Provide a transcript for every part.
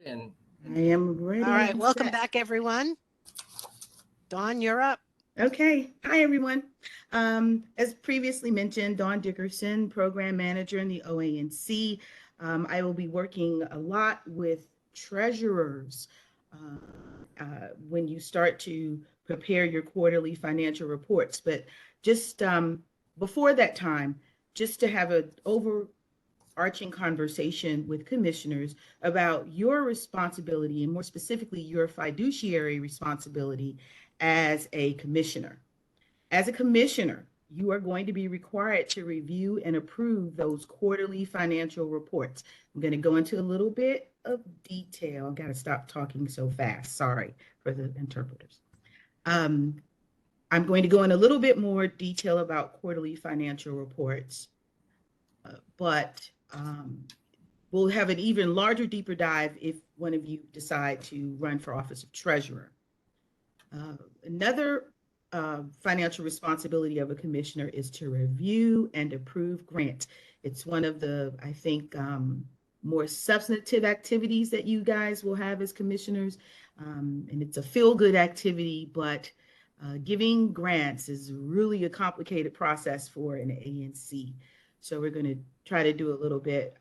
And I am ready All right, and welcome set. back, everyone. Dawn, you're up. Okay. Hi, everyone. As previously mentioned, Dawn Dickerson, Program Manager in the OANC. I will be working a lot with treasurers when you start to prepare your quarterly financial reports. But just before that time, just to have an overarching conversation with commissioners about your responsibility, and more specifically, your fiduciary responsibility as a commissioner. As a commissioner, you are going to be required to review and approve those quarterly financial reports. I'm going to go into a little bit of detail. I've got to stop talking so fast. Sorry for the interpreters. I'm going to go in a little bit more detail about quarterly financial reports, but we'll have an even larger, deeper dive if one of you decide to run for office of treasurer. Another financial responsibility of a commissioner is to review and approve grants. It's one of the, I think, more substantive activities that you guys will have as commissioners. And it's a feel-good activity, but giving grants is really a complicated process for an ANC. So we're going to try to do a little bit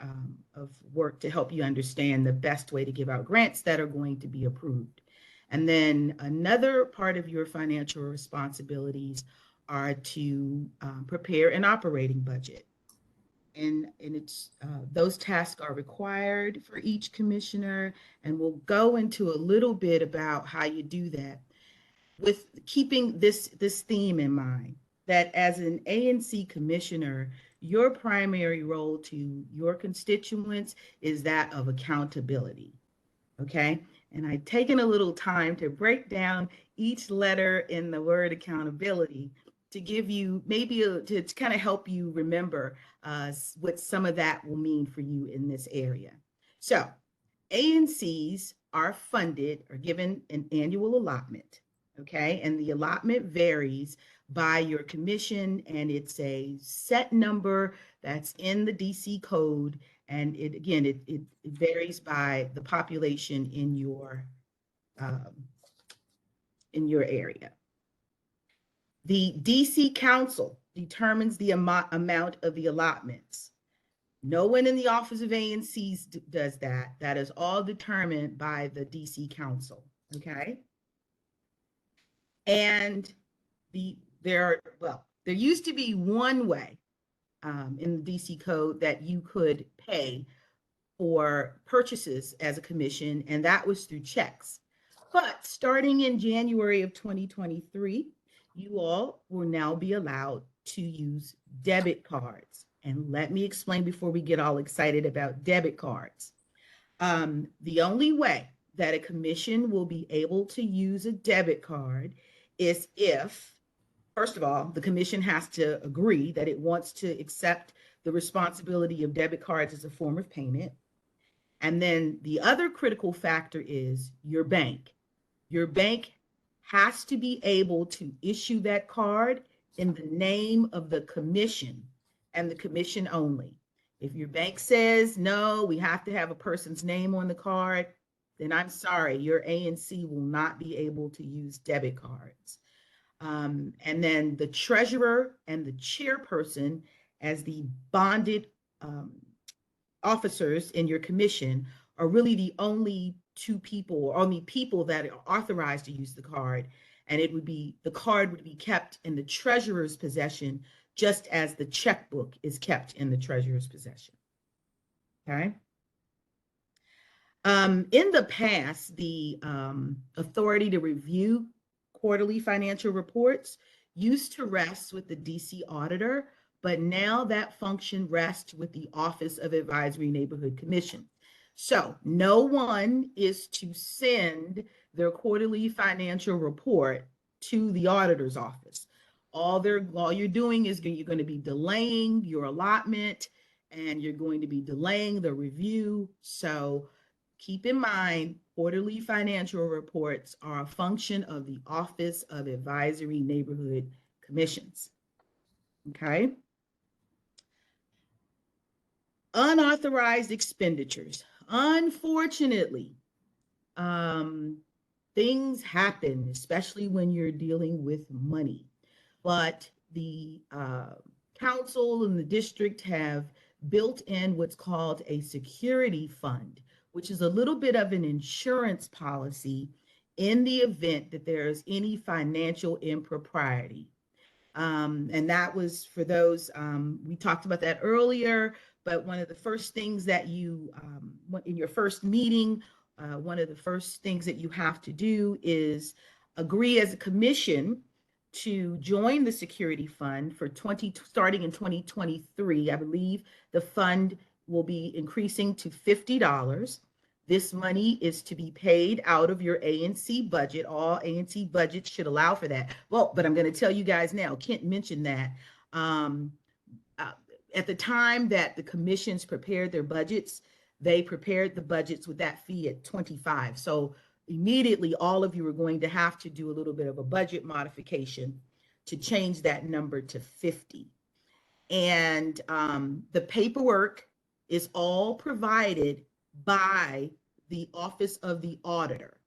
of work to help you understand the best way to give out grants that are going to be approved. And then another part of your financial responsibilities are to prepare an operating budget. And it's those tasks are required for each commissioner, and we'll go into a little bit about how you do that with keeping this theme in mind, that as an ANC commissioner, your primary role to your constituents is that of accountability, okay? And I've taken a little time to break down each letter in the word accountability to give you maybe to kind of help you remember what some of that will mean for you in this area. So ANCs are funded or given an annual allotment, okay? And the allotment varies by your commission, and it's a set number that's in the DC code. And it varies by the population in your area. The DC Council determines the amount of the allotments. No one in the Office of ANCs does that. That is all determined by the DC Council, okay? And there used to be one way in the DC code that you could pay for purchases as a commission, and that was through checks. But starting in January of 2023, you all will now be allowed to use debit cards. And let me explain before we get all excited about debit cards. The only way that a commission will be able to use a debit card is if, first of all, the commission has to agree that it wants to accept the responsibility of debit cards as a form of payment. And then the other critical factor is your bank. Your bank has to be able to issue that card in the name of the commission and the commission only. If your bank says, no, we have to have a person's name on the card, then I'm sorry, your ANC will not be able to use debit cards. And then the treasurer and the chairperson, as the bonded officers in your commission, are really the only two people or only people that are authorized to use the card. And the card would be kept in the treasurer's possession, just as the checkbook is kept in the treasurer's possession. Okay. In the past, the authority to review quarterly financial reports used to rest with the DC auditor, but now that function rests with the Office of Advisory Neighborhood Commission. So no one is to send their quarterly financial report to the auditor's office. All you're doing is you're going to be delaying your allotment, and you're going to be delaying the review. So keep in mind, quarterly financial reports are a function of the Office of Advisory Neighborhood Commissions. Okay. Unauthorized expenditures. Unfortunately, things happen, especially when you're dealing with money. But the council and the district have built in what's called a security fund, which is a little bit of an insurance policy in the event that there's any financial impropriety. And that was for those, we talked about that earlier, but one of the first things that you, in your first meeting, one of the first things that you have to do is agree as a commission to join the security fund for starting in 2023. I believe the fund will be increasing to $50. This money is to be paid out of your A&C budget. All A&C budgets should allow for that. Well, but I'm going to tell you guys now, Kent mentioned that um, at the time that the commissions prepared their budgets, they prepared the budgets with that fee at 25. So immediately all of you are going to have to do a little bit of a budget modification to change that number to 50. And the paperwork is all provided by the Office of the Auditor.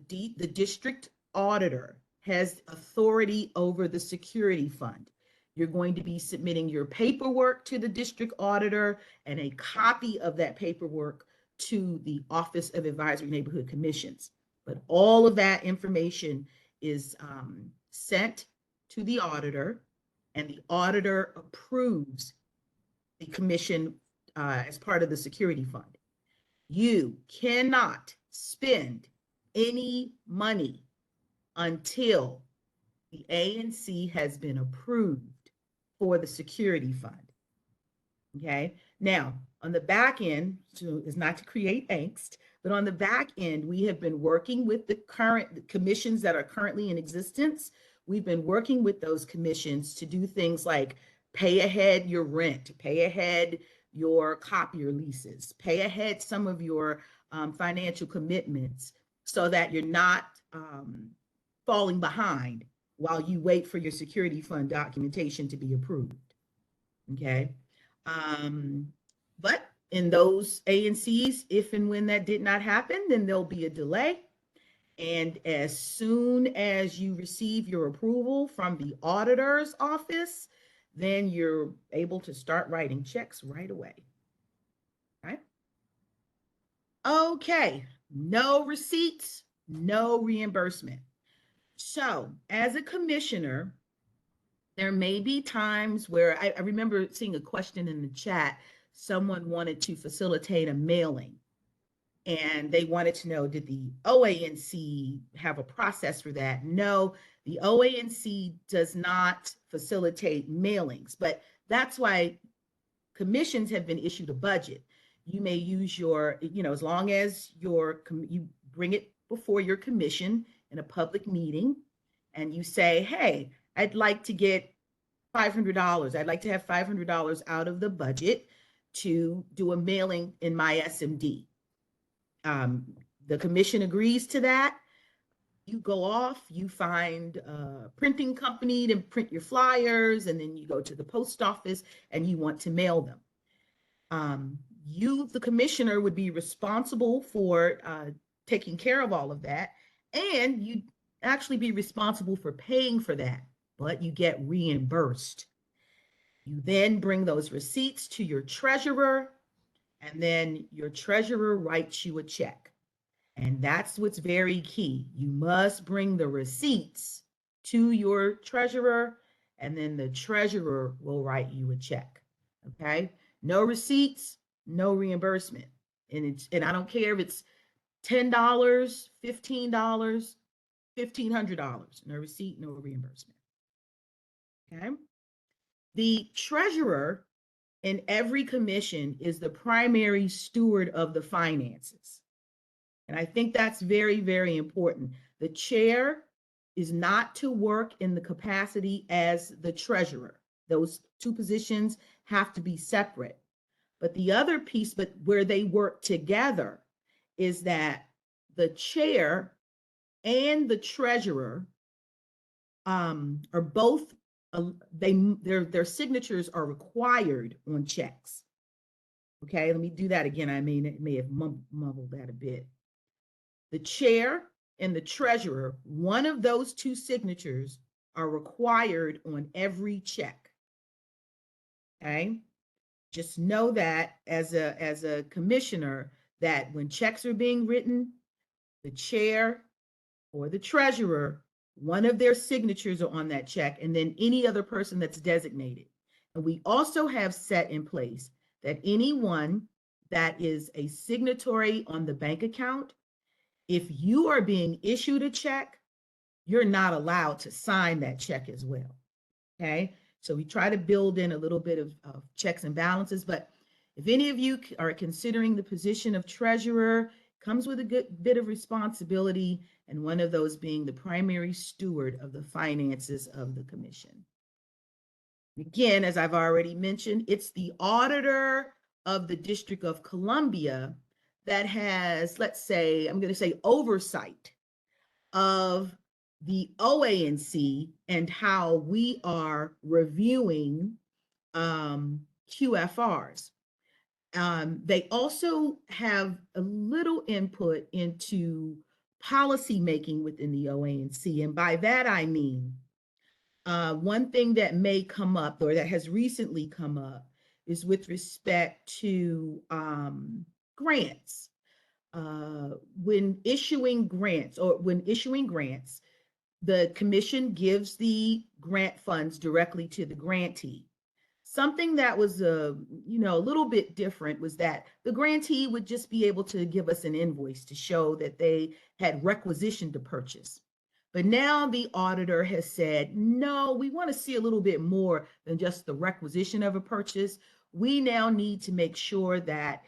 The district auditor has authority over the security fund. You're going to be submitting your paperwork to the district auditor and a copy of that paperwork to the Office of Advisory Neighborhood Commissions. But all of that information is sent to the auditor, and the auditor approves the commission as part of the security fund. You cannot spend any money until the A&C has been approved for the security fund. Okay. Now, on the back end, so is not to create angst, but on the back end, we have been working with the current commissions that are currently in existence. We've been working with those commissions to do things like pay ahead your rent, pay ahead your copier leases, pay ahead some of your financial commitments so that you're not falling behind while you wait for your security fund documentation to be approved. Okay. But in those A&Cs, if and when that did not happen, then there'll be a delay. And as soon as you receive your approval from the auditor's office, then you're able to start writing checks right away. Right? Okay, no receipts, no reimbursement. So as a commissioner, there may be times where I remember seeing a question in the chat. Someone wanted to facilitate a mailing and they wanted to know, did the OANC have a process for that? No, the OANC does not facilitate mailings, but that's why commissions have been issued a budget. You may use your, as long as you bring it before your commission in a public meeting and you say, hey, I'd like to get $500. I'd like to have $500 out of the budget to do a mailing in my SMD. The commission agrees to that. You go off, you find a printing company to print your flyers, and then you go to the post office and you want to mail them. You, the commissioner, would be responsible for taking care of all of that, and you actually be responsible for paying for that, but you get reimbursed. You then bring those receipts to your treasurer, and then your treasurer writes you a check. And that's what's very key. You must bring the receipts to your treasurer, and then the treasurer will write you a check. Okay? No receipts, no reimbursement. And I don't care if it's $10, $15, $1,500. No receipt, no reimbursement. Okay? The treasurer in every commission is the primary steward of the finances. And I think that's very, very important. The chair is not to work in the capacity as the treasurer. Those two positions have to be separate. But the other piece, but where they work together, is that the chair and the treasurer are both, their signatures are required on checks. Okay, let me do that again. I may have mumbled that a bit. The chair and the treasurer, one of those two signatures are required on every check. Okay? Just know that as a commissioner, that when checks are being written, the chair or the treasurer, one of their signatures are on that check, and then any other person that's designated. And we also have set in place that anyone that is a signatory on the bank account, if you are being issued a check, you're not allowed to sign that check as well. Okay, so we try to build in a little bit of checks and balances. But if any of you are considering the position of treasurer, comes with a good bit of responsibility, and one of those being the primary steward of the finances of the commission. Again, as I've already mentioned, it's the auditor of the District of Columbia that has, let's say, I'm going to say oversight of the OANC and how we are reviewing QFRs. They also have a little input into policy making within the OANC. And by that, I mean, one thing that may come up or that has recently come up is with respect to grants. When issuing grants, the commission gives the grant funds directly to the grantee. Something that was a little bit different was that the grantee would just be able to give us an invoice to show that they had requisitioned to purchase. But now the auditor has said, no, we want to see a little bit more than just the requisition of a purchase. We now need to make sure that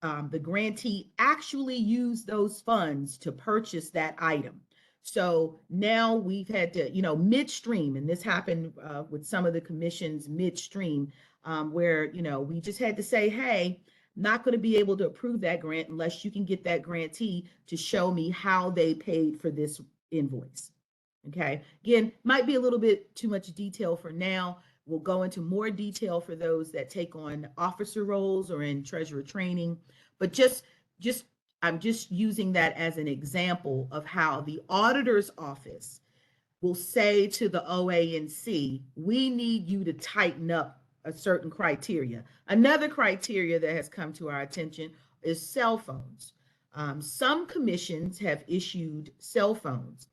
the grantee actually used those funds to purchase that item. So now we've had to, midstream, and this happened with some of the commissions midstream, where, we just had to say, hey, not going to be able to approve that grant unless you can get that grantee to show me how they paid for this invoice. Okay, again, might be a little bit too much detail for now. We'll go into more detail for those that take on officer roles or in treasurer training, but I'm just using that as an example of how the auditor's office will say to the OANC, we need you to tighten up a certain criteria. Another criteria that has come to our attention is cell phones. Some commissions have issued cell phones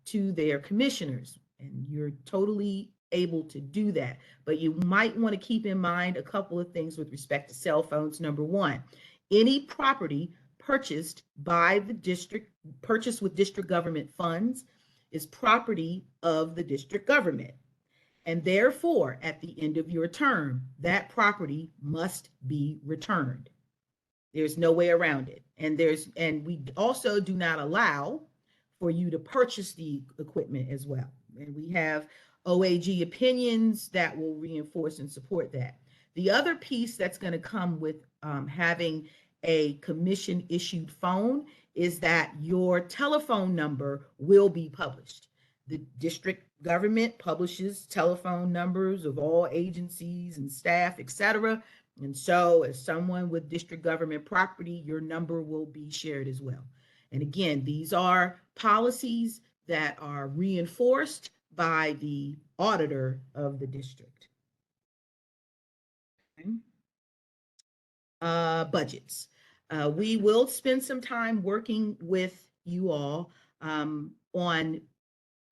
to their commissioners, and you're totally able to do that. But you might want to keep in mind a couple of things with respect to cell phones. Number one, any property purchased by the district, purchased with district government funds, is property of the district government. And therefore, at the end of your term, that property must be returned. There's no way around it. And we also do not allow for you to purchase the equipment as well. And we have OAG opinions that will reinforce and support that. The other piece that's going to come with having a commission issued phone is that your telephone number will be published. The district government publishes telephone numbers of all agencies and staff, etc. And so as someone with district government property, your number will be shared as well. And again, these are policies that are reinforced by the auditor of the district. Okay. Budgets. We will spend some time working with you all on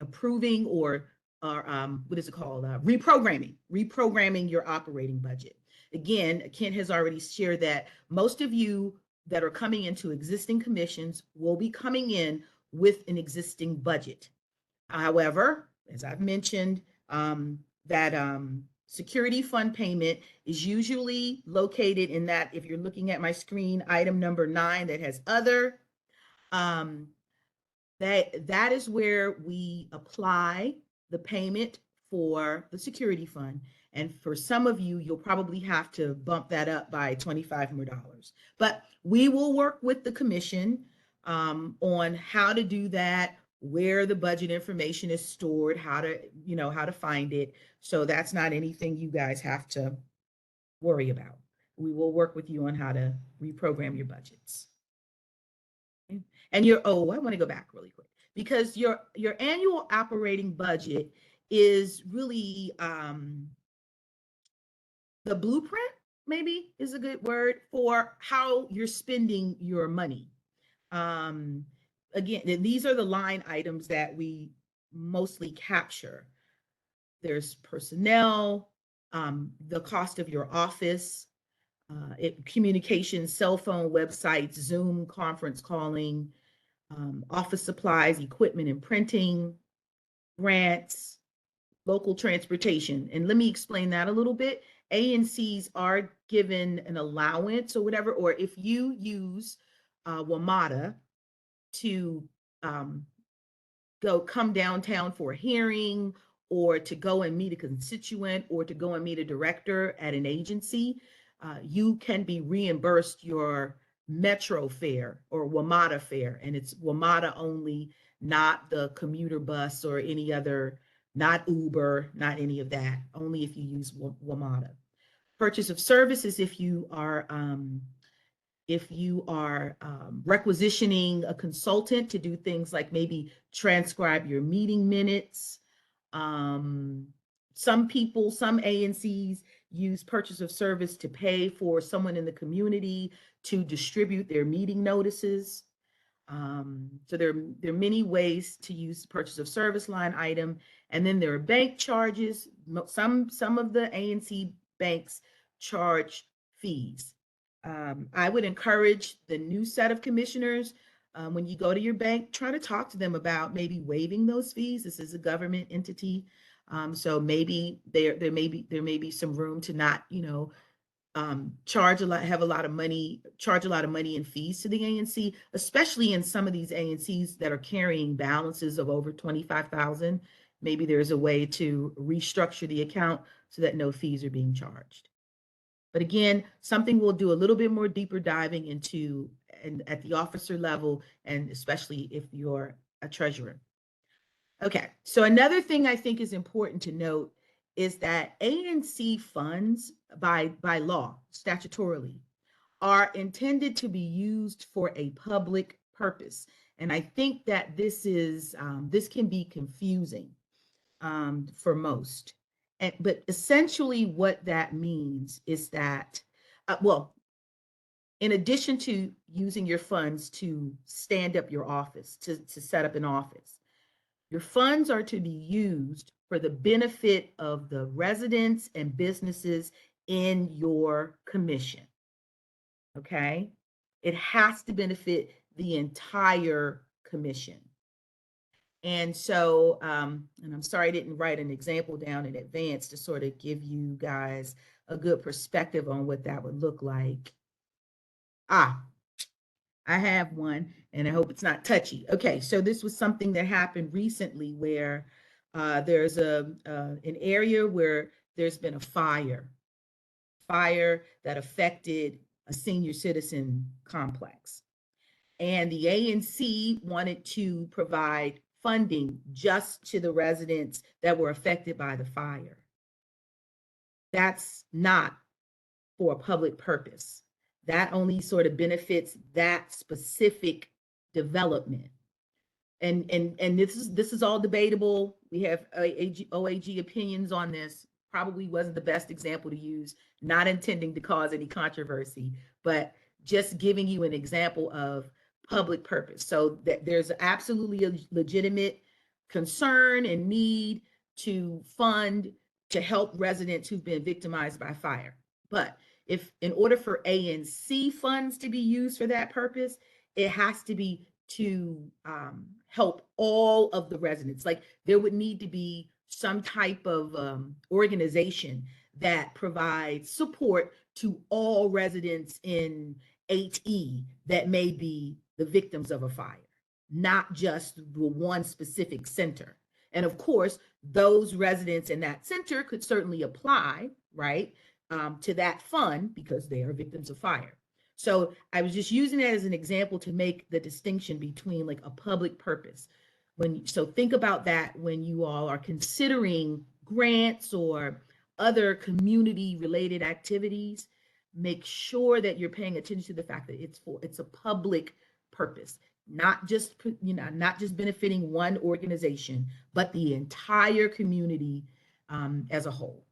approving or what is it called? Reprogramming your operating budget. Again, Kent has already shared that most of you that are coming into existing commissions will be coming in with an existing budget. However, as I've mentioned, that security fund payment is usually located in that, if you're looking at my screen, item number 9 that has other, that is where we apply the payment for the security fund. And for some of you, you'll probably have to bump that up by $25 more. But we will work with the commission on how to do that, where the budget information is stored, how to find it. So that's not anything you guys have to worry about. We will work with you on how to reprogram your budgets. And I want to go back really quick because your annual operating budget is really the blueprint, maybe is a good word for how you're spending your money. Um, Again, these are the line items that we mostly capture. There's personnel, the cost of your office, communication, cell phone, websites, Zoom, conference calling, office supplies, equipment and printing, grants, local transportation. And let me explain that a little bit. ANCs are given an allowance or whatever, or if you use WMATA to um, come downtown for a hearing or to go and meet a constituent or to go and meet a director at an agency, you can be reimbursed your metro fare or WMATA fare. And it's WMATA only, not the commuter bus or any other, not Uber, not any of that, only if you use WMATA. Purchase of services, if you are requisitioning a consultant to do things like maybe transcribe your meeting minutes. Some ANCs use purchase of service to pay for someone in the community to distribute their meeting notices. So there are many ways to use purchase of service line item. And then there are bank charges. Some of the ANC banks charge fees. I would encourage the new set of commissioners, when you go to your bank, try to talk to them about maybe waiving those fees. This is a government entity. So maybe there may be some room to not, charge a lot of money in fees to the ANC, especially in some of these ANCs that are carrying balances of over 25,000. Maybe there's a way to restructure the account so that no fees are being charged. But again, something we'll do a little bit more deeper diving into and at the officer level, and especially if you're a treasurer. Okay, so another thing I think is important to note is that ANC funds by law, statutorily, are intended to be used for a public purpose. And I think that this can be confusing for most. But essentially what that means is that, in addition to using your funds to stand up your office, to set up an office, your funds are to be used for the benefit of the residents and businesses in your commission. Okay? It has to benefit the entire commission. And so, and I'm sorry I didn't write an example down in advance to sort of give you guys a good perspective on what that would look like. I have one, and I hope it's not touchy. Okay, so this was something that happened recently where there's an area where there's been a fire that affected a senior citizen complex. And the ANC wanted to provide funding just to the residents that were affected by the fire. That's not for a public purpose. That only sort of benefits that specific development. And this is all debatable. We have OAG opinions on this. Probably wasn't the best example to use, not intending to cause any controversy, but just giving you an example of public purpose. So that there's absolutely a legitimate concern and need to fund to help residents who've been victimized by fire. But if in order for ANC funds to be used for that purpose, it has to be to help all of the residents. Like there would need to be some type of organization that provides support to all residents in 8E that may be the victims of a fire, not just the one specific center. And of course, those residents in that center could certainly apply, right, to that fund because they are victims of fire. So I was just using that as an example to make the distinction between like a public purpose. So think about that when you all are considering grants or other community related activities. Make sure that you're paying attention to the fact that it's a public purpose. not just, not just benefiting one organization, but the entire community as a whole.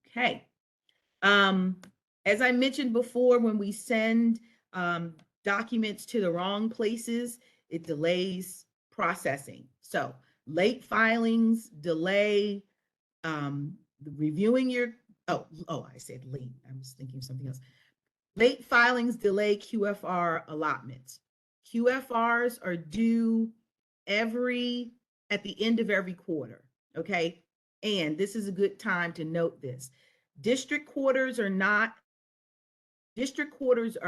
Okay. As I mentioned before, when we send documents to the wrong places, it delays processing. So late filings delay reviewing your, I said late. I was thinking of something else. Late filings delay QFR allotments. QFRs are due at the end of every quarter, okay? And this is a good time to note this. District quarters are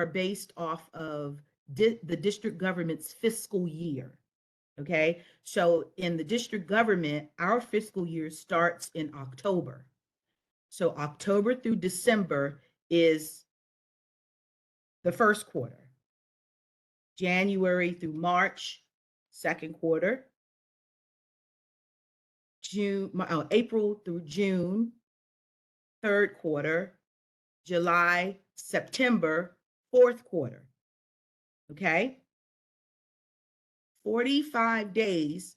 based off of the district government's fiscal year, okay? So in the district government, our fiscal year starts in October. So October through December is the first quarter. January through March, second quarter. April through June, third quarter. July, September, fourth quarter. Okay? 45 days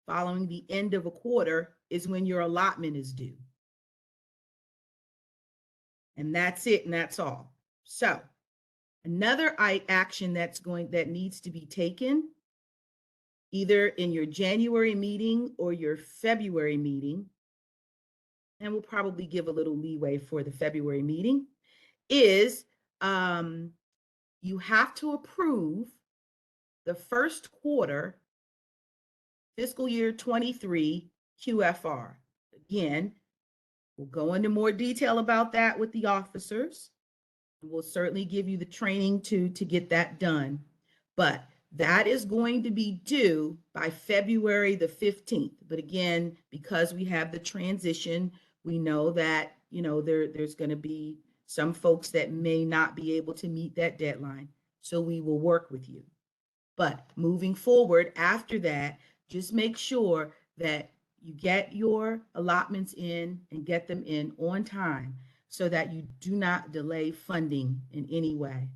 following the end of a quarter is when your allotment is due. And that's it, and that's all. So another action that needs to be taken, either in your January meeting or your February meeting, and we'll probably give a little leeway for the February meeting, is you have to approve the first quarter fiscal year 23 QFR. Again, we'll go into more detail about that with the officers. We'll certainly give you the training to get that done. But that is going to be due by February the 15th. But again, because we have the transition, we know that, there's going to be some folks that may not be able to meet that deadline. So we will work with you. But moving forward after that, just make sure that you get your allotments in and get them in on time so that you do not delay funding in any way.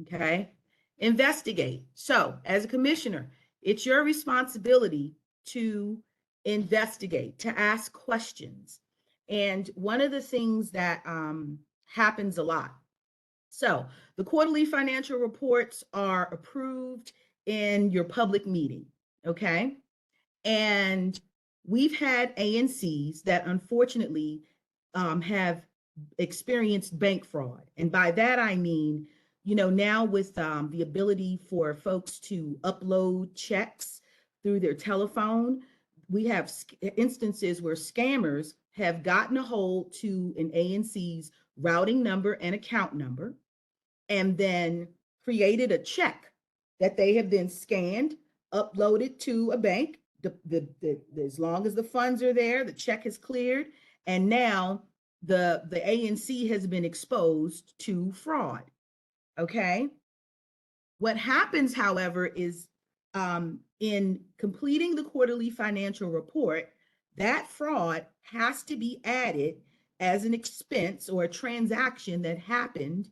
Okay? Investigate. So as a commissioner, it's your responsibility to investigate, to ask questions. And one of the things that happens a lot. So the quarterly financial reports are approved in your public meeting, okay? And we've had ANCs that unfortunately have experienced bank fraud. And by that, I mean, now with the ability for folks to upload checks through their telephone, we have instances where scammers have gotten a hold to an ANC's routing number and account number, and then created a check that they have then scanned, uploaded to a bank. As long as the funds are there, the check is cleared, and now the ANC has been exposed to fraud. Okay. What happens, however, is in completing the quarterly financial report, that fraud has to be added as an expense or a transaction that happened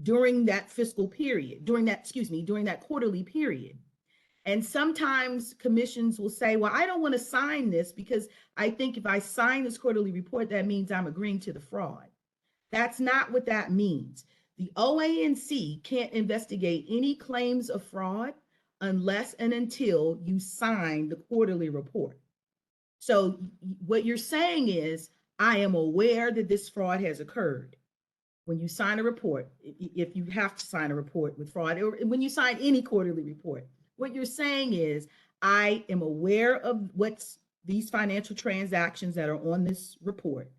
during that fiscal period, during that quarterly period. And sometimes commissions will say, well, I don't want to sign this because I think if I sign this quarterly report, that means I'm agreeing to the fraud. That's not what that means. The OANC can't investigate any claims of fraud unless and until you sign the quarterly report. So what you're saying is, I am aware that this fraud has occurred. When you sign a report, if you have to sign a report with fraud, or when you sign any quarterly report, what you're saying is, I am aware of what's these financial transactions that are on this report,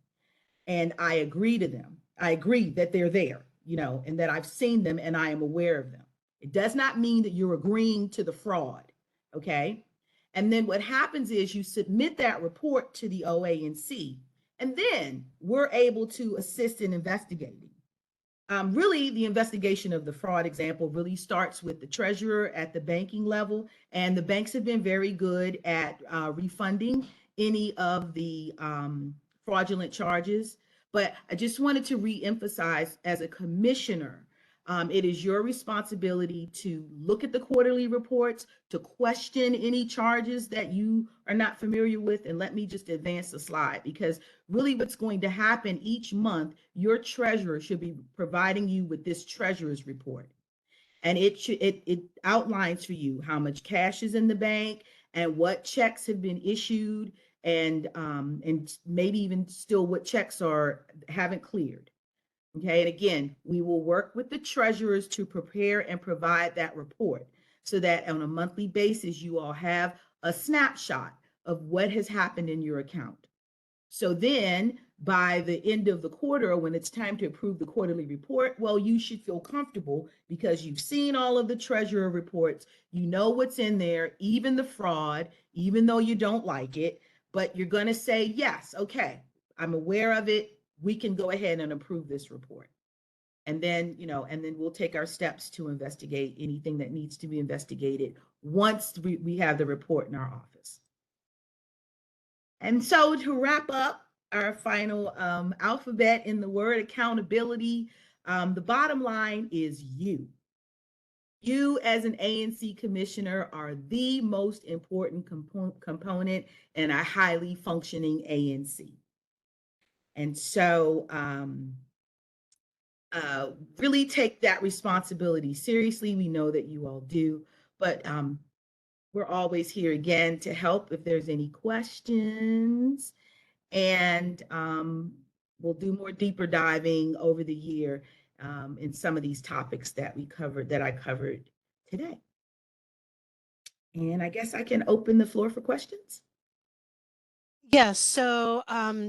and I agree to them. I agree that they're there, and that I've seen them and I am aware of them. It does not mean that you're agreeing to the fraud, okay? And then what happens is you submit that report to the OANC, and then we're able to assist in investigating. Really, the investigation of the fraud example really starts with the treasurer at the banking level, and the banks have been very good at refunding any of the fraudulent charges. But I just wanted to reemphasize, as a commissioner, it is your responsibility to look at the quarterly reports, to question any charges that you are not familiar with. And let me just advance the slide, because really what's going to happen each month, your treasurer should be providing you with this treasurer's report. And it outlines for you how much cash is in the bank and what checks have been issued, and maybe even still what checks haven't cleared. Okay, and again, we will work with the treasurers to prepare and provide that report, so that on a monthly basis, you all have a snapshot of what has happened in your account. So then by the end of the quarter, when it's time to approve the quarterly report, well, you should feel comfortable because you've seen all of the treasurer reports. You know what's in there, even the fraud, even though you don't like it, but you're going to say, yes, okay, I'm aware of it. We can go ahead and approve this report. And then, and then we'll take our steps to investigate anything that needs to be investigated once we have the report in our office. And so, to wrap up our final alphabet in the word accountability, the bottom line is you. You, as an ANC commissioner, are the most important component in a highly functioning ANC. And so really take that responsibility seriously. We know that you all do, but we're always here again to help if there's any questions. And we'll do more deeper diving over the year in some of these topics that I covered today. And I guess I can open the floor for questions. Yes. So,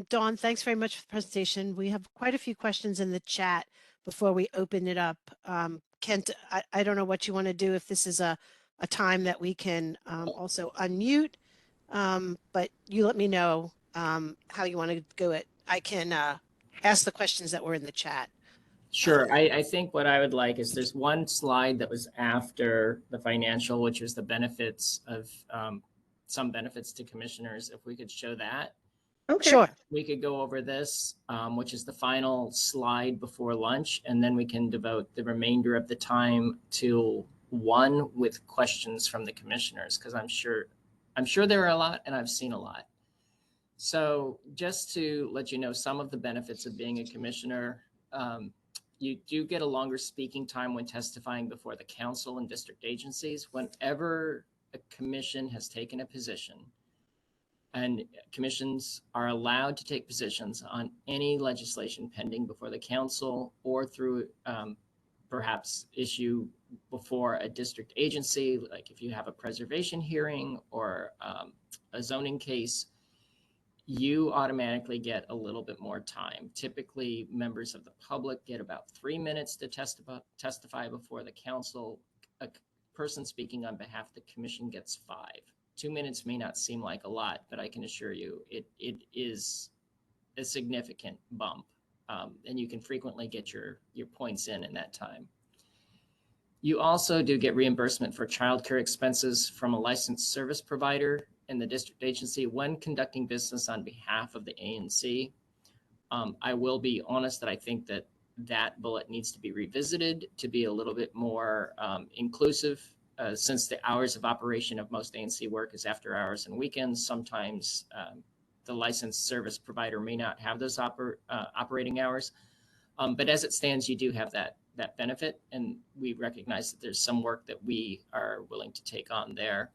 Dawn, thanks very much for the presentation. We have quite a few questions in the chat before we open it up. Kent, I don't know what you want to do, if this is a time that we can also unmute, but you let me know how you want to go it. I can ask the questions that were in the chat. Sure. I think what I would like is, there's one slide that was after the financial, which was the benefits of some benefits to commissioners. If we could show that. Okay. Sure. We could go over this, which is the final slide before lunch, and then we can devote the remainder of the time to one with questions from the commissioners, because I'm sure there are a lot, and I've seen a lot. So just to let you know some of the benefits of being a commissioner, you do get a longer speaking time when testifying before the council and district agencies. Whenever a commission has taken a position, and commissions are allowed to take positions on any legislation pending before the council, or through perhaps issue before a district agency, like if you have a preservation hearing or a zoning case, you automatically get a little bit more time. Typically, members of the public get about 3 minutes to testify before the council. A person speaking on behalf of the commission gets 5. 2 minutes may not seem like a lot, but I can assure you it is a significant bump, and you can frequently get your points in that time. You also do get reimbursement for childcare expenses from a licensed service provider in the district agency when conducting business on behalf of the ANC. I will be honest that I think that bullet needs to be revisited to be a little bit more inclusive, since the hours of operation of most ANC work is after hours and weekends. Sometimes the licensed service provider may not have those operating hours. But as it stands, you do have that benefit, and we recognize that there's some work that we are willing to take on there.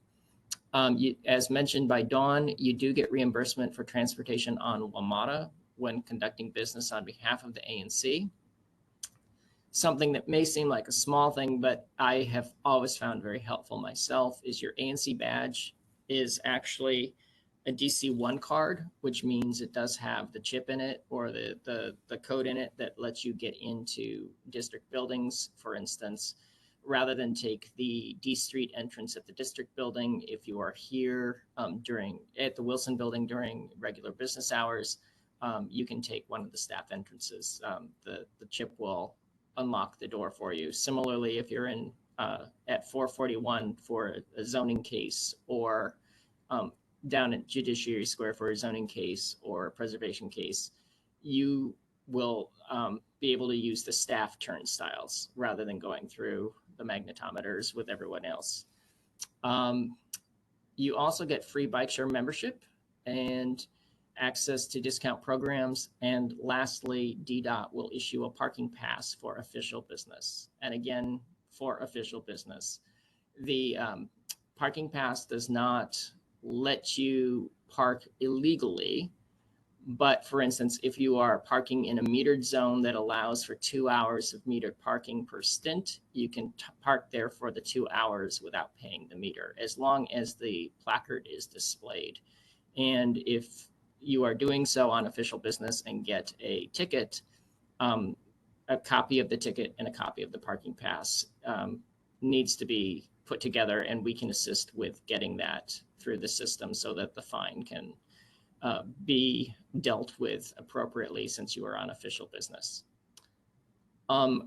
As mentioned by Dawn, you do get reimbursement for transportation on WMATA when conducting business on behalf of the ANC. Something that may seem like a small thing, but I have always found very helpful myself, is your ANC badge is actually a DC1 card, which means it does have the chip in it, or the code in it that lets you get into district buildings, for instance. Rather than take the D Street entrance at the district building, if you are here at the Wilson building during regular business hours, you can take one of the staff entrances. The chip will unlock the door for you. Similarly, if you're in at 441 for a zoning case, or down at Judiciary Square for a zoning case or a preservation case, you will be able to use the staff turnstiles rather than going through the magnetometers with everyone else. You also get free bike share membership and access to discount programs. And lastly, DDOT will issue a parking pass for official business. And again, for official business, the parking pass does not let you park illegally. But for instance, if you are parking in a metered zone that allows for 2 hours of metered parking per stint, you can park there for the 2 hours without paying the meter, as long as the placard is displayed. And if you are doing so on official business and get a ticket, a copy of the ticket and a copy of the parking pass needs to be put together, and we can assist with getting that through the system so that the fine can be dealt with appropriately since you are on official business.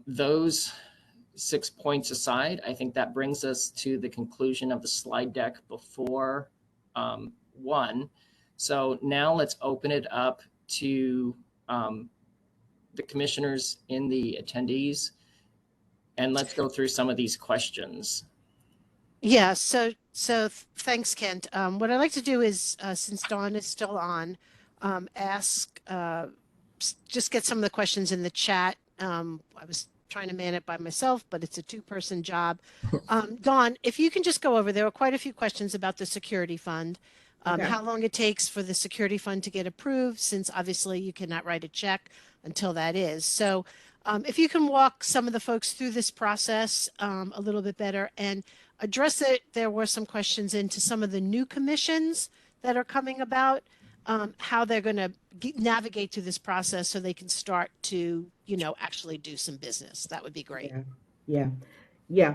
Those 6 points aside, I think that brings us to the conclusion of the slide deck before 1. So now let's open it up to the commissioners and the attendees, and let's go through some of these questions. Yeah, so thanks, Kent. What I'd like to do is, since Dawn is still on, just get some of the questions in the chat. I was trying to man it by myself, but it's a 2-person job. Dawn, if you can just go over, there were quite a few questions about the security fund. Okay. How long it takes for the security fund to get approved, since obviously you cannot write a check until that is. So if you can walk some of the folks through this process a little bit better and address it. There were some questions into some of the new commissions that are coming about, how they're going to navigate through this process so they can start to, actually do some business. That would be great. Yeah.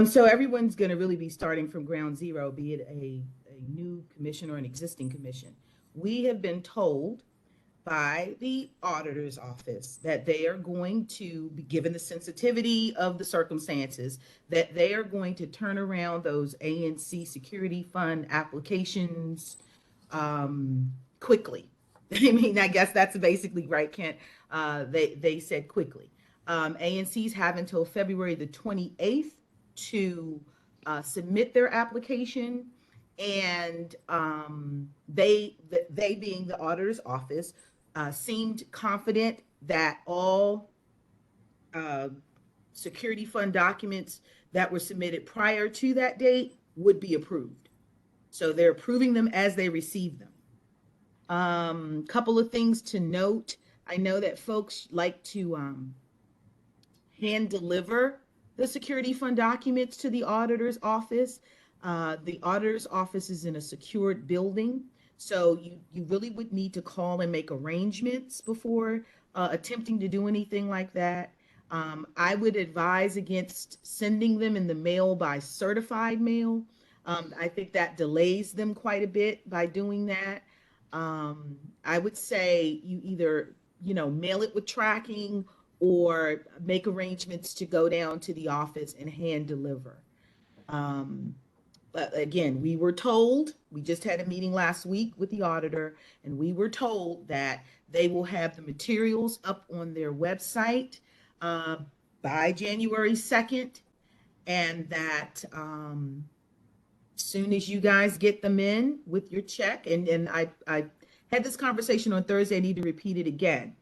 So everyone's going to really be starting from ground zero, be it a new commission or an existing commission. We have been told by the auditor's office that they are going to be given the sensitivity of the circumstances, that they are going to turn around those ANC security fund applications quickly. I mean, I guess that's basically right, Kent. They said quickly. ANCs have until February the 28th to submit their application, and they being the auditor's office, seemed confident that all security fund documents that were submitted prior to that date would be approved. So they're approving them as they receive them. Couple of things to note. I know that folks like to hand deliver the security fund documents to the auditor's office. The auditor's office is in a secured building, so you really would need to call and make arrangements before attempting to do anything like that. I would advise against sending them in the mail by certified mail. I think that delays them quite a bit by doing that. I would say you either, mail it with tracking or make arrangements to go down to the office and hand deliver. But again, we were told, we just had a meeting last week with the auditor, and we were told that they will have the materials up on their website by January 2nd, and that as soon as you guys get them in with your check, and I had this conversation on Thursday, I need to repeat it again.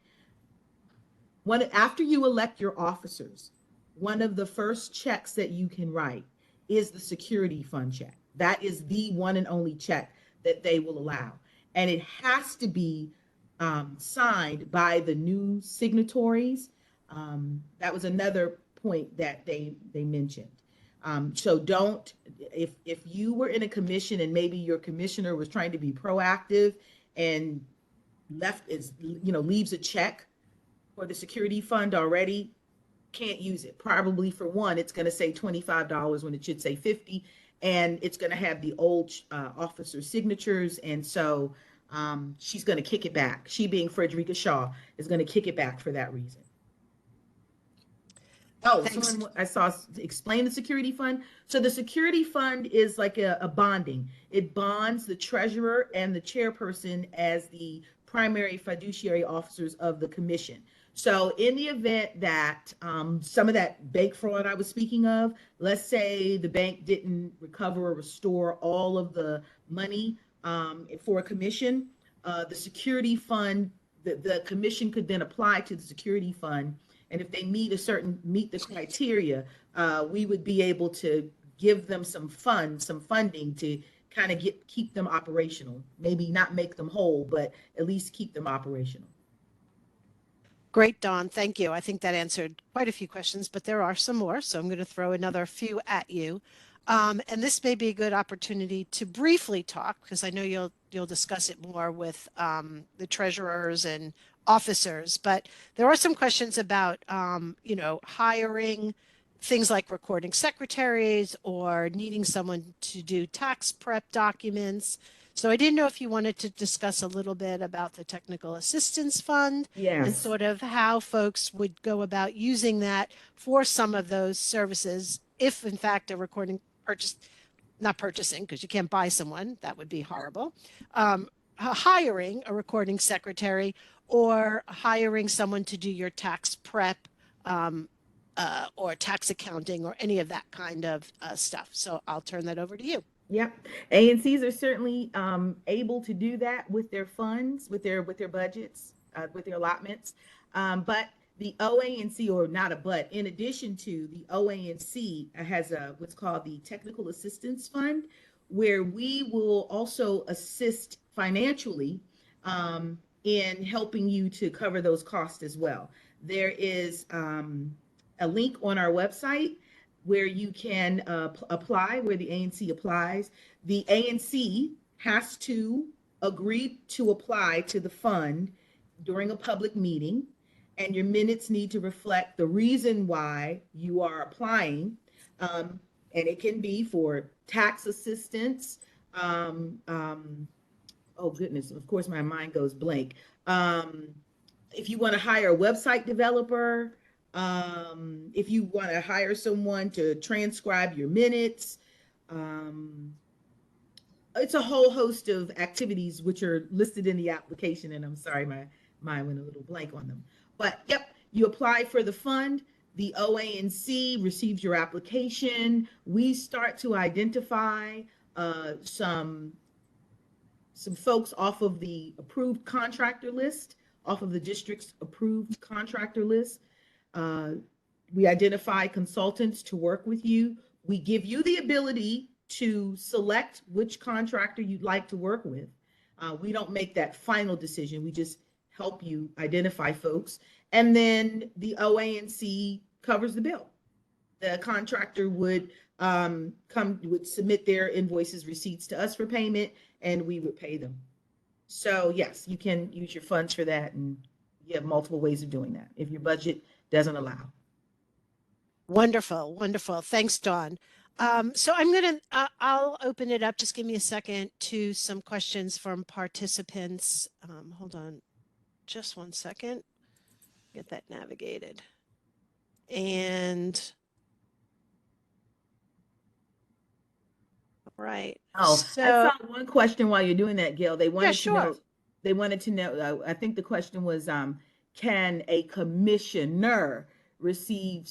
After you elect your officers, one of the first checks that you can write is the security fund check. That is the one and only check that they will allow. And it has to be signed by the new signatories. That was another point that they mentioned. So don't, if you were in a commission and maybe your commissioner was trying to be proactive and leaves a check for the security fund already, can't use it. Probably for one, it's going to say $25 when it should say $50, and it's going to have the old officer signatures, and so she's going to kick it back. She, being Frederica Shaw, is going to kick it back for that reason. Oh, Thanks. someone I saw explain the security fund. So the security fund is like a bonding. It bonds the treasurer and the chairperson as the primary fiduciary officers of the commission. So in the event that some of that bank fraud I was speaking of, let's say the bank didn't recover or restore all of the money for a commission, the security fund, the commission could then apply to the security fund. And if they meet the criteria, we would be able to give them some funding to kind of keep them operational. Maybe not make them whole, but at least keep them operational. Great, Dawn. Thank you. I think that answered quite a few questions, but there are some more. So I'm going to throw another few at you. And this may be a good opportunity to briefly talk, because I know you'll discuss it more with the treasurers and officers, but there are some questions about, hiring, things like recording secretaries or needing someone to do tax prep documents. So I didn't know if you wanted to discuss a little bit about the Technical Assistance Fund and Yes. sort of how folks would go about using that for some of those services, if in fact a recording not purchasing, because you can't buy someone, that would be horrible, hiring a recording secretary or hiring someone to do your tax prep or tax accounting or any of that kind of stuff. So I'll turn that over to you. Yep. ANCs are certainly able to do that with their funds, with their budgets, with their allotments. But the OANC, or not a but, in addition to the OANC has what's called the Technical Assistance Fund, where we will also assist financially in helping you to cover those costs as well. There is a link on our website where you can apply, where the ANC applies. The ANC has to agree to apply to the fund during a public meeting, and your minutes need to reflect the reason why you are applying. And it can be for tax assistance. Oh goodness, of course my mind goes blank. If you want to hire a website developer, if you want to hire someone to transcribe your minutes, it's a whole host of activities which are listed in the application, and I'm sorry, my mind went a little blank on them. But yep, you apply for the fund, the OANC receives your application, we start to identify some folks off of the approved contractor list, off of the district's approved contractor list. We identify consultants to work with you. We give you the ability to select which contractor you'd like to work with. We don't make that final decision. We just help you identify folks. And then the OANC covers the bill. The contractor would submit their invoices, receipts to us for payment, and we would pay them. So yes, you can use your funds for that, and you have multiple ways of doing that if your budget doesn't allow. Wonderful, wonderful. Thanks, Dawn. So I'll open it up. Just give me a second to some questions from participants. Hold on just one second. Get that navigated. And right. Oh, so, I saw one question while you're doing that, Gail. They wanted sure. to know. They wanted to know. I think the question was, can a commissioner receive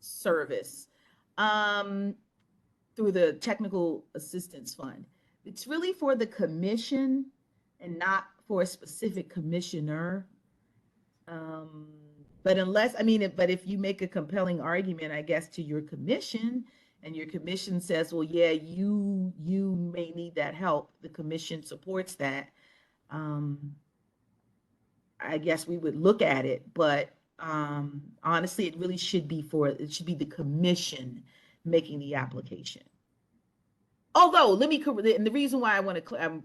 service through the Technical Assistance Fund? It's really for the commission and not for a specific commissioner. But if you make a compelling argument, I guess, to your commission, and your commission says, well, yeah, you may need that help, the commission supports that, I guess we would look at it. But honestly, it really should be the commission making the application. Although, and the reason why I'm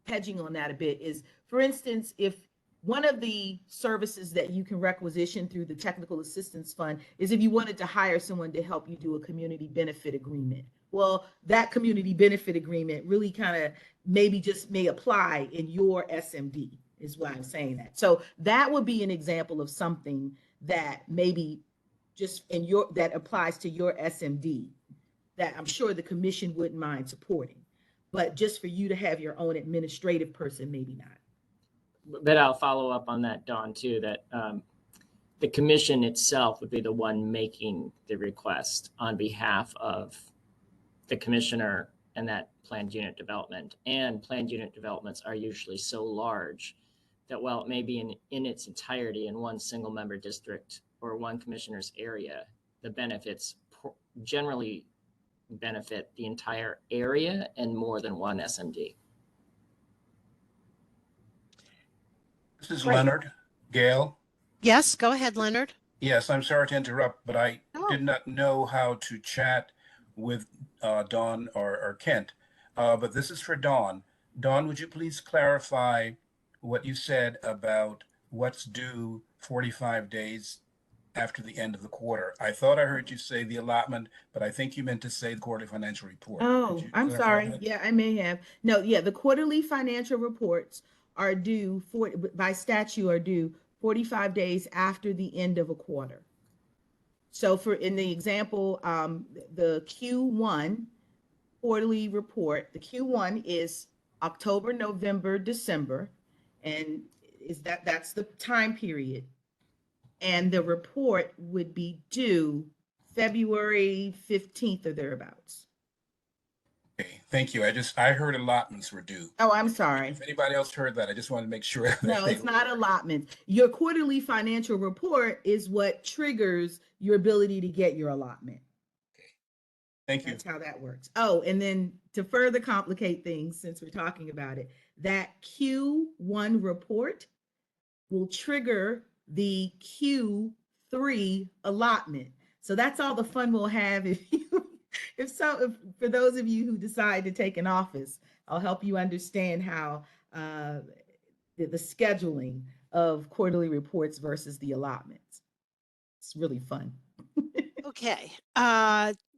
hedging on that a bit is, for instance, if one of the services that you can requisition through the Technical Assistance Fund is if you wanted to hire someone to help you do a community benefit agreement. Well, that community benefit agreement really kind of may apply in your SMD, is why I'm saying that. So that would be an example of something that maybe just that applies to your SMD, that I'm sure the commission wouldn't mind supporting. But just for you to have your own administrative person, maybe not. But I'll follow up on that, Dawn, too, that the commission itself would be the one making the request on behalf of the commissioner and that planned unit development. And planned unit developments are usually so large that while it may be in its entirety in one single member district or one commissioner's area, the benefits generally benefit the entire area and more than one SMD. This is Great. Leonard Gale. Yes, go ahead, Leonard. Yes, I'm sorry to interrupt, but I No. did not know how to chat with Dawn or Kent. But this is for Dawn. Dawn, would you please clarify what you said about what's due 45 days after the end of the quarter? I thought I heard you say the allotment, but I think you meant to say the quarterly financial report. Oh, Could you I'm clarify sorry. that? Yeah, I may have. No, yeah, the quarterly financial reports are due by statute are due 45 days after the end of a quarter. So for in the example, the Q1 quarterly report, the Q1 is October, November, December, and that's the time period. And the report would be due February 15th or thereabouts. Okay, thank you. I heard allotments were due. Oh, I'm sorry. If anybody else heard that, I just wanted to make sure. that No, they it's were- not allotment. Your quarterly financial report is what triggers your ability to get your allotment. Thank you. That's how that works. Oh, and then to further complicate things, since we're talking about it, that Q1 report will trigger the Q3 allotment. So that's all the fun we'll have if for those of you who decide to take an office, I'll help you understand how the scheduling of quarterly reports versus the allotments. It's really fun. Okay.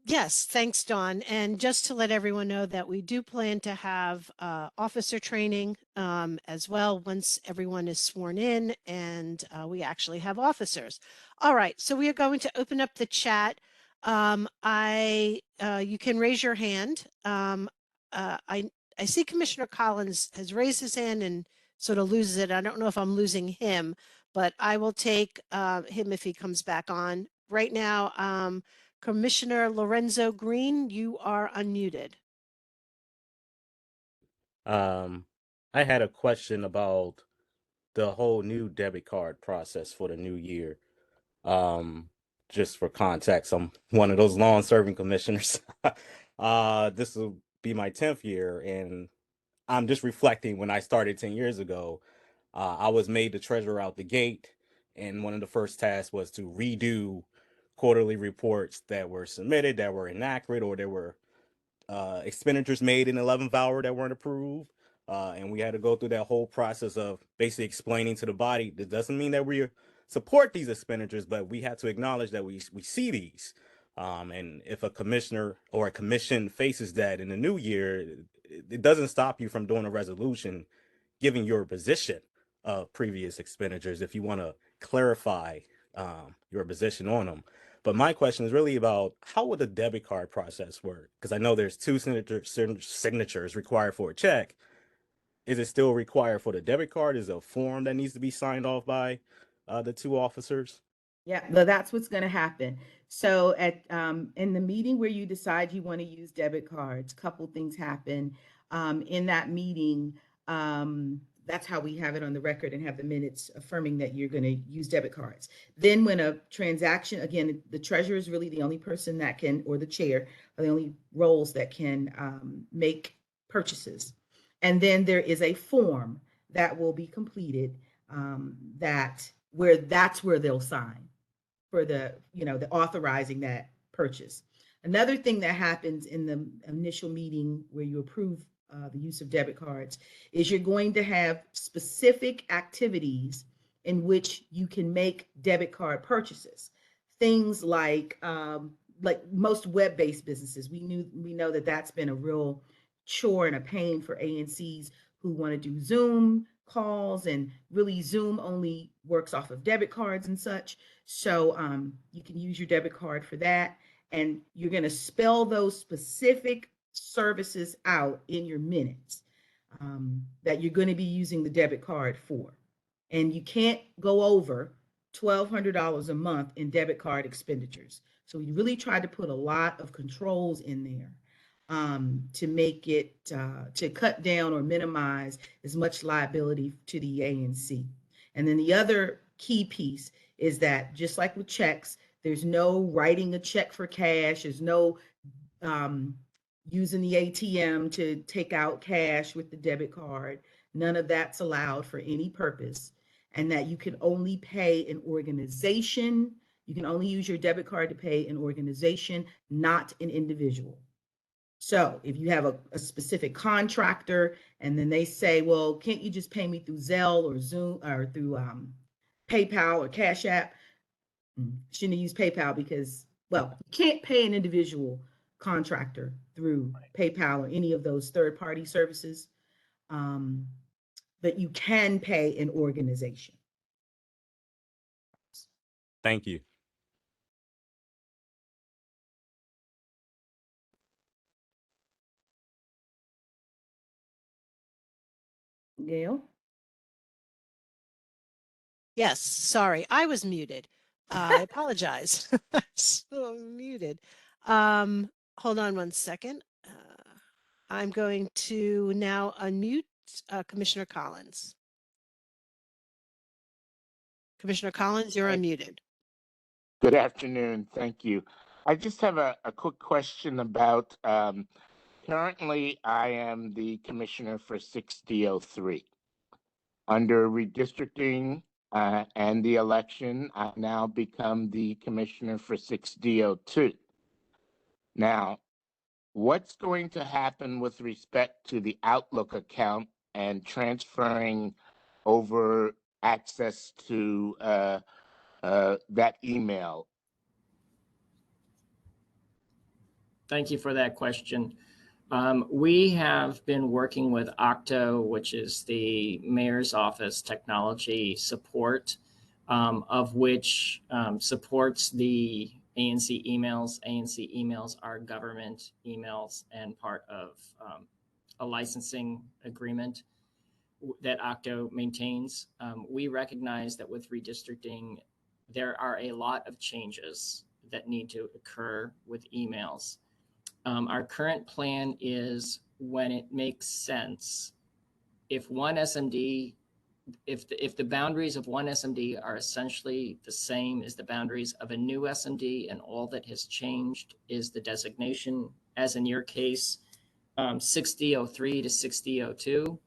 Yes, thanks, Dawn. And just to let everyone know that we do plan to have officer training as well once everyone is sworn in and we actually have officers. All right, so we are going to open up the chat. You can raise your hand. I see Commissioner Collins has raised his hand and sort of loses it. I don't know if I'm losing him, but I will take him if he comes back on. Right now, Commissioner Lorenzo Green, you are unmuted. I had a question about the whole new debit card process for the new year. Just for context, I'm one of those long-serving commissioners. This will be my 10th year, and I'm just reflecting when I started 10 years ago. I was made the treasurer out the gate, and one of the first tasks was to redo quarterly reports that were submitted that were inaccurate, or there were expenditures made in the 11th hour that weren't approved. And we had to go through that whole process of basically explaining to the body, that doesn't mean that we support these expenditures, but we have to acknowledge that we see these. And if a commissioner or a commission faces that in the new year, it doesn't stop you from doing a resolution, giving your position of previous expenditures if you want to clarify your position on them. But my question is really about how would the debit card process work? Because I know there's two signatures required for a check. Is it still required for the debit card? Is it a form that needs to be signed off by the two officers? Yeah, well, that's what's going to happen. So at in the meeting where you decide you want to use debit cards, a couple things happen. In that meeting, that's how we have it on the record and have the minutes affirming that you're going to use debit cards. Then when a transaction, again, the treasurer is really the only person that can, or the chair, are the only roles that can make purchases. And then there is a form that will be completed that's where they'll sign for the authorizing that purchase. Another thing that happens in the initial meeting where you approve the use of debit cards is you're going to have specific activities in which you can make debit card purchases. Things like most web-based businesses, we know that that's been a real chore and a pain for ANCs who want to do Zoom calls, and really Zoom only works off of debit cards and such. So you can use your debit card for that, and you're going to spell those specific services out in your minutes. that you're going to be using the debit card for. And you can't go over $1,200 a month in debit card expenditures. So we really tried to put a lot of controls in there to make it, to cut down or minimize as much liability to the ANC. And then the other key piece is that just like with checks, there's no writing a check for cash, there's no using the ATM to take out cash with the debit card. None of that's allowed for any purpose. And that you can only pay an organization. You can only use your debit card to pay an organization, not an individual. So if you have a specific contractor and then they say, well, can't you just pay me through Zelle or Zoom or through PayPal or Cash App? Shouldn't use PayPal because, well, you can't pay an individual contractor through PayPal or any of those third-party services, but you can pay an organization. Thank you. Gail? Yes, sorry, I was muted. I apologize. So I'm muted. Hold on one second. I'm going to now unmute Commissioner Collins. Commissioner Collins, you're unmuted. Good afternoon. Thank you. I just have a quick question about, currently I am the commissioner for 6D03. Under redistricting and the election, I now become the commissioner for 6D02. Now, what's going to happen with respect to the Outlook account and transferring over access to that email? Thank you for that question. We have been working with Octo, which is the Mayor's Office technology support, of which supports the ANC emails. ANC emails are government emails and part of a licensing agreement that Octo maintains. We recognize that with redistricting, there are a lot of changes that need to occur with emails. Our current plan is, when it makes sense, if one SMD, if the boundaries of one SMD are essentially the same as the boundaries of a new SMD, and all that has changed is the designation, as in your case, 6D03 to 6D02,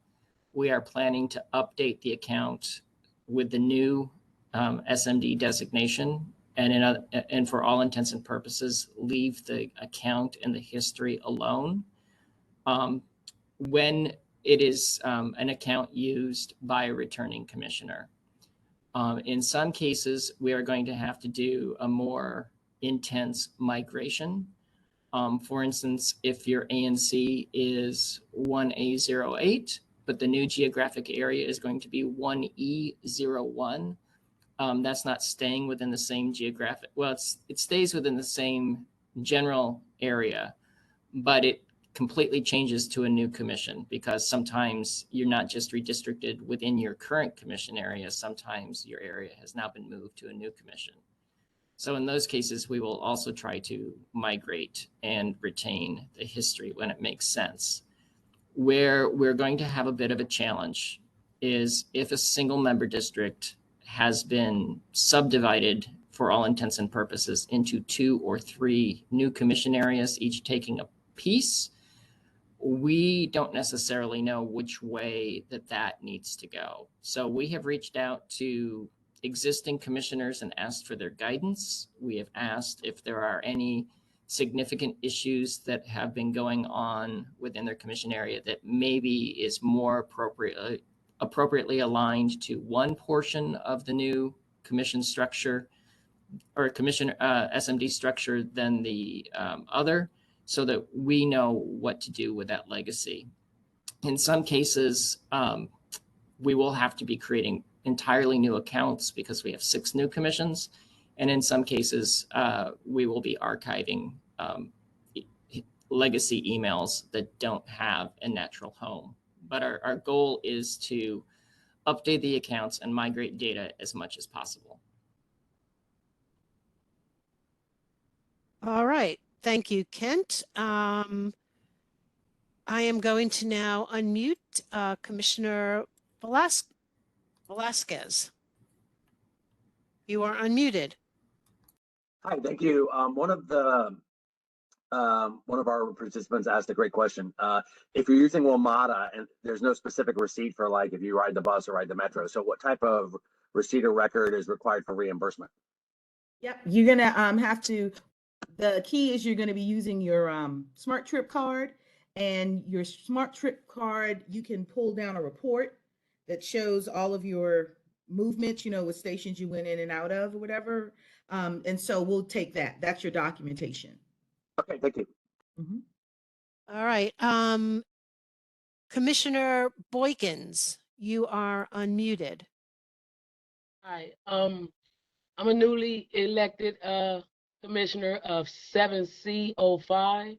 we are planning to update the account with the new SMD designation, and for all intents and purposes, leave the account and the history alone when it is an account used by a returning commissioner. In some cases, we are going to have to do a more intense migration. For instance, if your ANC is 1A08, but the new geographic area is going to be 1E01, that's not staying within the same geographic, well, it stays within the same general area, but it completely changes to a new commission, because sometimes you're not just redistricted within your current commission area, sometimes your area has now been moved to a new commission. So in those cases, we will also try to migrate and retain the history when it makes sense. Where we're going to have a bit of a challenge is if a single member district has been subdivided for all intents and purposes into 2 or 3 new commission areas, each taking a piece, we don't necessarily know which way that needs to go. So we have reached out to existing commissioners and asked for their guidance. We have asked if there are any significant issues that have been going on within their commission area that maybe is more appropriately aligned to one portion of the new commission structure or commission SMD structure than the other, so that we know what to do with that legacy. In some cases, we will have to be creating entirely new accounts because we have 6 new commissions. And in some cases, we will be archiving legacy emails that don't have a natural home But our goal is to update the accounts and migrate data as much as possible. All right. Thank you, Kent. I am going to now unmute Commissioner Velasquez. You are unmuted. Hi, thank you. One of our participants asked a great question. If you're using WMATA and there's no specific receipt for like if you ride the bus or ride the metro, so what type of receipt or record is required for reimbursement? Yep, you're gonna have to. The key is you're going to be using your Smart Trip card, and your Smart Trip card, you can pull down a report that shows all of your movements, you know, what stations you went in and out of or whatever. And so we'll take that. That's your documentation. Okay, thank you. Mhm. All right. Commissioner Boykins, you are unmuted. Hi, I'm a newly elected commissioner of 7C05,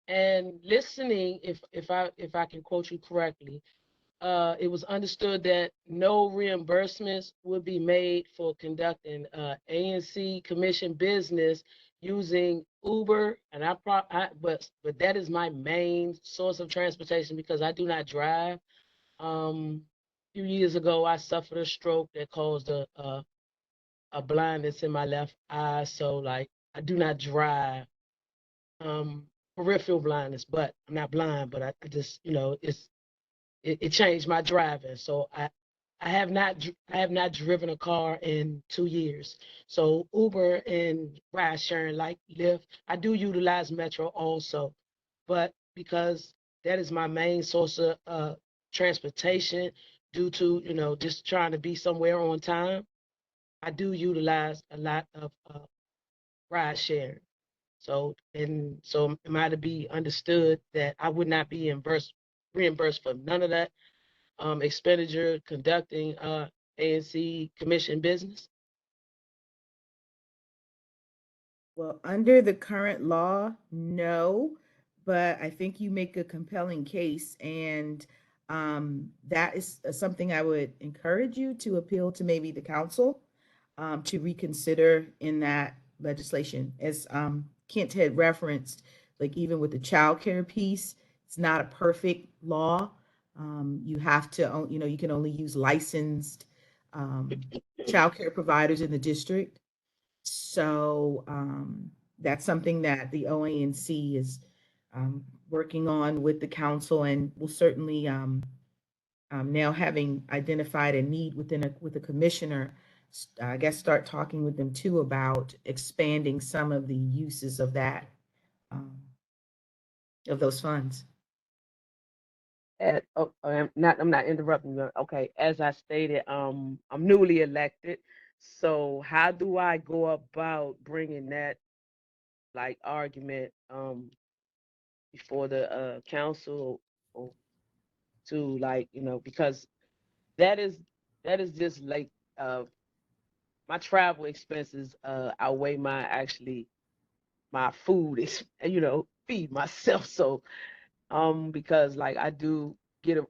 and listening, if I can quote you correctly, it was understood that no reimbursements would be made for conducting ANC commission business using Uber, and but that is my main source of transportation because I do not drive. A few years ago, I suffered a stroke that caused a blindness in my left eye. So like I do not drive, peripheral blindness, but I'm not blind, but I just, you know, it changed my driving. So I have not driven a car in 2 years. So Uber and ride sharing like Lyft, I do utilize Metro also, but because that is my main source of transportation due to, you know, just trying to be somewhere on time, I do utilize a lot of ride sharing. So am I to be understood that I would not be reimbursed for none of that expenditure conducting ANC commission business? Well, under the current law, no, but I think you make a compelling case, and that is something I would encourage you to appeal to maybe the council to reconsider in that legislation. As Kent had referenced, like even with the child care piece, it's not a perfect law. You have to, you know, you can only use licensed child care providers in the district. So that's something that the OANC is working on with the council, and will certainly now having identified a need with the commissioner, I guess start talking with them too about expanding some of the uses of that of those funds. I'm not interrupting you. Okay, as I stated, I'm newly elected. So how do I go about bringing that like argument before the council or to like, you know, because that is just like my travel expenses outweigh my food you know, feed myself. So because like I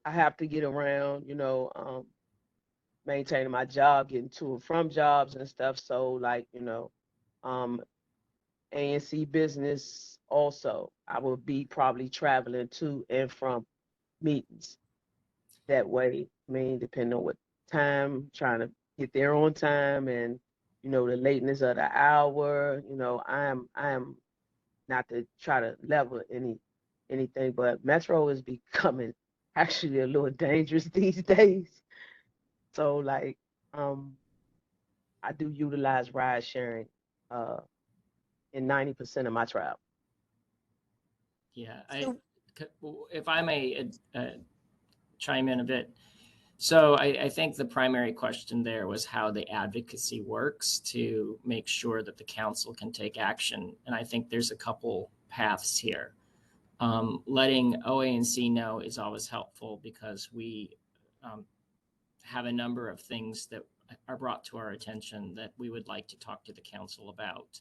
have to get around, you know, maintaining my job, getting to and from jobs and stuff. So like, you know, um ANC business also, I will be probably traveling to and from meetings that way. I mean, depending on what time, trying to get there on time, and you know, the lateness of the hour, you know, I am not to try to level anything, but Metro is becoming actually a little dangerous these days. So like I do utilize ride sharing uh in 90% of my travel. Yeah, So- if I may chime in a bit. So I think the primary question there was how the advocacy works to make sure that the council can take action. And I think there's a couple paths here. Letting OANC know is always helpful because we have a number of things that are brought to our attention that we would like to talk to the council about.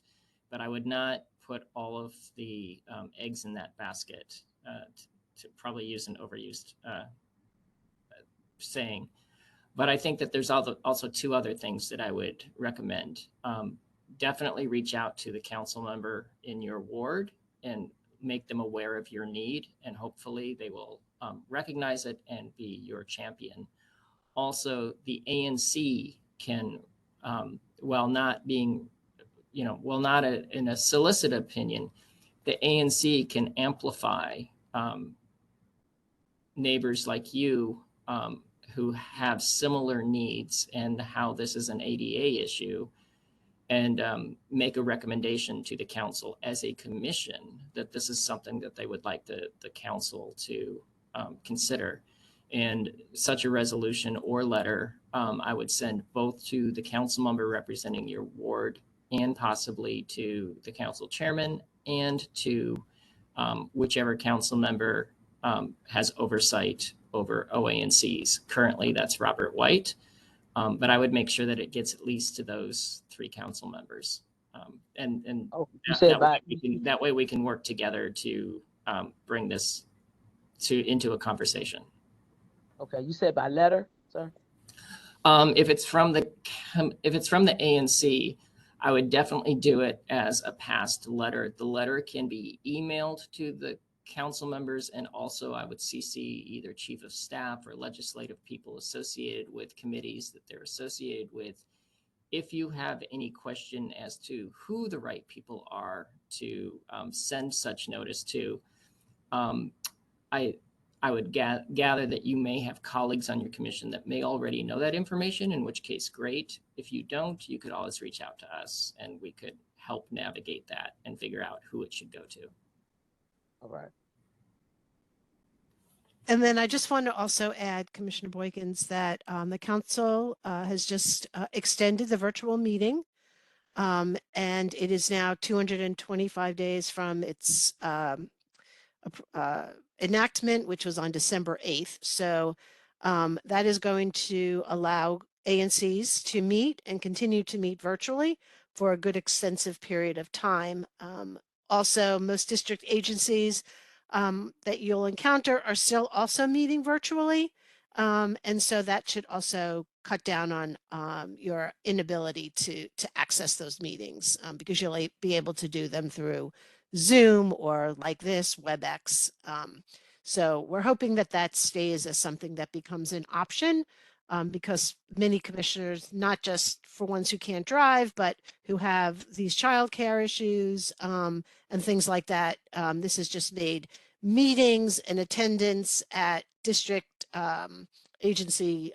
But I would not put all of the eggs in that basket. to probably use an overused saying. But I think that there's also two other things that I would recommend. Definitely reach out to the council member in your ward and make them aware of your need, and hopefully they will recognize it and be your champion. Also, the ANC can, while not being, not in a solicited opinion, the ANC can amplify neighbors like you who have similar needs and how this is an ADA issue, and make a recommendation to the council as a commission that this is something that they would like the council to consider. And such a resolution or letter, I would send both to the council member representing your ward and possibly to the council chairman and to whichever council member has oversight over OANCs. Currently, that's Robert White. But I would make sure that it gets at least to those three council members. And Oh, you said that way we can work together to bring this into a conversation. okay, you said by letter, sir? If it's from the ANC, I would definitely do it as a passed letter. The letter can be emailed to the council members, and also I would CC either chief of staff or legislative people associated with committees that they're associated with. If you have any question as to who the right people are to send such notice to, I would gather that you may have colleagues on your commission that may already know that information, in which case, great. If you don't, you could always reach out to us and we could help navigate that and figure out who it should go to. All right. And then I just want to also add, Commissioner Boykins, that the council has just extended the virtual meeting, and it is now 225 days from its enactment, which was on December 8th. So that is going to allow ANCs to meet and continue to meet virtually for a good extensive period of time. Also, most district agencies that you'll encounter are still also meeting virtually. And so that should also cut down on your inability to access those meetings because you'll be able to do them through Zoom or like this, WebEx. So we're hoping that that stays as something that becomes an option because many commissioners, not just for ones who can't drive, but who have these childcare issues and things like that, this has just made meetings and attendance at district agency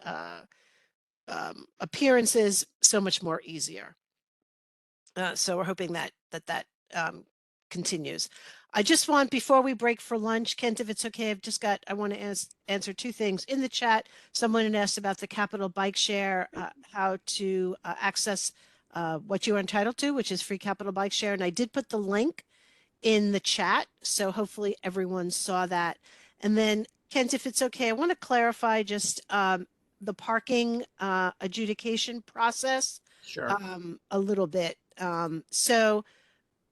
appearances so much more easier. So we're hoping that continues. I just want, before we break for lunch, Kent, if it's okay, I want to answer two things. In the chat, someone had asked about the Capital Bike Share, how to access what you are entitled to, which is free Capital Bike Share. And I did put the link in the chat, so hopefully everyone saw that. And then, Kent, if it's okay, I want to clarify just the parking adjudication process Sure. a little bit. So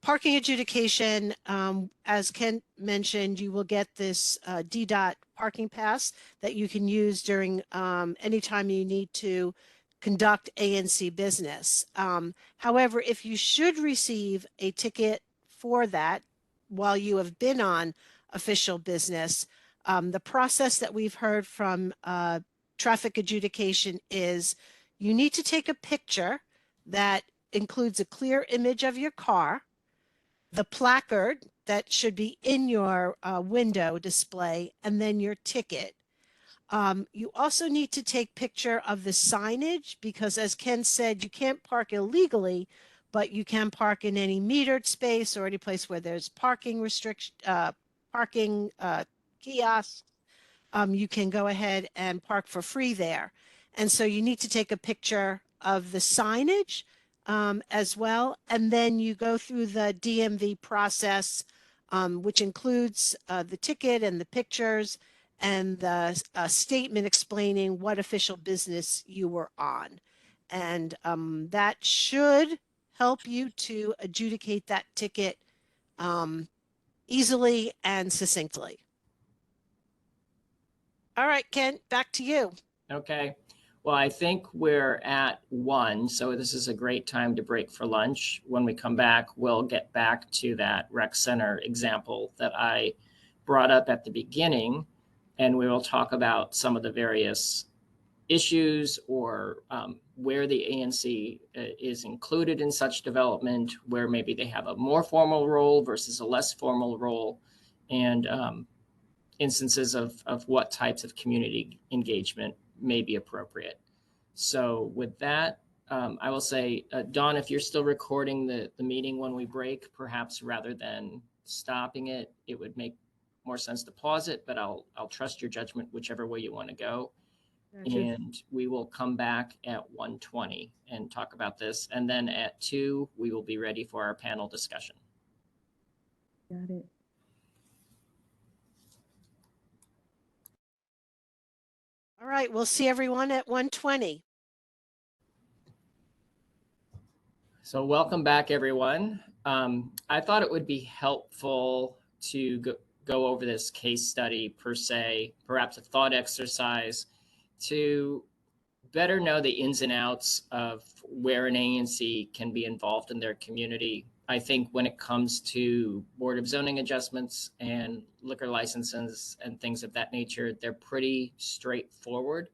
parking adjudication, as Kent mentioned, you will get this DDOT parking pass that you can use during anytime you need to conduct ANC business. However, if you should receive a ticket for that while you have been on official business, the process that we've heard from traffic adjudication is you need to take a picture that includes a clear image of your car, the placard that should be in your window display, and then your ticket. You also need to take picture of the signage because, as Ken said, you can't park illegally, but you can park in any metered space or any place where there's parking restriction, parking kiosks. You can go ahead and park for free there. And so you need to take a picture of the signage as well. And then you go through the DMV process, which includes the ticket and the pictures and the statement explaining what official business you were on. And that should help you to adjudicate that ticket easily and succinctly. All right, Kent, back to you. Okay. Well, I think we're at 1, so this is a great time to break for lunch. When we come back, we'll get back to that rec center example that I brought up at the beginning, and we will talk about some of the various issues or where the ANC is included in such development, where maybe they have a more formal role versus a less formal role, and instances of what types of community engagement may be appropriate. So with that, I will say, Dawn, if you're still recording the meeting when we break, perhaps rather than stopping it, it would make more sense to pause it, but I'll trust your judgment whichever way you want to go. Gotcha. And we will come back at 1:20 and talk about this. And then at 2, we will be ready for our panel discussion. Got it. All right, we'll see everyone at 1:20. So welcome back, everyone. I thought it would be helpful to go over this case study per se, perhaps a thought exercise to better know the ins and outs of where an ANC can be involved in their community. I think when it comes to Board of Zoning adjustments and liquor licenses and things of that nature, they're pretty straightforward.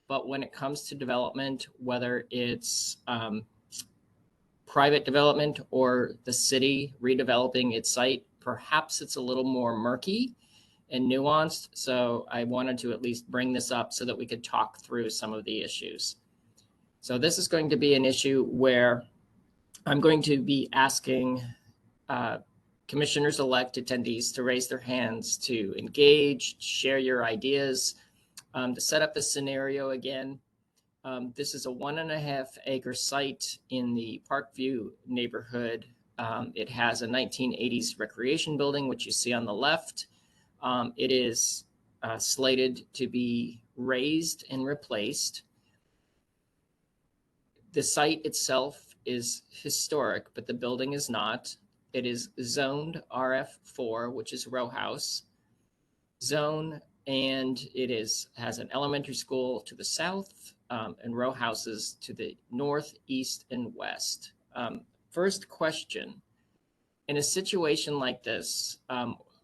But when it comes to development, whether it's private development or the city redeveloping its site, perhaps it's a little more murky and nuanced. So I wanted to at least bring this up so that we could talk through some of the issues. So this is going to be an issue where I'm going to be asking commissioners-elect attendees to raise their hands to engage, share your ideas. To set up the scenario again, this is a 1.5 acre site in the Parkview neighborhood. It has a 1980s recreation building, which you see on the left. It is slated to be raised and replaced. The site itself is historic, but the building is not. It is zoned RF4, which is row house zone, and it has an elementary school to the south and row houses to the north, east, and west. First question, in a situation like this,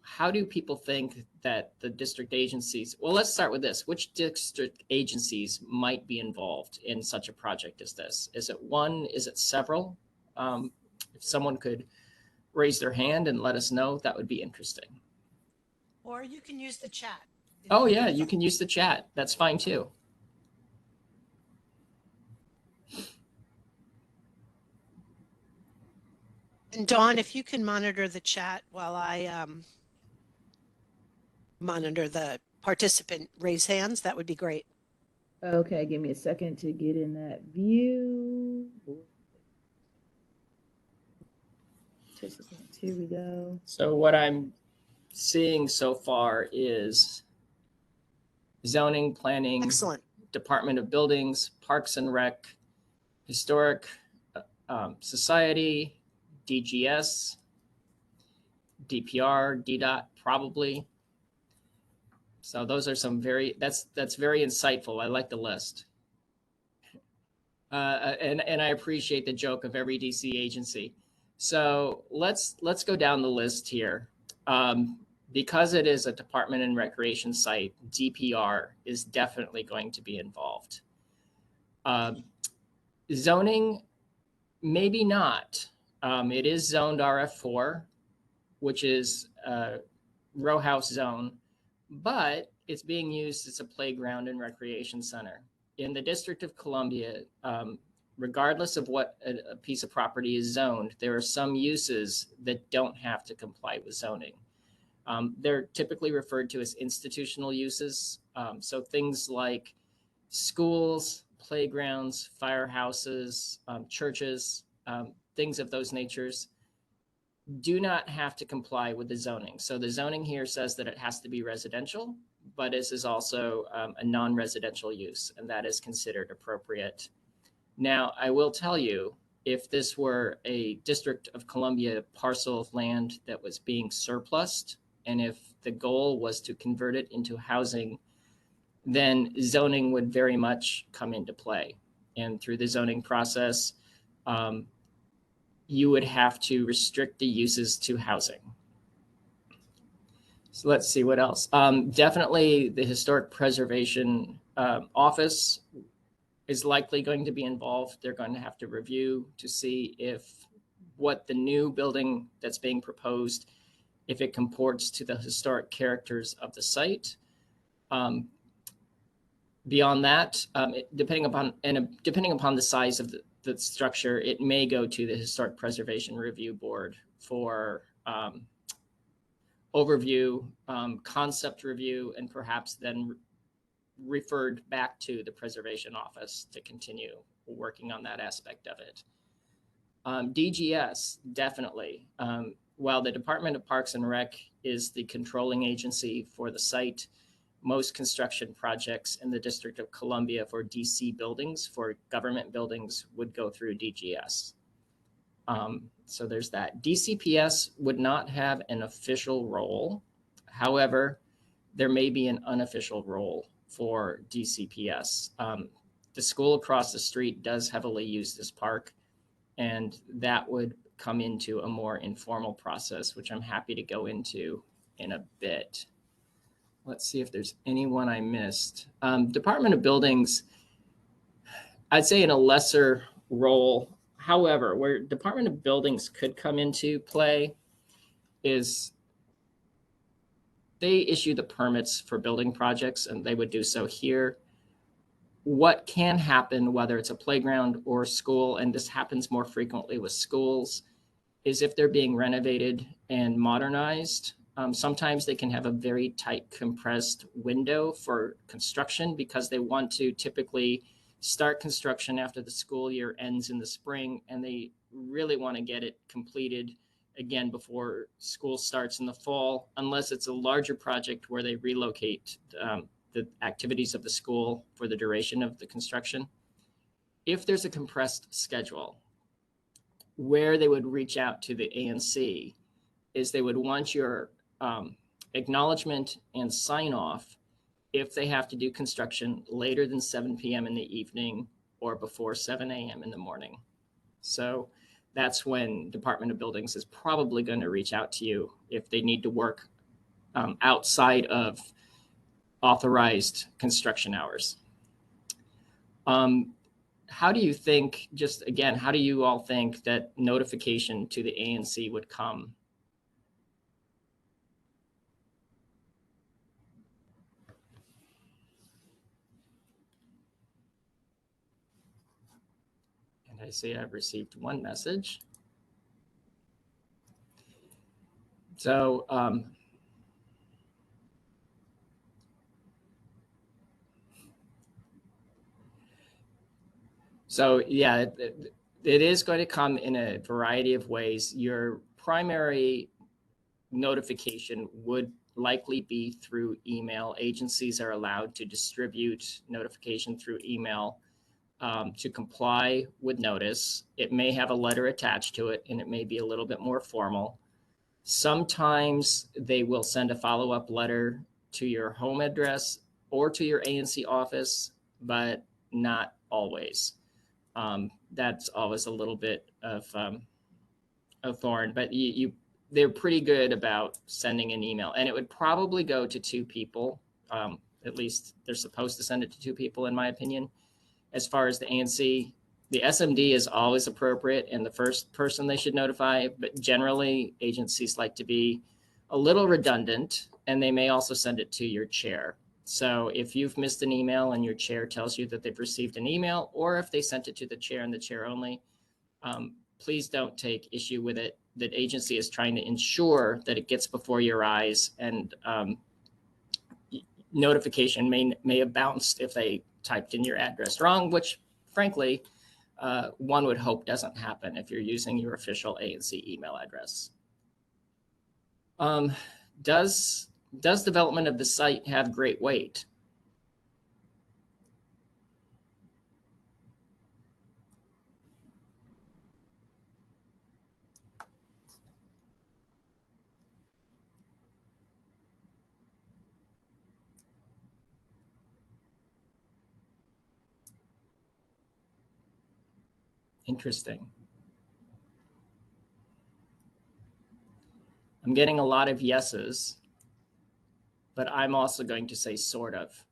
how do people think that the district agencies, well, let's start with this. Which district agencies might be involved in such a project as this? Is it one? Is it several? If someone could raise their hand and let us know, that would be interesting. Or you can use the chat. Oh yeah, you can use the chat. That's fine too. And Dawn, if you can monitor the chat while I monitor the participant raise hands, that would be great. Okay, give me a second to get in that view. Participants, here we go. So what I'm seeing so far is zoning, planning, Excellent. Department of Buildings, Parks and Rec, Historic Society, DGS, DPR, DDOT, probably. So those are some that's very insightful. I like the list. And I appreciate the joke of every DC agency. So let's go down the list here. Because it is a Department and Recreation site, DPR is definitely going to be involved. Zoning, maybe not. It is zoned RF4, which is a row house zone, but it's being used as a playground and recreation center. In the District of Columbia, regardless of what a piece of property is zoned, there are some uses that don't have to comply with zoning. They're typically referred to as institutional uses. So things like schools, playgrounds, firehouses, churches, things of those natures do not have to comply with the zoning. So the zoning here says that it has to be residential, but this is also a non-residential use, and that is considered appropriate. Now, I will tell you, if this were a District of Columbia parcel of land that was being surplused, and if the goal was to convert it into housing, then zoning would very much come into play. And through the zoning process, you would have to restrict the uses to housing. So let's see what else. Definitely the Historic Preservation Office is likely going to be involved. They're going to have to review to see if what the new building that's being proposed, if it comports to the historic characters of the site. Beyond that, depending upon the size of the structure, it may go to the Historic Preservation Review Board for overview, concept review, and perhaps then referred back to the Preservation Office to continue working on that aspect of it. DGS, definitely. While the Department of Parks and Rec is the controlling agency for the site, most construction projects in the District of Columbia for DC buildings, for government buildings, would go through DGS. So there's that. DCPS would not have an official role. However, there may be an unofficial role for DCPS. The school across the street does heavily use this park, and that would come into a more informal process, which I'm happy to go into in a bit. Let's see if there's anyone I missed. Department of Buildings, I'd say in a lesser role. However, where Department of Buildings could come into play is they issue the permits for building projects, and they would do so here. What can happen, whether it's a playground or a school, and this happens more frequently with schools, is if they're being renovated and modernized, sometimes they can have a very tight compressed window for construction because they want to typically start construction after the school year ends in the spring, and they really want to get it completed again before school starts in the fall, unless it's a larger project where they relocate the activities of the school for the duration of the construction. If there's a compressed schedule, where they would reach out to the ANC is they would want your acknowledgement and sign off if they have to do construction later than 7 p.m. in the evening or before 7 a.m. in the morning. So that's when Department of Buildings is probably going to reach out to you if they need to work outside of authorized construction hours. How do you think, just again, how do you all think that notification to the ANC would come? And I see I've received one message. So, yeah, it is going to come in a variety of ways. Your primary notification would likely be through email. Agencies are allowed to distribute notification through email to comply with notice. It may have a letter attached to it, and it may be a little bit more formal. Sometimes they will send a follow-up letter to your home address or to your ANC office, but not always. That's always a little bit of a thorn, but they're pretty good about sending an email, and it would probably go to 2 people. At least they're supposed to send it to 2 people, in my opinion. As far as the ANC, the SMD is always appropriate and the first person they should notify, but generally agencies like to be a little redundant, and they may also send it to your chair. So if you've missed an email and your chair tells you that they've received an email, or if they sent it to the chair and the chair only, please don't take issue with it. The agency is trying to ensure that it gets before your eyes, and notification may have bounced if they typed in your address wrong, which frankly, one would hope doesn't happen if you're using your official ANC email address. Does development of the site have great weight? Interesting. I'm getting a lot of yeses, but I'm also going to say sort of.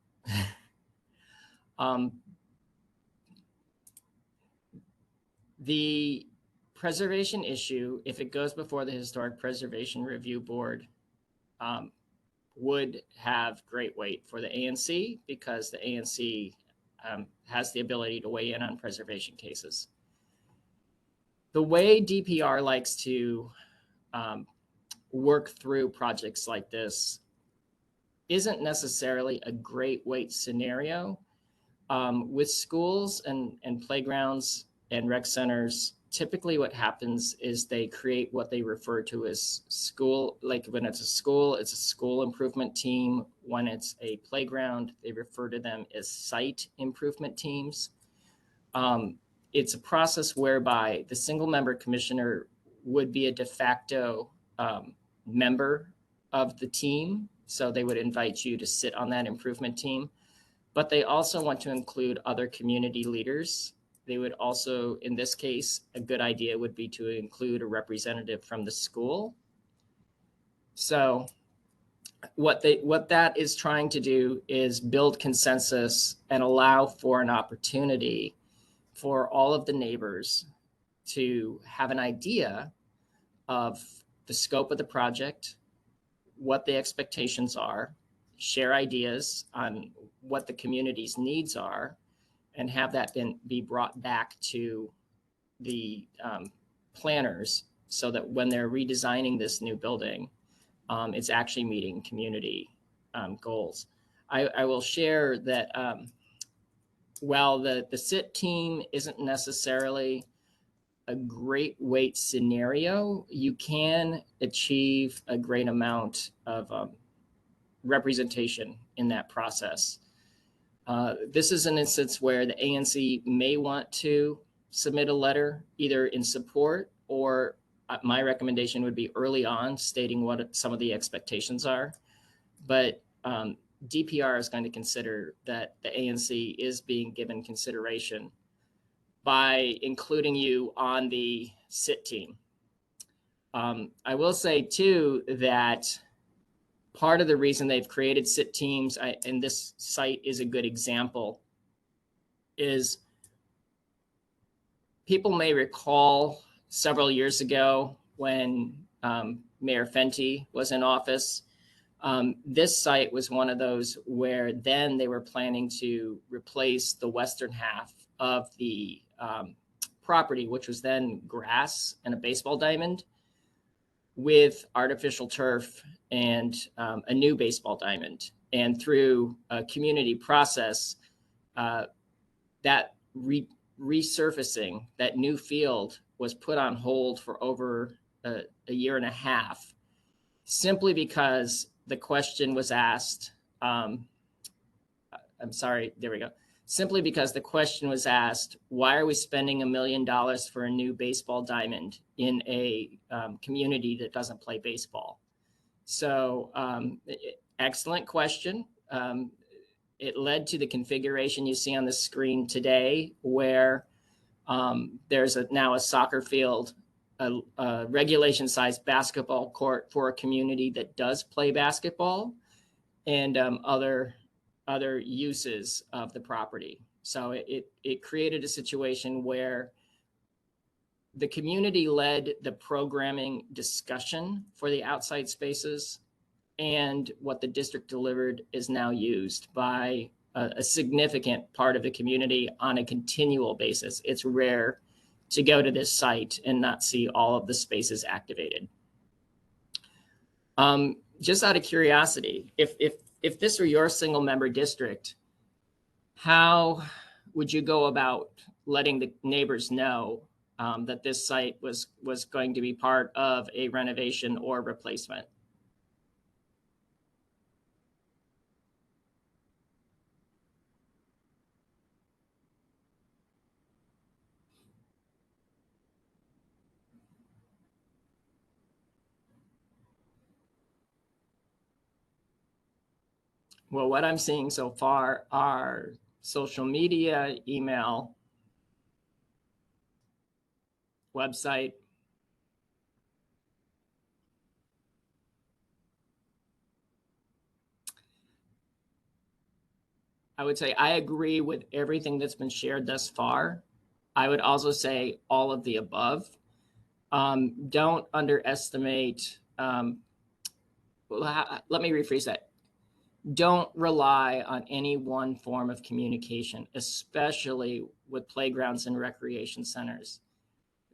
The preservation issue, if it goes before the Historic Preservation Review Board, would have great weight for the ANC because the ANC has the ability to weigh in on preservation cases. The way DPR likes to work through projects like this isn't necessarily a great weight scenario. With schools and playgrounds and rec centers, typically what happens is they create what they refer to as school, like when it's a school improvement team. When it's a playground, they refer to them as site improvement teams. It's a process whereby the single member commissioner would be a de facto member of the team. So they would invite you to sit on that improvement team, but they also want to include other community leaders. They would also, in this case, a good idea would be to include a representative from the school. So what that is trying to do is build consensus and allow for an opportunity for all of the neighbors to have an idea of the scope of the project, what the expectations are, share ideas on what the community's needs are, and have that then be brought back to the planners so that when they're redesigning this new building, it's actually meeting community goals. I will share that while the SIT team isn't necessarily a great weight scenario, you can achieve a great amount of representation in that process. This is an instance where the ANC may want to submit a letter either in support, or my recommendation would be early on stating what some of the expectations are. But DPR is going to consider that the ANC is being given consideration by including you on the SIT team. I will say too that part of the reason they've created SIT teams, and this site is a good example, is people may recall several years ago when Mayor Fenty was in office. This site was one of those where then they were planning to replace the western half of the property, which was then grass and a baseball diamond, with artificial turf and a new baseball diamond. And through a community process, that resurfacing, that new field was put on hold for over a year and a half, simply because the question was asked, simply because the question was asked, why are we spending $1 million for a new baseball diamond in a community that doesn't play baseball? So excellent question. It led to the configuration you see on the screen today, where there's now a soccer field, a regulation-sized basketball court for a community that does play basketball, and other uses of the property. So it created a situation where the community led the programming discussion for the outside spaces, and what the district delivered is now used by a significant part of the community on a continual basis. It's rare to go to this site and not see all of the spaces activated. Just out of curiosity, if this were your single member district, how would you go about letting the neighbors know that this site was going to be part of a renovation or replacement? Well, what I'm seeing so far are social media, email, website. I would say I agree with everything that's been shared thus far. I would also say all of the above. Don't underestimate, let me rephrase that. Don't rely on any one form of communication, especially with playgrounds and recreation centers.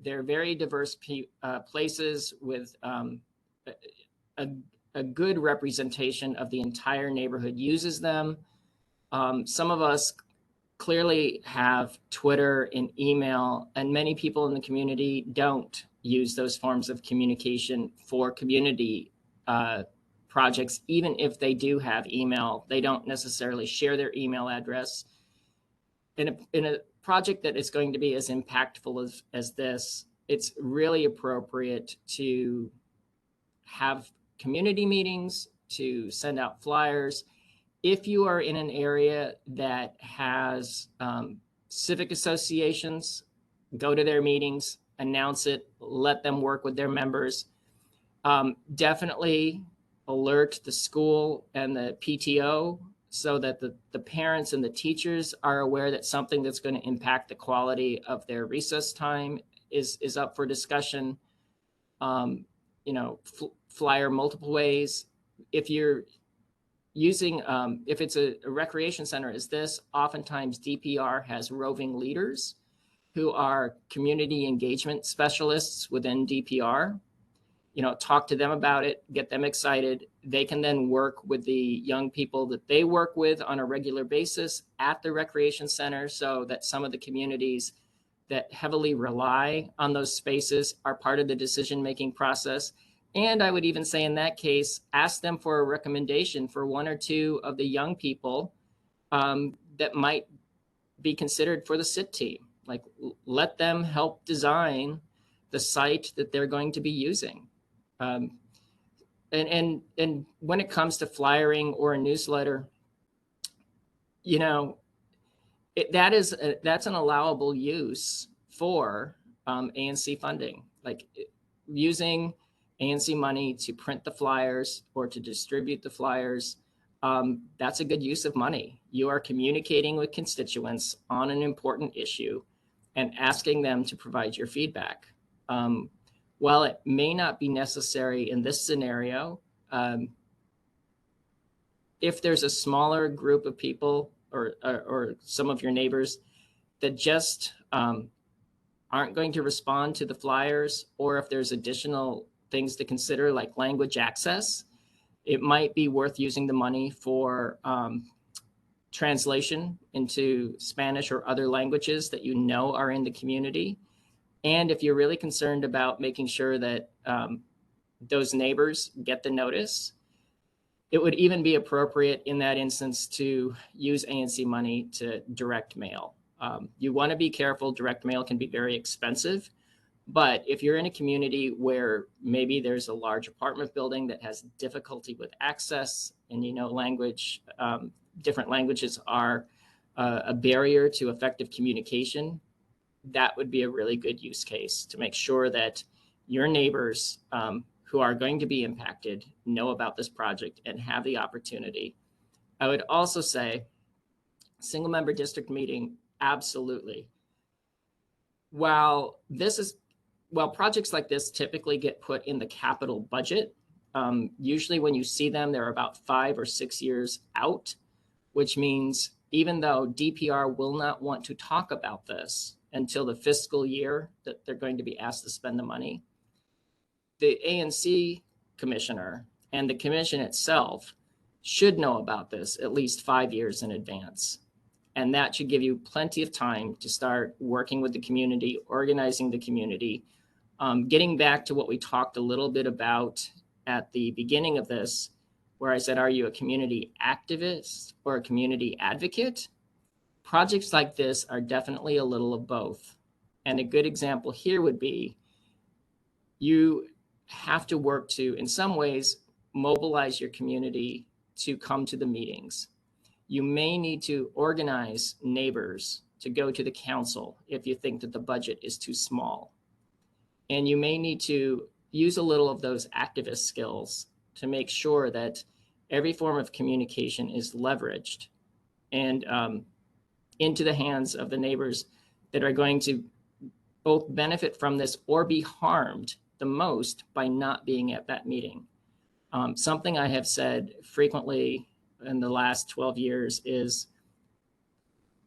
They're very diverse places with a good representation of the entire neighborhood uses them. Some of us clearly have Twitter and email, and many people in the community don't use those forms of communication for community projects. Even if they do have email, they don't necessarily share their email address. In a project that is going to be as impactful as this, it's really appropriate to have community meetings, to send out flyers. If you are in an area that has civic associations, go to their meetings, announce it, let them work with their members. Definitely alert the school and the PTO so that the parents and the teachers are aware that something that's going to impact the quality of their recess time is up for discussion. Flyer multiple ways. If you're using, if it's a recreation center as this, oftentimes DPR has roving leaders who are community engagement specialists within DPR. Talk to them about it, get them excited. They can then work with the young people that they work with on a regular basis at the recreation center so that some of the communities that heavily rely on those spaces are part of the decision-making process. And I would even say in that case, ask them for a recommendation for one or two of the young people that might be considered for the SIT team. Like, let them help design the site that they're going to be using. And when it comes to flyering or a newsletter, that's an allowable use for ANC funding, like using ANC money to print the flyers or to distribute the flyers. That's a good use of money. You are communicating with constituents on an important issue and asking them to provide your feedback. While it may not be necessary in this scenario, if there's a smaller group of people or some of your neighbors that just aren't going to respond to the flyers, or if there's additional things to consider like language access, it might be worth using the money for translation into Spanish or other languages that are in the community. And if you're really concerned about making sure that those neighbors get the notice, it would even be appropriate in that instance to use ANC money to direct mail. You want to be careful. Direct mail can be very expensive. But if you're in a community where maybe there's a large apartment building that has difficulty with access and language, different languages are a barrier to effective communication, that would be a really good use case to make sure that your neighbors who are going to be impacted know about this project and have the opportunity. I would also say single member district meeting, absolutely. While projects like this typically get put in the capital budget, usually when you see them, they're about 5 or 6 years out, which means even though DPR will not want to talk about this until the fiscal year that they're going to be asked to spend the money, the ANC commissioner and the commission itself should know about this at least 5 years in advance. And that should give you plenty of time to start working with the community, organizing the community. Getting back to what we talked a little bit about at the beginning of this, where I said, are you a community activist or a community advocate? Projects like this are definitely a little of both. And a good example here would be you have to work to, in some ways, mobilize your community to come to the meetings. You may need to organize neighbors to go to the council if you think that the budget is too small. And you may need to use a little of those activist skills to make sure that every form of communication is leveraged and into the hands of the neighbors that are going to both benefit from this or be harmed the most by not being at that meeting. Something I have said frequently in the last 12 years is,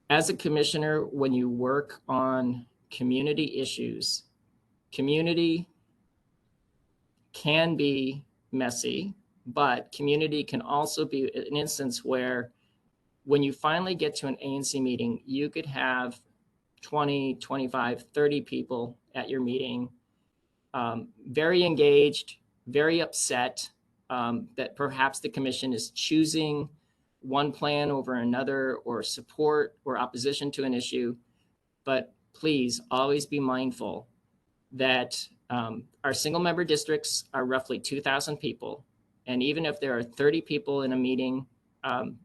as a commissioner, when you work on community issues, community can be messy, but community can also be an instance where when you finally get to an ANC meeting, you could have 20, 25, 30 people at your meeting, very engaged, very upset that perhaps the commission is choosing one plan over another, or support or opposition to an issue. But please always be mindful that our single member districts are roughly 2,000 people. And even if there are 30 people in a meeting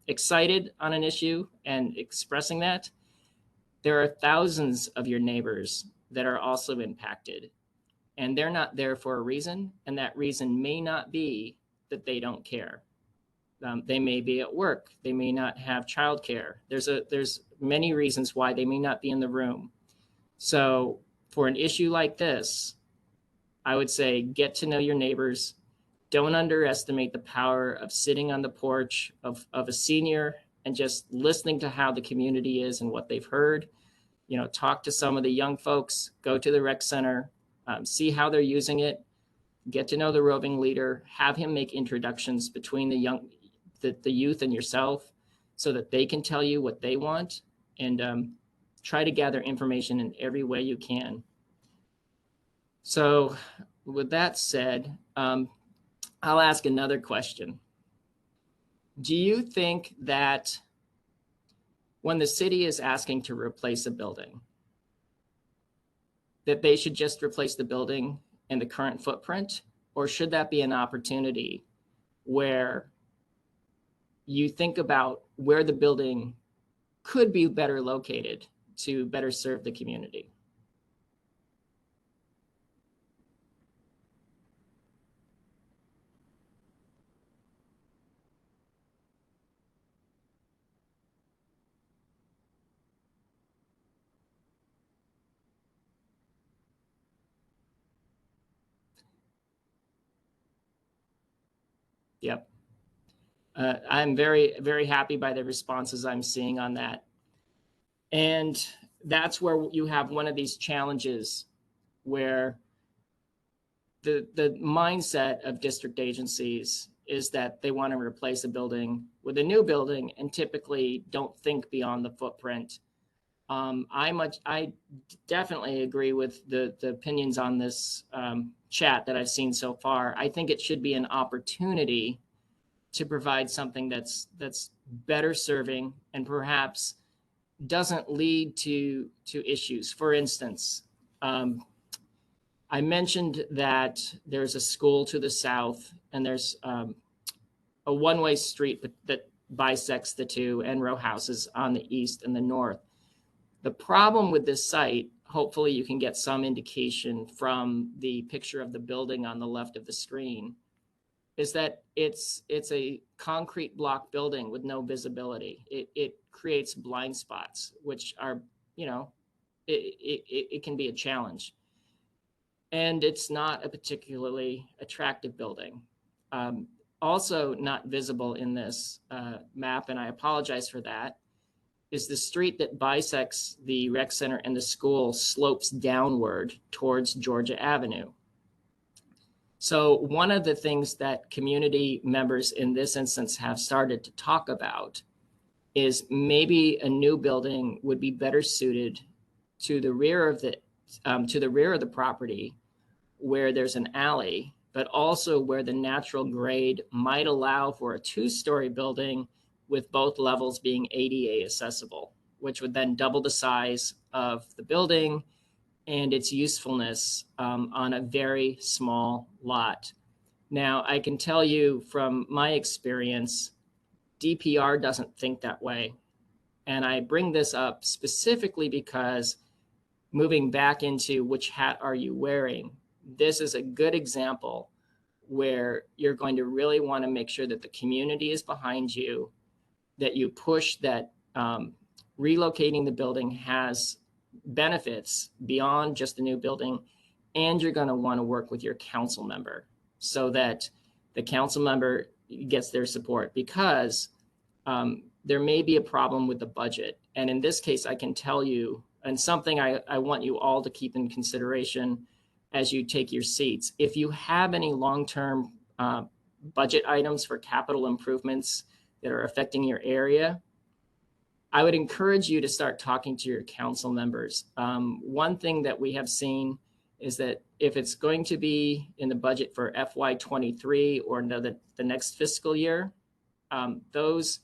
excited on an issue and expressing that, there are thousands of your neighbors that are also impacted. And they're not there for a reason. And that reason may not be that they don't care. They may be at work. They may not have childcare. There's many reasons why they may not be in the room. So for an issue like this, I would say get to know your neighbors. Don't underestimate the power of sitting on the porch of a senior and just listening to how the community is and what they've heard. You know, talk to some of the young folks, go to the rec center, see how they're using it, get to know the roving leader, have him make introductions between the youth and yourself so that they can tell you what they want, and try to gather information in every way you can. So with that said, I'll ask another question. Do you think that when the city is asking to replace a building, that they should just replace the building in the current footprint? Or should that be an opportunity where you think about where the building could be better located to better serve the community? Yep. I'm very, very happy by the responses I'm seeing on that. And that's where you have one of these challenges where the mindset of district agencies is that they want to replace a building with a new building and typically don't think beyond the footprint. I definitely agree with the opinions on this chat that I've seen so far. I think it should be an opportunity to provide something that's better serving and perhaps doesn't lead to issues. For instance, I mentioned that there's a school to the south and there's a one-way street that bisects the two, and row houses on the east and the north. The problem with this site, hopefully you can get some indication from the picture of the building on the left of the screen, is that it's a concrete block building with no visibility. It creates blind spots, which are, you know, it can be a challenge. And it's not a particularly attractive building. Also not visible in this map, and I apologize for that, is the street that bisects the rec center and the school slopes downward towards Georgia Avenue. So one of the things that community members in this instance have started to talk about is maybe a new building would be better suited to the rear of the property, where there's an alley, but also where the natural grade might allow for a two-story building with both levels being ADA accessible, which would then double the size of the building and its usefulness on a very small lot. Now, I can tell you from my experience, DPR doesn't think that way. And I bring this up specifically because, moving back into which hat are you wearing, this is a good example where you're going to really want to make sure that the community is behind you, that you push that relocating the building has benefits beyond just the new building, and you're going to want to work with your council member so that the council member gets their support, because there may be a problem with the budget. And in this case, I can tell you, and something I want you all to keep in consideration as you take your seats, if you have any long-term budget items for capital improvements that are affecting your area, I would encourage you to start talking to your council members. One thing that we have seen is that if it's going to be in the budget for FY23 or the next fiscal year, those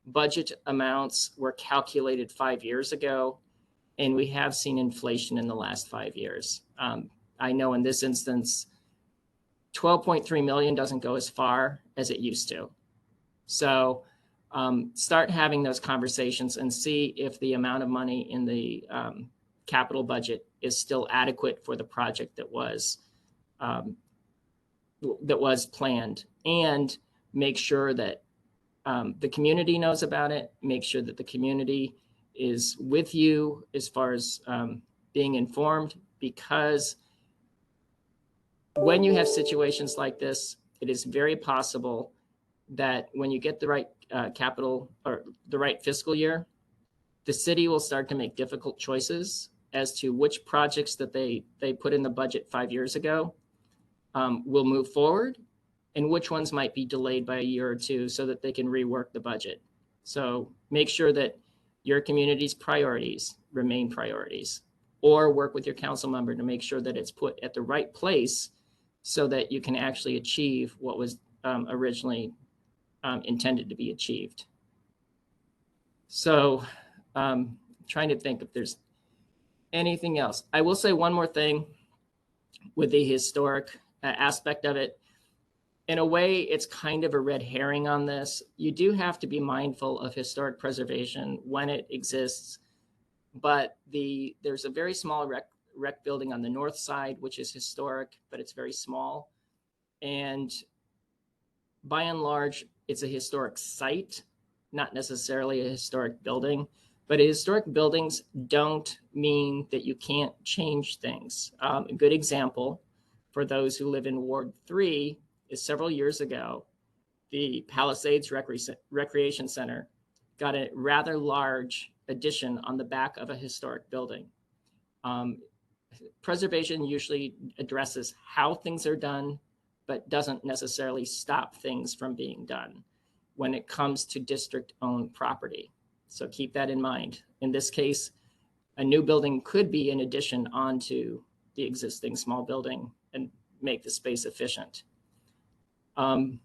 budget amounts were calculated 5 years ago, and we have seen inflation in the last 5 years. I know in this instance, 12.3 million doesn't go as far as it used to. So start having those conversations and see if the amount of money in the capital budget is still adequate for the project that was planned, and make sure that the community knows about it. Make sure that the community is with you as far as being informed, because when you have situations like this, it is very possible that when you get the right capital or the right fiscal year, the city will start to make difficult choices as to which projects that they put in the budget 5 years ago will move forward, and which ones might be delayed by a year or two so that they can rework the budget. So make sure that your community's priorities remain priorities, or work with your council member to make sure that it's put at the right place so that you can actually achieve what was originally intended to be achieved. So trying to think if there's anything else. I will say one more thing with the historic aspect of it. In a way, it's kind of a red herring on this. You do have to be mindful of historic preservation when it exists, but there's a very small rec building on the north side, which is historic, but it's very small. And by and large, it's a historic site, not necessarily a historic building. But historic buildings don't mean that you can't change things. A good example for those who live in Ward 3 is several years ago, the Palisades Recreation Center got a rather large addition on the back of a historic building. Preservation usually addresses how things are done, but doesn't necessarily stop things from being done when it comes to district-owned property. So keep that in mind. In this case, a new building could be an addition onto the existing small building and make the space efficient. Trying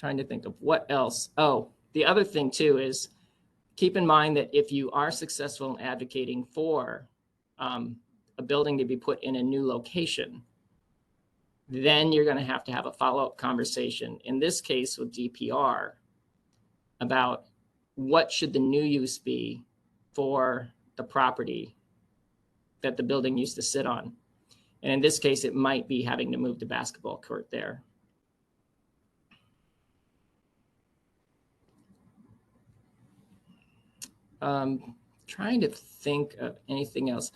to think of what else. Oh, the other thing too is keep in mind that if you are successful in advocating for a building to be put in a new location, then you're going to have a follow-up conversation, in this case with DPR, about what should the new use be for the property that the building used to sit on. And in this case, it might be having to move the basketball court there. Trying to think of anything else.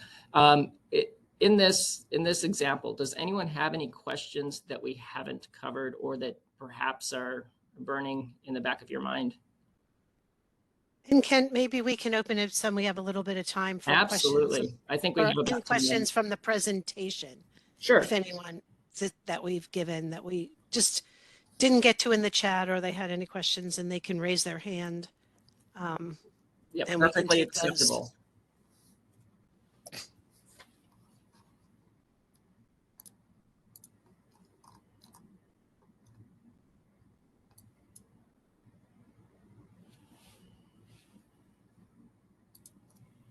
In this example, does anyone have any questions that we haven't covered or that perhaps are burning in the back of your mind? And Kent, maybe we can open it some. We have a little bit of time for Absolutely. questions. I think we have Any questions from the presentation. Sure. If anyone that we've given that we just didn't get to in the chat, or they had any questions, and they can raise their hand. Yeah, and we can perfectly take those. acceptable.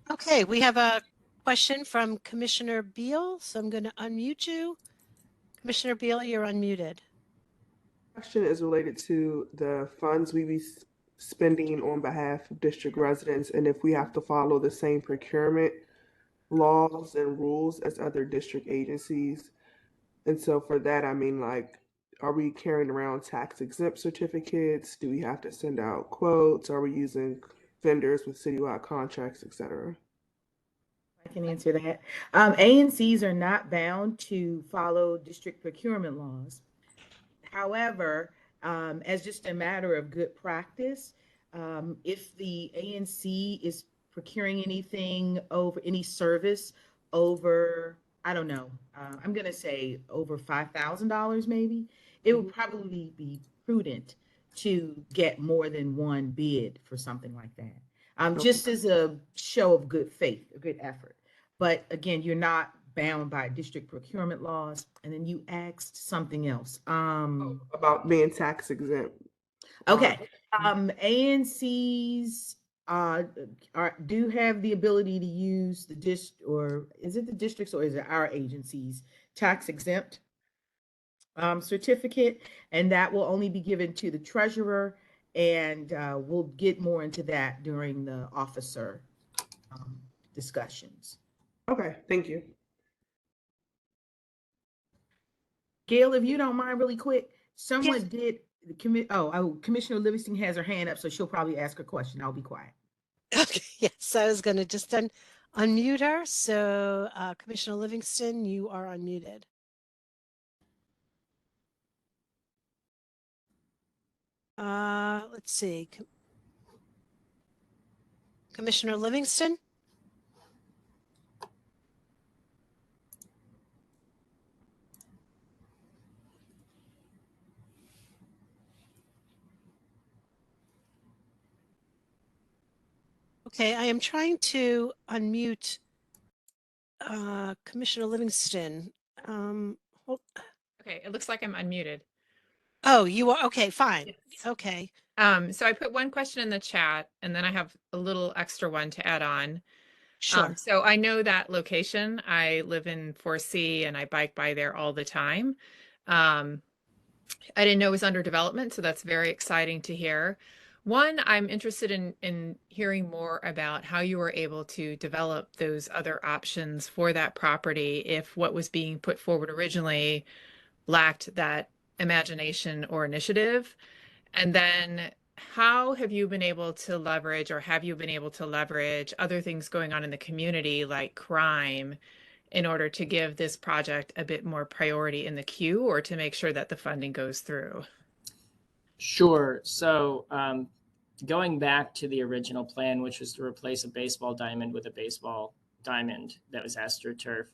Okay, we have a question from Commissioner Beal, so I'm going to unmute you. Commissioner Beal, you're unmuted. Question is related to the funds we be spending on behalf of district residents, and if we have to follow the same procurement laws and rules as other district agencies. And so for that, I mean, like, are we carrying around tax exempt certificates? Do we have to send out quotes? Are we using vendors with citywide contracts, et cetera? I can answer that. ANCs are not bound to follow district procurement laws. However, as just a matter of good practice, if the ANC is procuring anything over any service over, I don't know, I'm going to say over $5,000 maybe, it would probably be prudent to get more than one bid for something like that. Just as a show of good faith, a good effort. But again, you're not bound by district procurement laws. And then you asked something else. About being tax exempt. Okay. ANCs do have the ability to use the or is it the districts or is it our agencies tax exempt certificate, and that will only be given to the treasurer, and we'll get more into that during the officer discussions. Okay, thank you. Gail, if you don't mind really quick, someone did the Commissioner Livingston has her hand up, so she'll probably ask a question. I'll be quiet. Okay, yes, I was going to just unmute her. So Commissioner Livingston, you are unmuted. Let's see. Commissioner Livingston? Okay, I am trying to unmute Commissioner Livingston. Okay, it looks like I'm unmuted. Oh, you are? Okay, fine. Yes. Okay. So I put one question in the chat, and then I have a little extra one to add on. Sure. So I know that location. I live in 4C and I bike by there all the time. I didn't know it was under development, so that's very exciting to hear. One, I'm interested in hearing more about how you were able to develop those other options for that property if what was being put forward originally lacked that imagination or initiative. And then how have you been able to leverage, or have you been able to leverage other things going on in the community like crime in order to give this project a bit more priority in the queue, or to make sure that the funding goes through? Sure. So going back to the original plan, which was to replace a baseball diamond with a baseball diamond that was AstroTurf,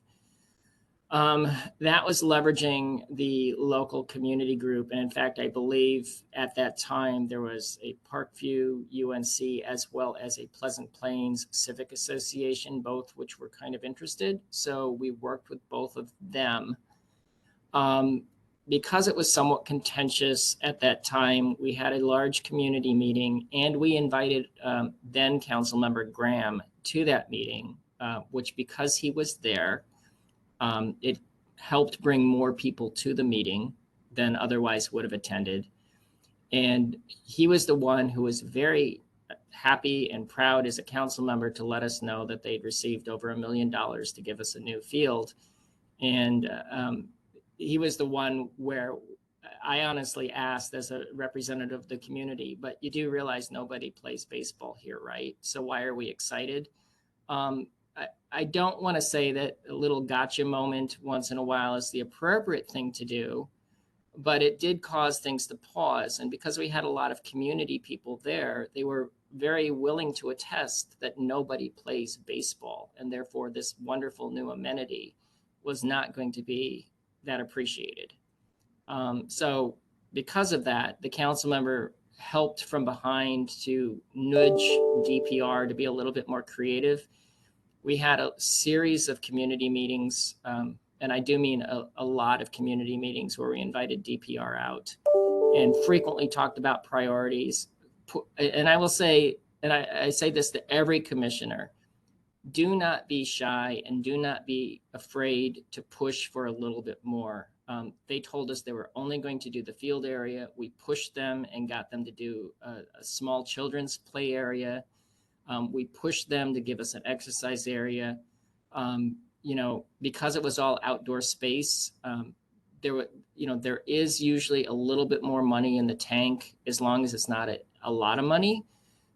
that was leveraging the local community group. And in fact, I believe at that time there was a Parkview UNC as well as a Pleasant Plains Civic Association, both which were kind of interested. So we worked with both of them. Because it was somewhat contentious at that time, we had a large community meeting, and we invited then Councilmember Graham to that meeting, which, because he was there, it helped bring more people to the meeting than otherwise would have attended. And he was the one who was very happy and proud as a council member to let us know that they'd received over $1 million to give us a new field. And he was the one where I honestly asked, as a representative of the community, but you do realize nobody plays baseball here, right? So why are we excited? I don't want to say that a little gotcha moment once in a while is the appropriate thing to do, but it did cause things to pause. And because we had a lot of community people there, they were very willing to attest that nobody plays baseball, and therefore this wonderful new amenity was not going to be that appreciated. So because of that, the council member helped from behind to nudge DPR to be a little bit more creative. We had a series of community meetings, and I do mean a lot of community meetings where we invited DPR out and frequently talked about priorities. And I will say, and I say this to every commissioner, do not be shy and do not be afraid to push for a little bit more. They told us they were only going to do the field area. We pushed them and got them to do a small children's play area. We pushed them to give us an exercise area. because it was all outdoor space, there is usually a little bit more money in the tank as long as it's not a lot of money.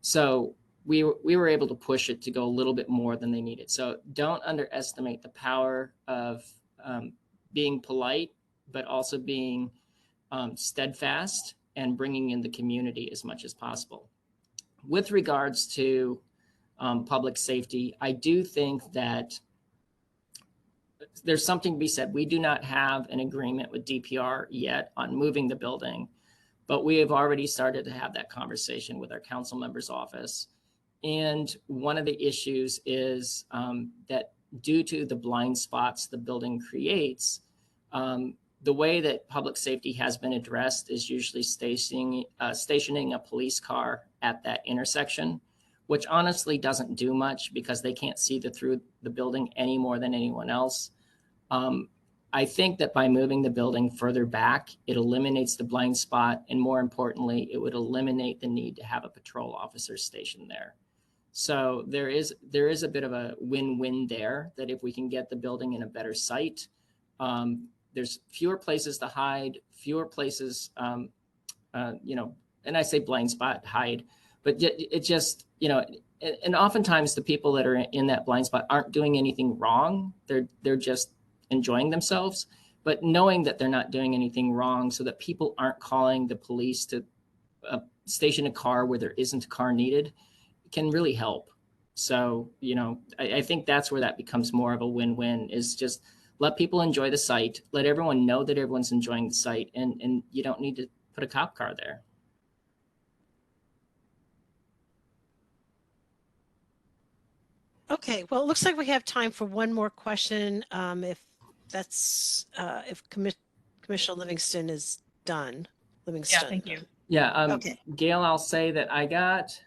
So we were able to push it to go a little bit more than they needed. So don't underestimate the power of being polite, but also being steadfast and bringing in the community as much as possible. With regards to public safety, I do think that there's something to be said. We do not have an agreement with DPR yet on moving the building, but we have already started to have that conversation with our council member's office. And one of the issues is that due to the blind spots the building creates, the way that public safety has been addressed is usually stationing a police car at that intersection, which honestly doesn't do much because they can't see through the building any more than anyone else. I think that by moving the building further back, it eliminates the blind spot. And more importantly, it would eliminate the need to have a patrol officer stationed there. So there is a bit of a win-win there, that if we can get the building in a better site, there's fewer places to hide, fewer places, and I say blind spot, hide, but it just, and oftentimes the people that are in that blind spot aren't doing anything wrong. They're just enjoying themselves, but knowing that they're not doing anything wrong so that people aren't calling the police to station a car where there isn't a car needed can really help. So, I think that's where that becomes more of a win-win, is just let people enjoy the site, let everyone know that everyone's enjoying the site, and you don't need to put a cop car there. Okay, well, it looks like we have time for one more question. If Commissioner Livingston is done. Livingston. Yeah, thank you. Yeah, Okay. Gail, I'll say that I got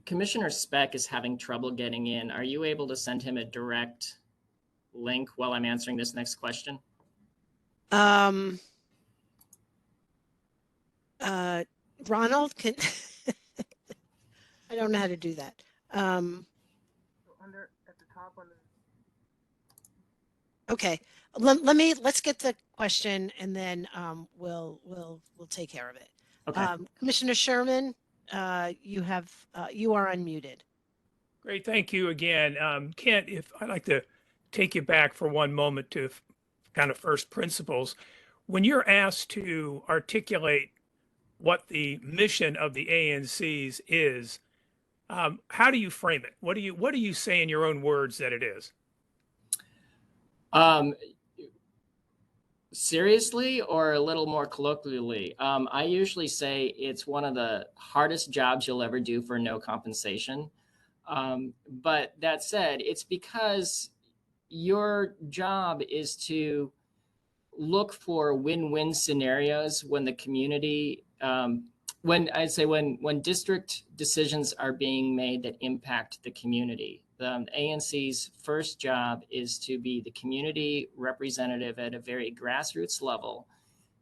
Commissioner Speck is having trouble getting in. Are you able to send him a direct link while I'm answering this next question? Ronald, can I don't know how to do that. Okay, let's get the question and then we'll take care of it. Okay. Commissioner Sherman, you are unmuted. Great, thank you again. Kent, if I'd like to take you back for one moment to kind of first principles. When you're asked to articulate what the mission of the ANCs is, how do you frame it? What do you say in your own words that it is? Seriously, or a little more colloquially? I usually say it's one of the hardest jobs you'll ever do for no compensation. But that said, it's because your job is to look for win-win scenarios when the community, when district decisions are being made that impact the community. The ANC's first job is to be the community representative at a very grassroots level,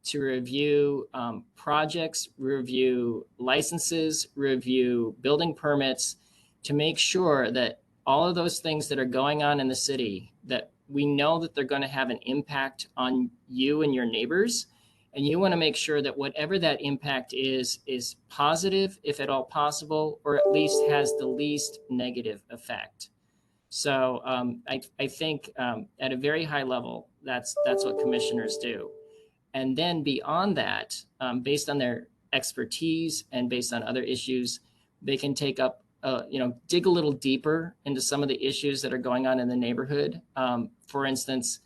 to review projects, review licenses, review building permits, to make sure that all of those things that are going on in the city, that we know that they're going to have an impact on you and your neighbors. And you want to make sure that whatever that impact is positive, if at all possible, or at least has the least negative effect. So I think at a very high level, that's what commissioners do. And then beyond that, based on their expertise and based on other issues, they can take up, dig a little deeper into some of the issues that are going on in the neighborhood. For instance,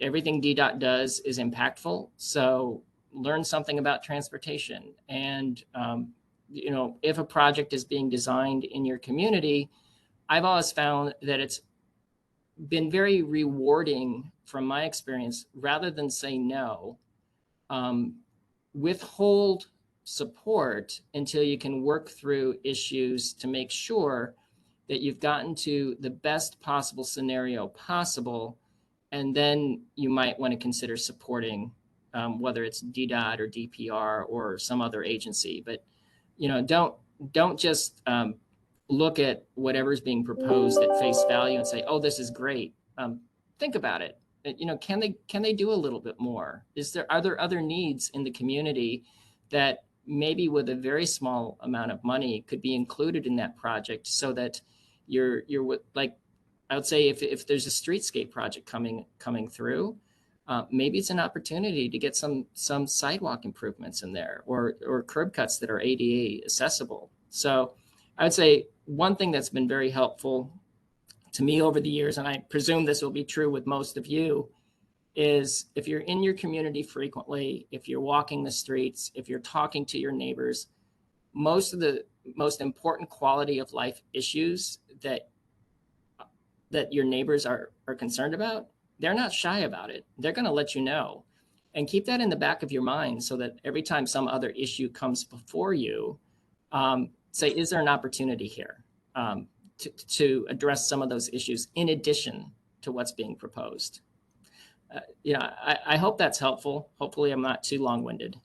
everything DDOT does is impactful. So learn something about transportation. And, if a project is being designed in your community, I've always found that it's been very rewarding from my experience, rather than say no, withhold support until you can work through issues to make sure that you've gotten to the best possible scenario possible. And then you might want to consider supporting, whether it's DDOT or DPR or some other agency. But, don't just look at whatever's being proposed at face value and say, oh, this is great. Think about it. Can they do a little bit more? Are there other needs in the community that maybe with a very small amount of money could be included in that project, so that you're like, I would say if there's a streetscape project coming through, maybe it's an opportunity to get some sidewalk improvements in there, or curb cuts that are ADA accessible. So I would say one thing that's been very helpful to me over the years, and I presume this will be true with most of you, is if you're in your community frequently, if you're walking the streets, if you're talking to your neighbors, most of the most important quality of life issues that your neighbors are concerned about, they're not shy about it. They're going to let you know. And keep that in the back of your mind, so that every time some other issue comes before you, say, is there an opportunity here to address some of those issues in addition to what's being proposed? I hope that's helpful. Hopefully I'm not too long-winded.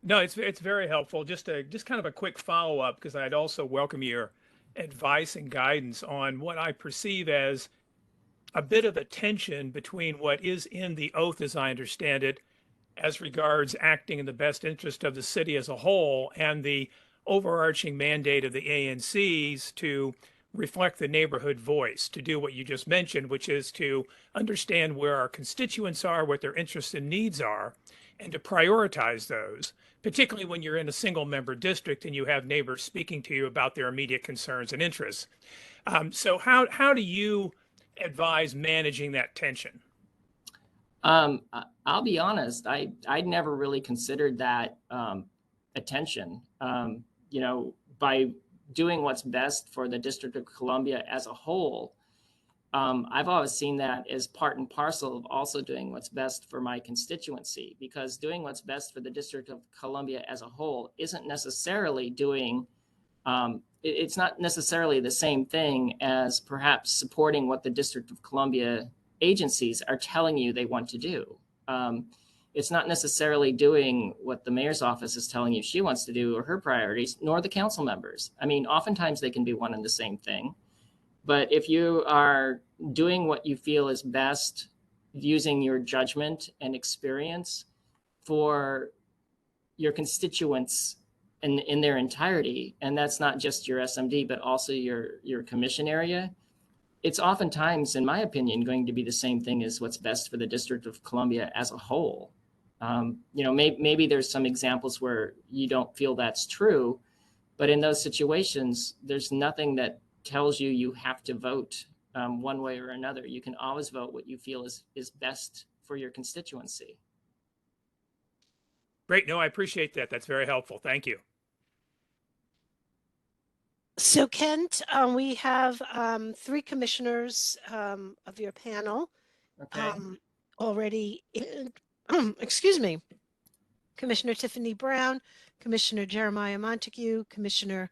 No, it's very helpful. Just kind of a quick follow-up, because I'd also welcome your advice and guidance on what I perceive as a bit of a tension between what is in the oath, as I understand it, as regards acting in the best interest of the city as a whole, and the overarching mandate of the ANCs to reflect the neighborhood voice, to do what you just mentioned, which is to understand where our constituents are, what their interests and needs are, and to prioritize those, particularly when you're in a single member district and you have neighbors speaking to you about their immediate concerns and interests. So how do you advise managing that tension? I'll be honest, I'd never really considered that attention. By doing what's best for the District of Columbia as a whole, I've always seen that as part and parcel of also doing what's best for my constituency, because doing what's best for the District of Columbia as a whole isn't necessarily doing, it's not necessarily the same thing as perhaps supporting what the District of Columbia agencies are telling you they want to do. It's not necessarily doing what the mayor's office is telling you she wants to do, or her priorities, nor the council members. I mean, oftentimes they can be one and the same thing. But if you are doing what you feel is best, using your judgment and experience for your constituents in their entirety, and that's not just your SMD, but also your commission area, it's oftentimes, in my opinion, going to be the same thing as what's best for the District of Columbia as a whole. Maybe there's some examples where you don't feel that's true, but in those situations, there's nothing that tells you have to vote one way or another. You can always vote what you feel is best for your constituency. Great. No, I appreciate that. That's very helpful. Thank you. So Kent, we have 3 commissioners of your panel Okay. already in, excuse me, Commissioner Tiffany Brown, Commissioner Jeremiah Montague, Commissioner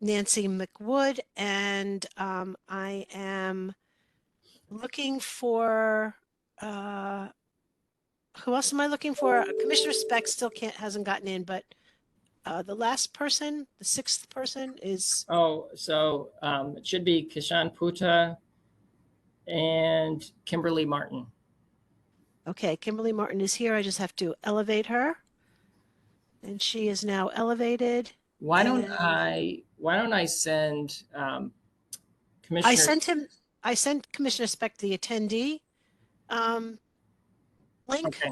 Nancy McWood, and I am looking for, who else am I looking for? Commissioner Speck still hasn't gotten in, but the last person, the 6th person is. Oh, so it should be Kishan Puta and Kimberly Martin. Okay, Kimberly Martin is here. I just have to elevate her. And she is now elevated. Why don't I send Commissioner? I sent Commissioner Speck the attendee link. Okay.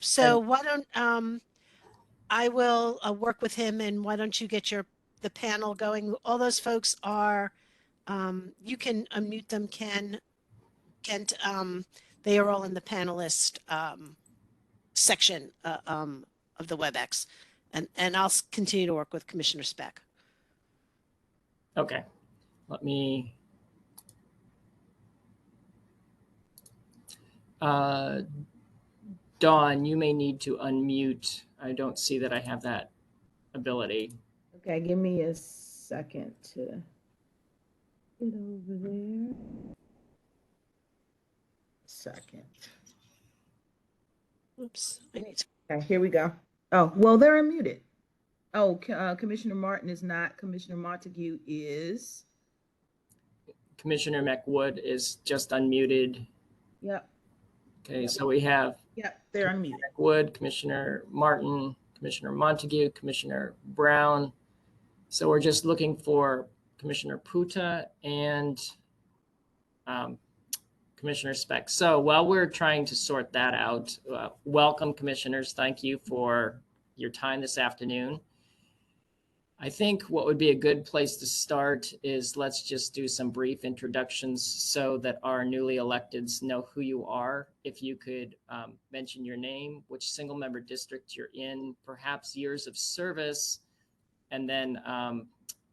So why don't I will work with him, and why don't you get the panel going? All those folks are, you can unmute them, Kent. They are all in the panelist section of the WebEx, and I'll continue to work with Commissioner Speck. Okay, let me. Dawn, you may need to unmute. I don't see that I have that ability. Okay, give me a second to get over there. Second. Oops, I need to. Okay, here we go. Oh, well, they're unmuted. Oh, Commissioner Martin is not. Commissioner Montague is. Commissioner McWood is just unmuted. Yep. Okay, so we have Yep, they're unmuted. Wood, Commissioner Martin, Commissioner Montague, Commissioner Brown. So we're just looking for Commissioner Puta and Commissioner Speck. So while we're trying to sort that out, welcome commissioners. Thank you for your time this afternoon. I think what would be a good place to start is let's just do some brief introductions so that our newly electeds know who you are. If you could mention your name, which single member district you're in, perhaps years of service, and then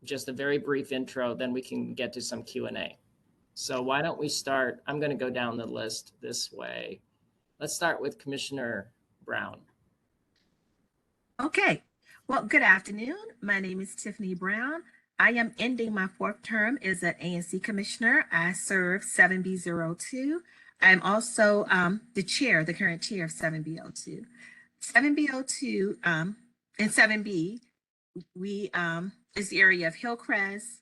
just a very brief intro, then we can get to some Q&A. So why don't we start? I'm going to go down the list this way. Let's start with Commissioner Brown. Okay. Well, good afternoon. My name is Tiffany Brown. I am ending my 4th term as an ANC commissioner. I serve 7B02. I'm also the current chair of 7B02. 7B02 and 7B, we is the area of Hillcrest,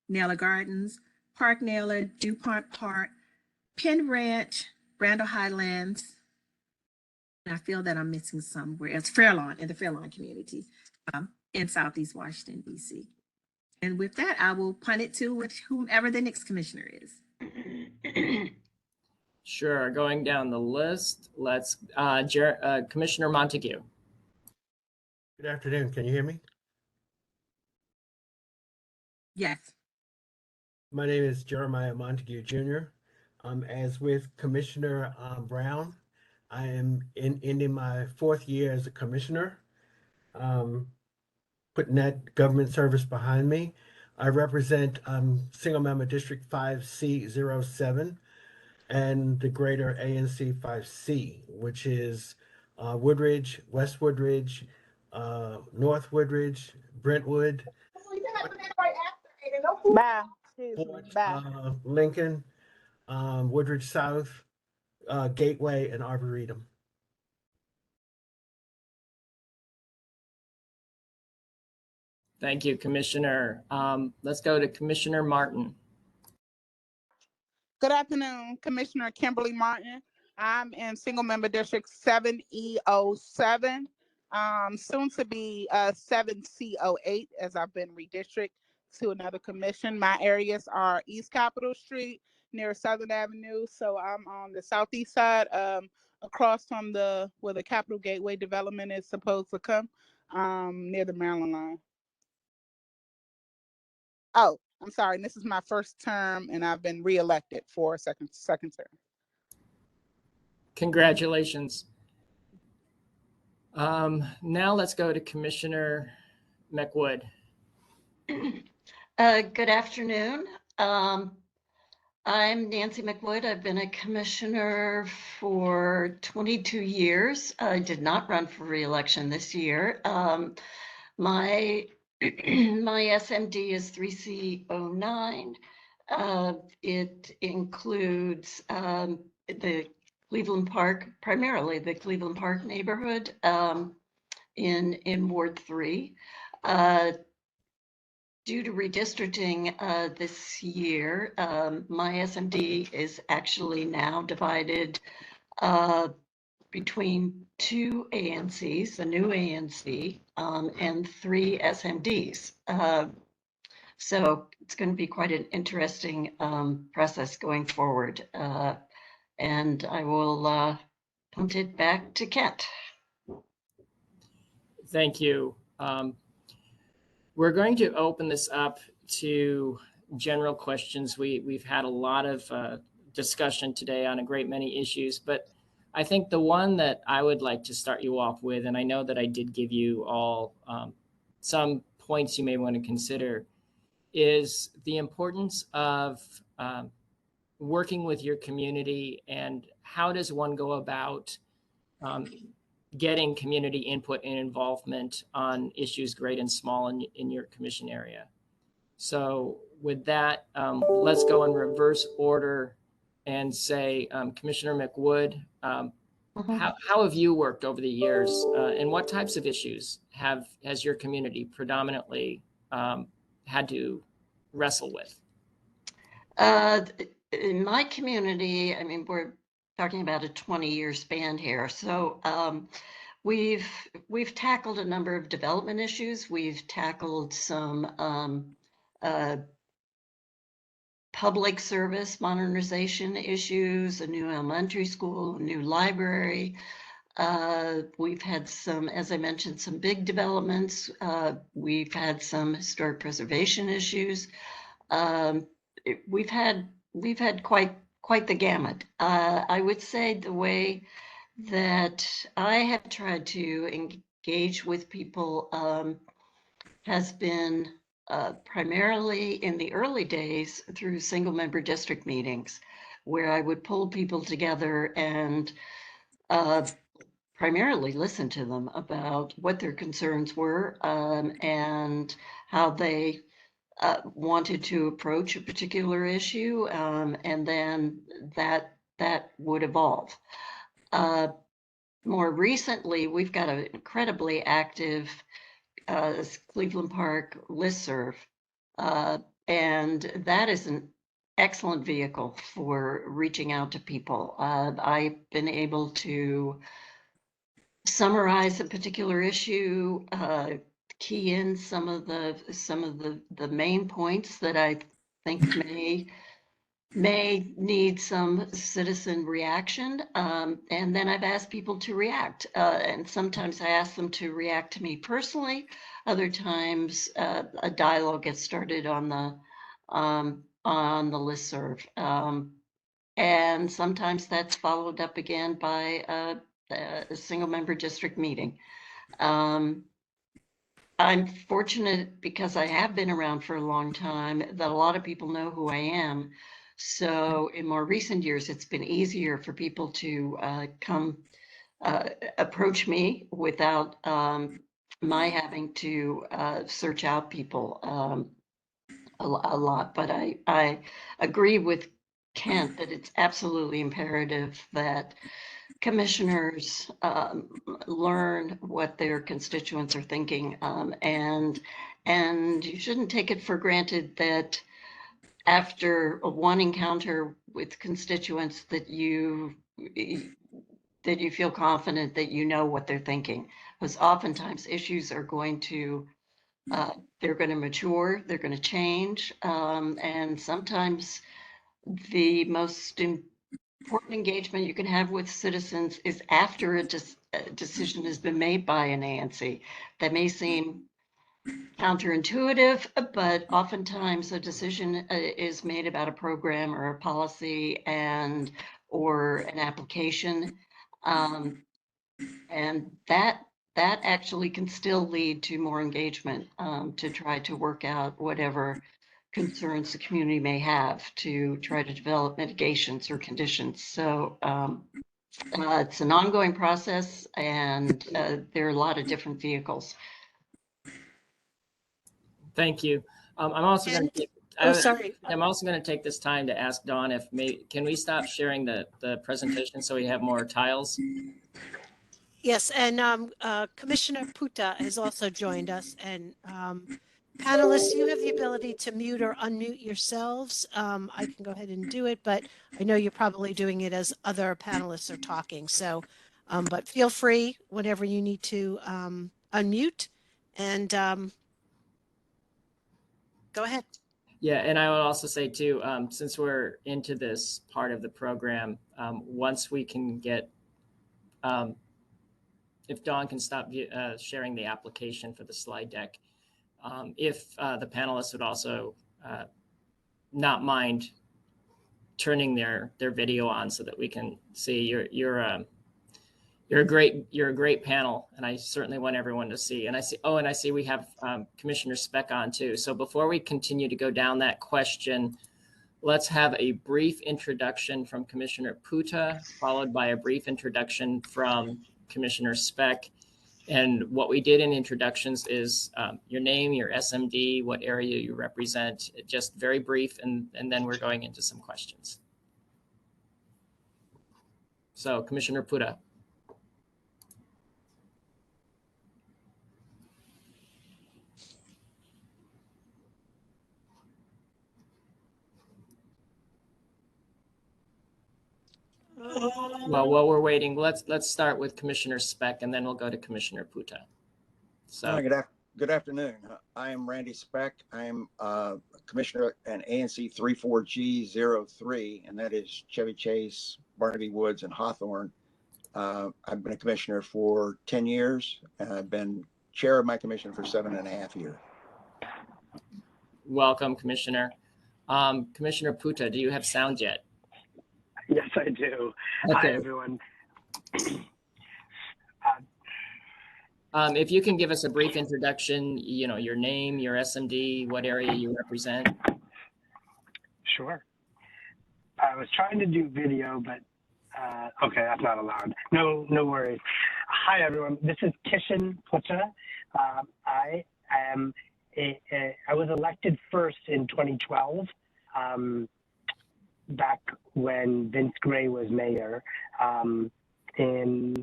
Naylor Gardens, Park Naylor, DuPont Park, Penn Ranch, Randall Highlands. And I feel that I'm missing somewhere. It's Fairlawn, in the Fairlawn community in Southeast Washington, D.C. And with that, I will punt it to whomever the next commissioner is. Sure, going down the list, let's, Commissioner Montague. Good afternoon, can you hear me? Yes. My name is Jeremiah Montague Jr. As with Commissioner Brown, I am ending my 4th year as a commissioner, putting that government service behind me. I represent single member District 5C07 and the greater ANC 5C, which is Woodridge, West Woodridge, North Woodridge, Brentwood, Fort, Lincoln, Woodridge South, Gateway, and Arboretum. Thank you, Commissioner. Let's go to Commissioner Martin. Good afternoon, Commissioner Kimberly Martin. I'm in single member district 7E07, soon to be 7C08 as I've been redistricted to another commission. My areas are East Capitol Street near Southern Avenue. So I'm on the southeast side, across from where the Capitol Gateway development is supposed to come, near the Maryland line. Oh, I'm sorry. This is my 1st term, and I've been reelected for a second term. Congratulations. Now let's go to Commissioner McWood. Good afternoon. I'm Nancy McWood. I've been a commissioner for 22 years. I did not run for re-election this year. My SMD is 3C09. It includes the Cleveland Park, primarily the Cleveland Park neighborhood in Ward 3. Due to redistricting this year, my SMD is actually now divided between 2 ANCs, the new ANC, and 3 SMDs. So it's going to be quite an interesting process going forward. And I will punt it back to Kent. Thank you. We're going to open this up to general questions. We've had a lot of discussion today on a great many issues, but I think the one that I would like to start you off with, and I know that I did give you all some points you may want to consider, is the importance of working with your community and how does one go about getting community input and involvement on issues great and small in your commission area. So with that, let's go in reverse order and say, Commissioner McWood, how have you worked over the years and what types of issues has your community predominantly had to wrestle with? In my community, I mean, we're talking about a 20-year span here. So we've tackled a number of development issues. We've tackled some public service modernization issues, a new elementary school, a new library. We've had some, as I mentioned, some big developments. We've had some historic preservation issues. We've had quite the gamut. I would say the way that I have tried to engage with people has been primarily in the early days through single member district meetings, where I would pull people together and primarily listen to them about what their concerns were and how they wanted to approach a particular issue, and then that would evolve. More recently, we've got an incredibly active Cleveland Park listserv, and that is an excellent vehicle for reaching out to people. I've been able to summarize a particular issue, key in some of the main points that I think may need some citizen reaction, and then I've asked people to react, and sometimes I ask them to react to me personally. Other times a dialogue gets started on the listserv, and sometimes that's followed up again by a single member district meeting. I'm fortunate because I have been around for a long time that a lot of people know who I am. So in more recent years, it's been easier for people to come approach me without my having to search out people a lot. But I agree with Kent that it's absolutely imperative that commissioners learn what their constituents are thinking, and you shouldn't take it for granted that after one encounter with constituents that you feel confident that you know what they're thinking, because oftentimes issues are going to they're going to mature, they're going to change, and sometimes the most important engagement you can have with citizens is after a decision has been made by an ANC. That may seem counterintuitive, but oftentimes a decision is made about a program or a policy or an application, and that actually can still lead to more engagement to try to work out whatever concerns the community may have to try to develop mitigations or conditions. So it's an ongoing process, and there are a lot of different vehicles. Thank you. I'm also going to sorry. I'm also going to take this time to ask Dawn if can we stop sharing the presentation so we have more tiles? Yes, and Commissioner Puta has also joined us, and panelists, you have the ability to mute or unmute yourselves. I can go ahead and do it, but I know you're probably doing it as other panelists are talking. So, but feel free whenever you need to unmute and go ahead. Yeah, and I would also say too, since we're into this part of the program, once we can get, if Dawn can stop sharing the application for the slide deck, if the panelists would also not mind turning their video on so that we can see you're a great panel, and I certainly want everyone to see. And I see we have Commissioner Speck on too. So before we continue to go down that question, let's have a brief introduction from Commissioner Puta, followed by a brief introduction from Commissioner Speck. And what we did in introductions is your name, your SMD, what area you represent, just very brief, and then we're going into some questions. So Commissioner Puta. Well, while we're waiting, let's start with Commissioner Speck, and then we'll go to Commissioner Puta. So, Good afternoon. I am Randy Speck. I am Commissioner at ANC 34G03, and that is Chevy Chase, Barnaby Woods, and Hawthorne. I've been a commissioner for 10 years, and I've been chair of my commission for 7.5 years. welcome, Commissioner. Commissioner Puta, do you have sound yet? Yes, I do. Okay. Hi, everyone. If you can give us a brief introduction, your name, your SMD, what area you represent. Sure. I was trying to do video, but okay, that's not allowed. No worries. Hi, everyone. This is Kishan Puta. I was elected first in 2012, back when Vince Gray was mayor, in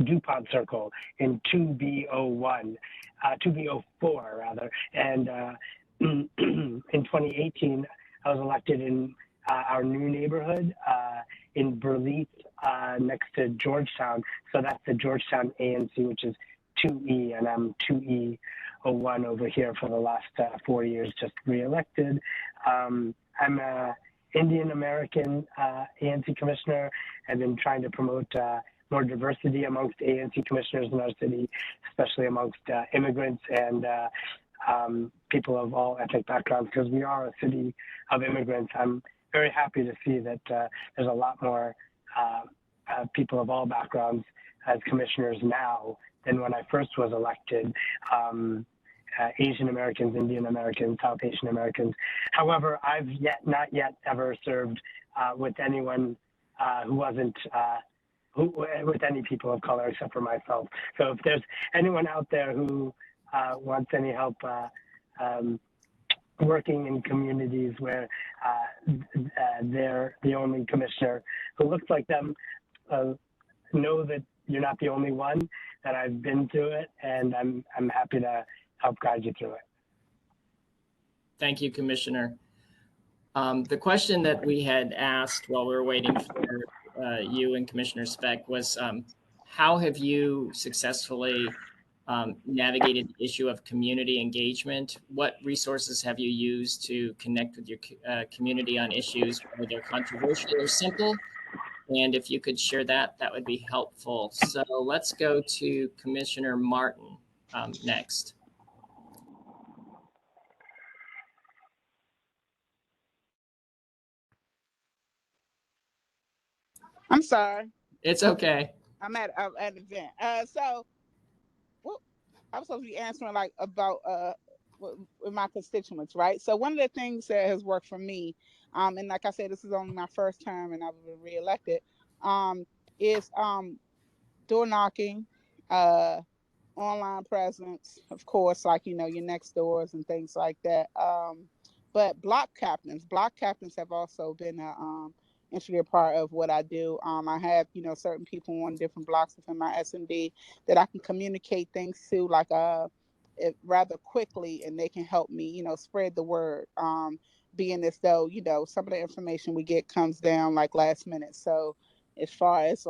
DuPont Circle in 2B04 rather. And in 2018, I was elected in our new neighborhood in Burleith, next to Georgetown. So that's the Georgetown ANC, which is 2E, and I'm 2E01 over here for the last 4 years, just reelected. I'm a Indian American ANC commissioner. I've been trying to promote more diversity amongst ANC commissioners in our city, especially amongst immigrants and people of all ethnic backgrounds, because we are a city of immigrants. I'm very happy to see that there's a lot more people of all backgrounds as commissioners now than when I first was elected. Asian Americans, Indian Americans, South Asian Americans. However, I've not yet ever served with anyone who wasn't with any people of color except for myself. So if there's anyone out there who wants any help working in communities where they're the only commissioner who looks like them, know that you're not the only one, that I've been through it, and I'm happy to help guide you through it. Thank you, Commissioner. The question that we had asked while we were waiting for you and Commissioner Speck was, how have you successfully navigated the issue of community engagement? What resources have you used to connect with your community on issues, whether they're controversial or simple? And if you could share that, that would be helpful. So let's go to Commissioner Martin next. I'm sorry. It's okay. I'm at an event. So I was supposed to be answering about with my constituents, right? So one of the things that has worked for me, and like I said, this is only my first term and I've been reelected, is door knocking, online presence, of course, your next doors and things like that. But block captains have also been a integral part of what I do. I have, certain people on different blocks within my SMD that I can communicate things to rather quickly, and they can help me, spread the word. Being as though, some of the information we get comes down last minute. So as far as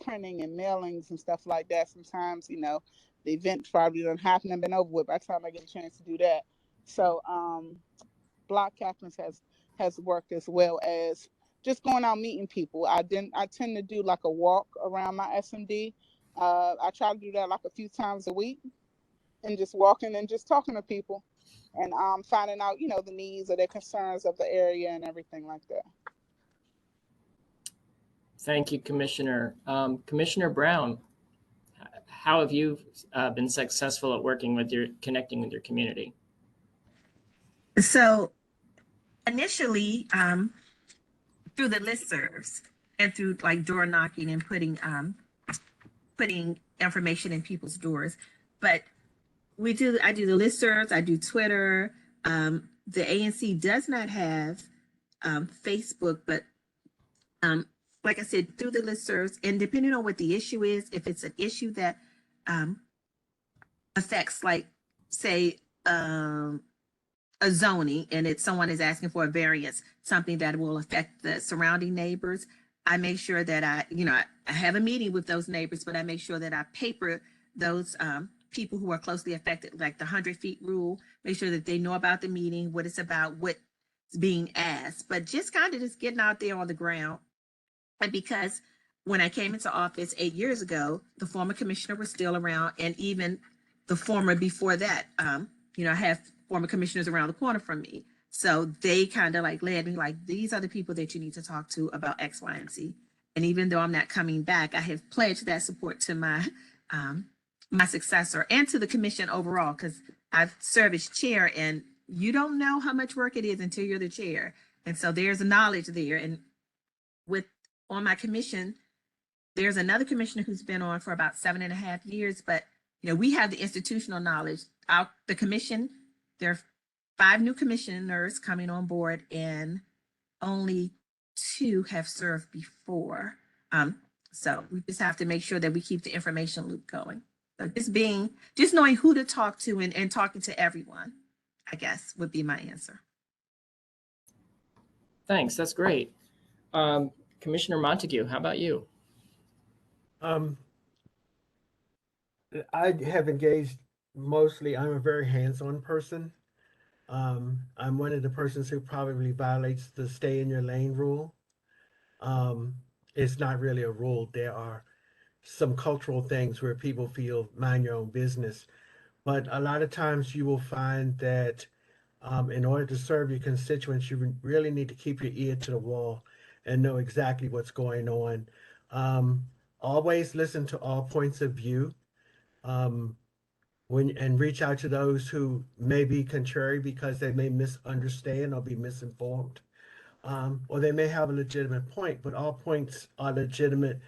printing and mailings and stuff like that, sometimes, the event probably doesn't happen and been over with by the time I get a chance to do that. So block captains has worked, as well as just going out meeting people. I tend to do a walk around my SMD. I try to do that a few times a week, and just walking and just talking to people and finding out, the needs or their concerns of the area and everything like that. Thank you, Commissioner. Commissioner Brown, how have you been successful at connecting with your community? So initially, through the listservs and through door knocking and putting information in people's doors. But I do the listservs, I do Twitter. The ANC does not have Facebook, but like I said, through the listservs, and depending on what the issue is, if it's an issue that affects, say, a zoning and it's someone is asking for a variance, something that will affect the surrounding neighbors, I make sure that I have a meeting with those neighbors, but I make sure that I paper those people who are closely affected, like the 100 feet rule, make sure that they know about the meeting, what it's about, what's being asked, but just kind of just getting out there on the ground. And because when I came into office 8 years ago, the former commissioner was still around, and even the former before that, I have former commissioners around the corner from me. So they kind of like led me like, these are the people that you need to talk to about X, Y, and Z. And even though I'm not coming back, I have pledged that support to my my successor and to the commission overall, because I've served as chair, and you don't know how much work it is until you're the chair. And so there's a knowledge there. And on my commission, there's another commissioner who's been on for about 7.5 years, but we have the institutional knowledge. The commission, there are 5 new commissioners coming on board, and only 2 have served before. So we just have to make sure that we keep the information loop going. So just knowing who to talk to and talking to everyone, I guess, would be my answer. Thanks. That's great. Commissioner Montague, how about you? I have engaged mostly, I'm a very hands-on person. I'm one of the persons who probably violates the stay in your lane rule. It's not really a rule. There are some cultural things where people feel mind your own business. But a lot of times you will find that in order to serve your constituents, you really need to keep your ear to the wall and know exactly what's going on. Always listen to all points of view. And reach out to those who may be contrary because they may misunderstand or be misinformed. Or they may have a legitimate point, but all points are legitimate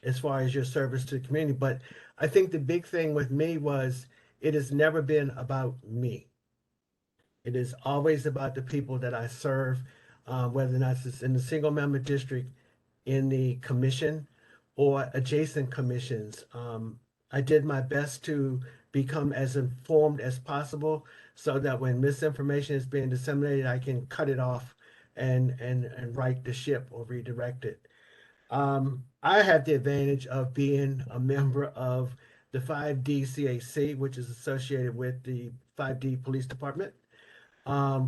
as far as your service to the community. But I think the big thing with me was it has never been about me. It is always about the people that I serve, whether or not it's in the single member district, in the commission, or adjacent commissions. I did my best to become as informed as possible so that when misinformation is being disseminated, I can cut it off and right the ship or redirect it. I have the advantage of being a member of the 5D CAC, which is associated with the 5D Police Department,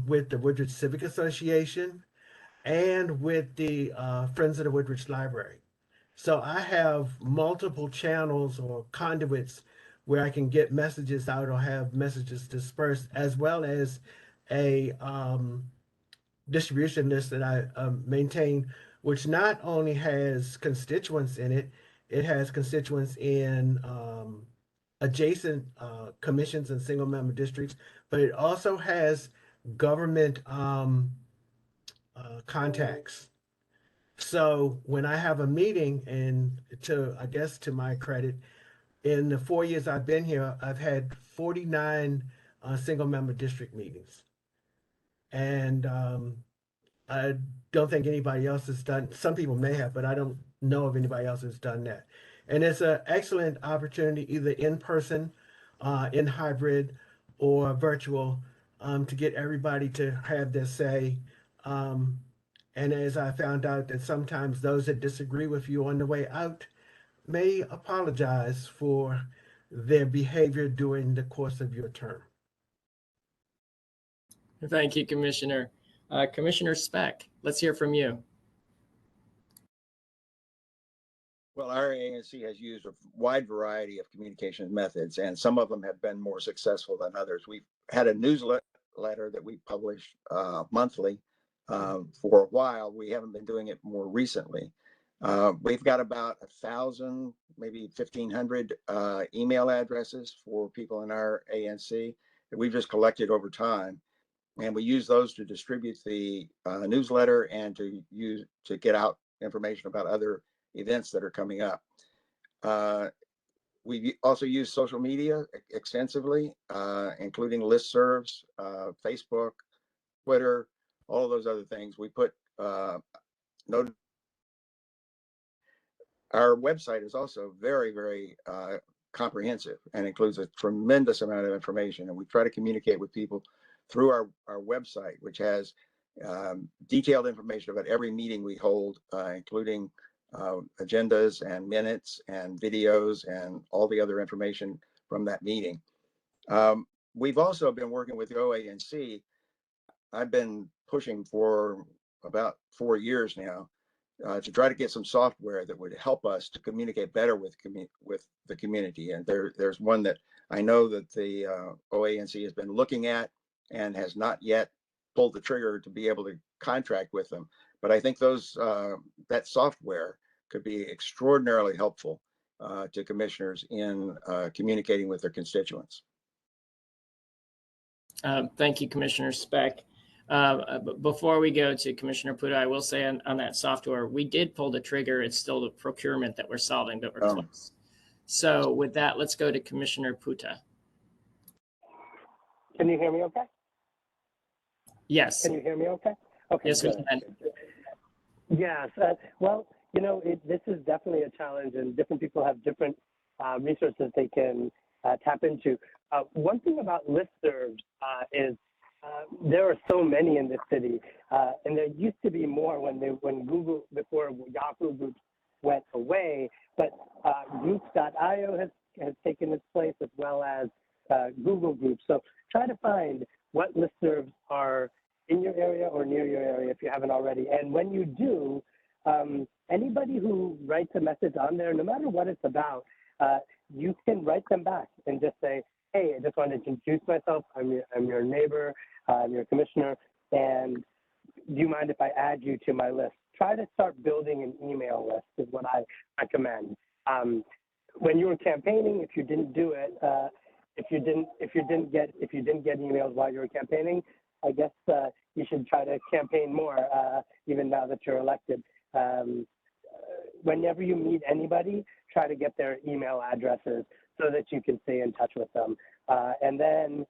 with the Woodridge Civic Association, and with the Friends of the Woodridge Library. So I have multiple channels or conduits where I can get messages out or have messages dispersed, as well as a distribution list that I maintain, which not only has constituents in it, it has constituents in adjacent commissions and single member districts, but it also has government contacts. So when I have a meeting, and to my credit, in the 4 years I've been here, I've had 49 single member district meetings. And I don't think anybody else has done, some people may have, but I don't know of anybody else who's done that. And it's an excellent opportunity, either in person, in hybrid, or virtual, to get everybody to have their say. And as I found out that sometimes those that disagree with you on the way out may apologize for their behavior during the course of your term. Thank you, Commissioner. Commissioner Speck, let's hear from you. Well, our ANC has used a wide variety of communication methods, and some of them have been more successful than others. We've had a newsletter that we publish monthly. For a while, we haven't been doing it more recently. We've got about 1,000, maybe 1,500 email addresses for people in our ANC that we've just collected over time. And we use those to distribute the newsletter and to get out information about other events that are coming up. We also use social media extensively, including listservs, Facebook, Twitter, all of those other things. We put our website is also very, very comprehensive and includes a tremendous amount of information. And we try to communicate with people through our website, which has detailed information about every meeting we hold, including agendas and minutes and videos and all the other information from that meeting. We've also been working with the OANC. I've been pushing for about 4 years now to try to get some software that would help us to communicate better with the community. And there's one that I know that the OANC has been looking at and has not yet pulled the trigger to be able to contract with them. But I think that software could be extraordinarily helpful to commissioners in communicating with their constituents. Thank you, Commissioner Speck. Before we go to Commissioner Puda, I will say on that software, we did pull the trigger. It's still the procurement that we're solving, but we're close. So with that, let's go to Commissioner Puda. Can you hear me okay? Yes. Can you hear me okay? Okay. Yes, good. we can. Yes. Well, this is definitely a challenge, and different people have different resources they can tap into. One thing about listservs is there are so many in this city, and there used to be more when Google, before Yahoo Groups went away, but Groups.io has taken its place, as well as Google Groups. So try to find what listservs are in your area or near your area if you haven't already. And when you do, anybody who writes a message on there, no matter what it's about, you can write them back and just say, hey, I just wanted to introduce myself. I'm your neighbor, I'm your commissioner, and do you mind if I add you to my list? Try to start building an email list is what I recommend. When you were campaigning, if you didn't do it, if you didn't get emails while you were campaigning, I guess you should try to campaign more, even now that you're elected. Whenever you meet anybody, try to get their email addresses so that you can stay in touch with them. And then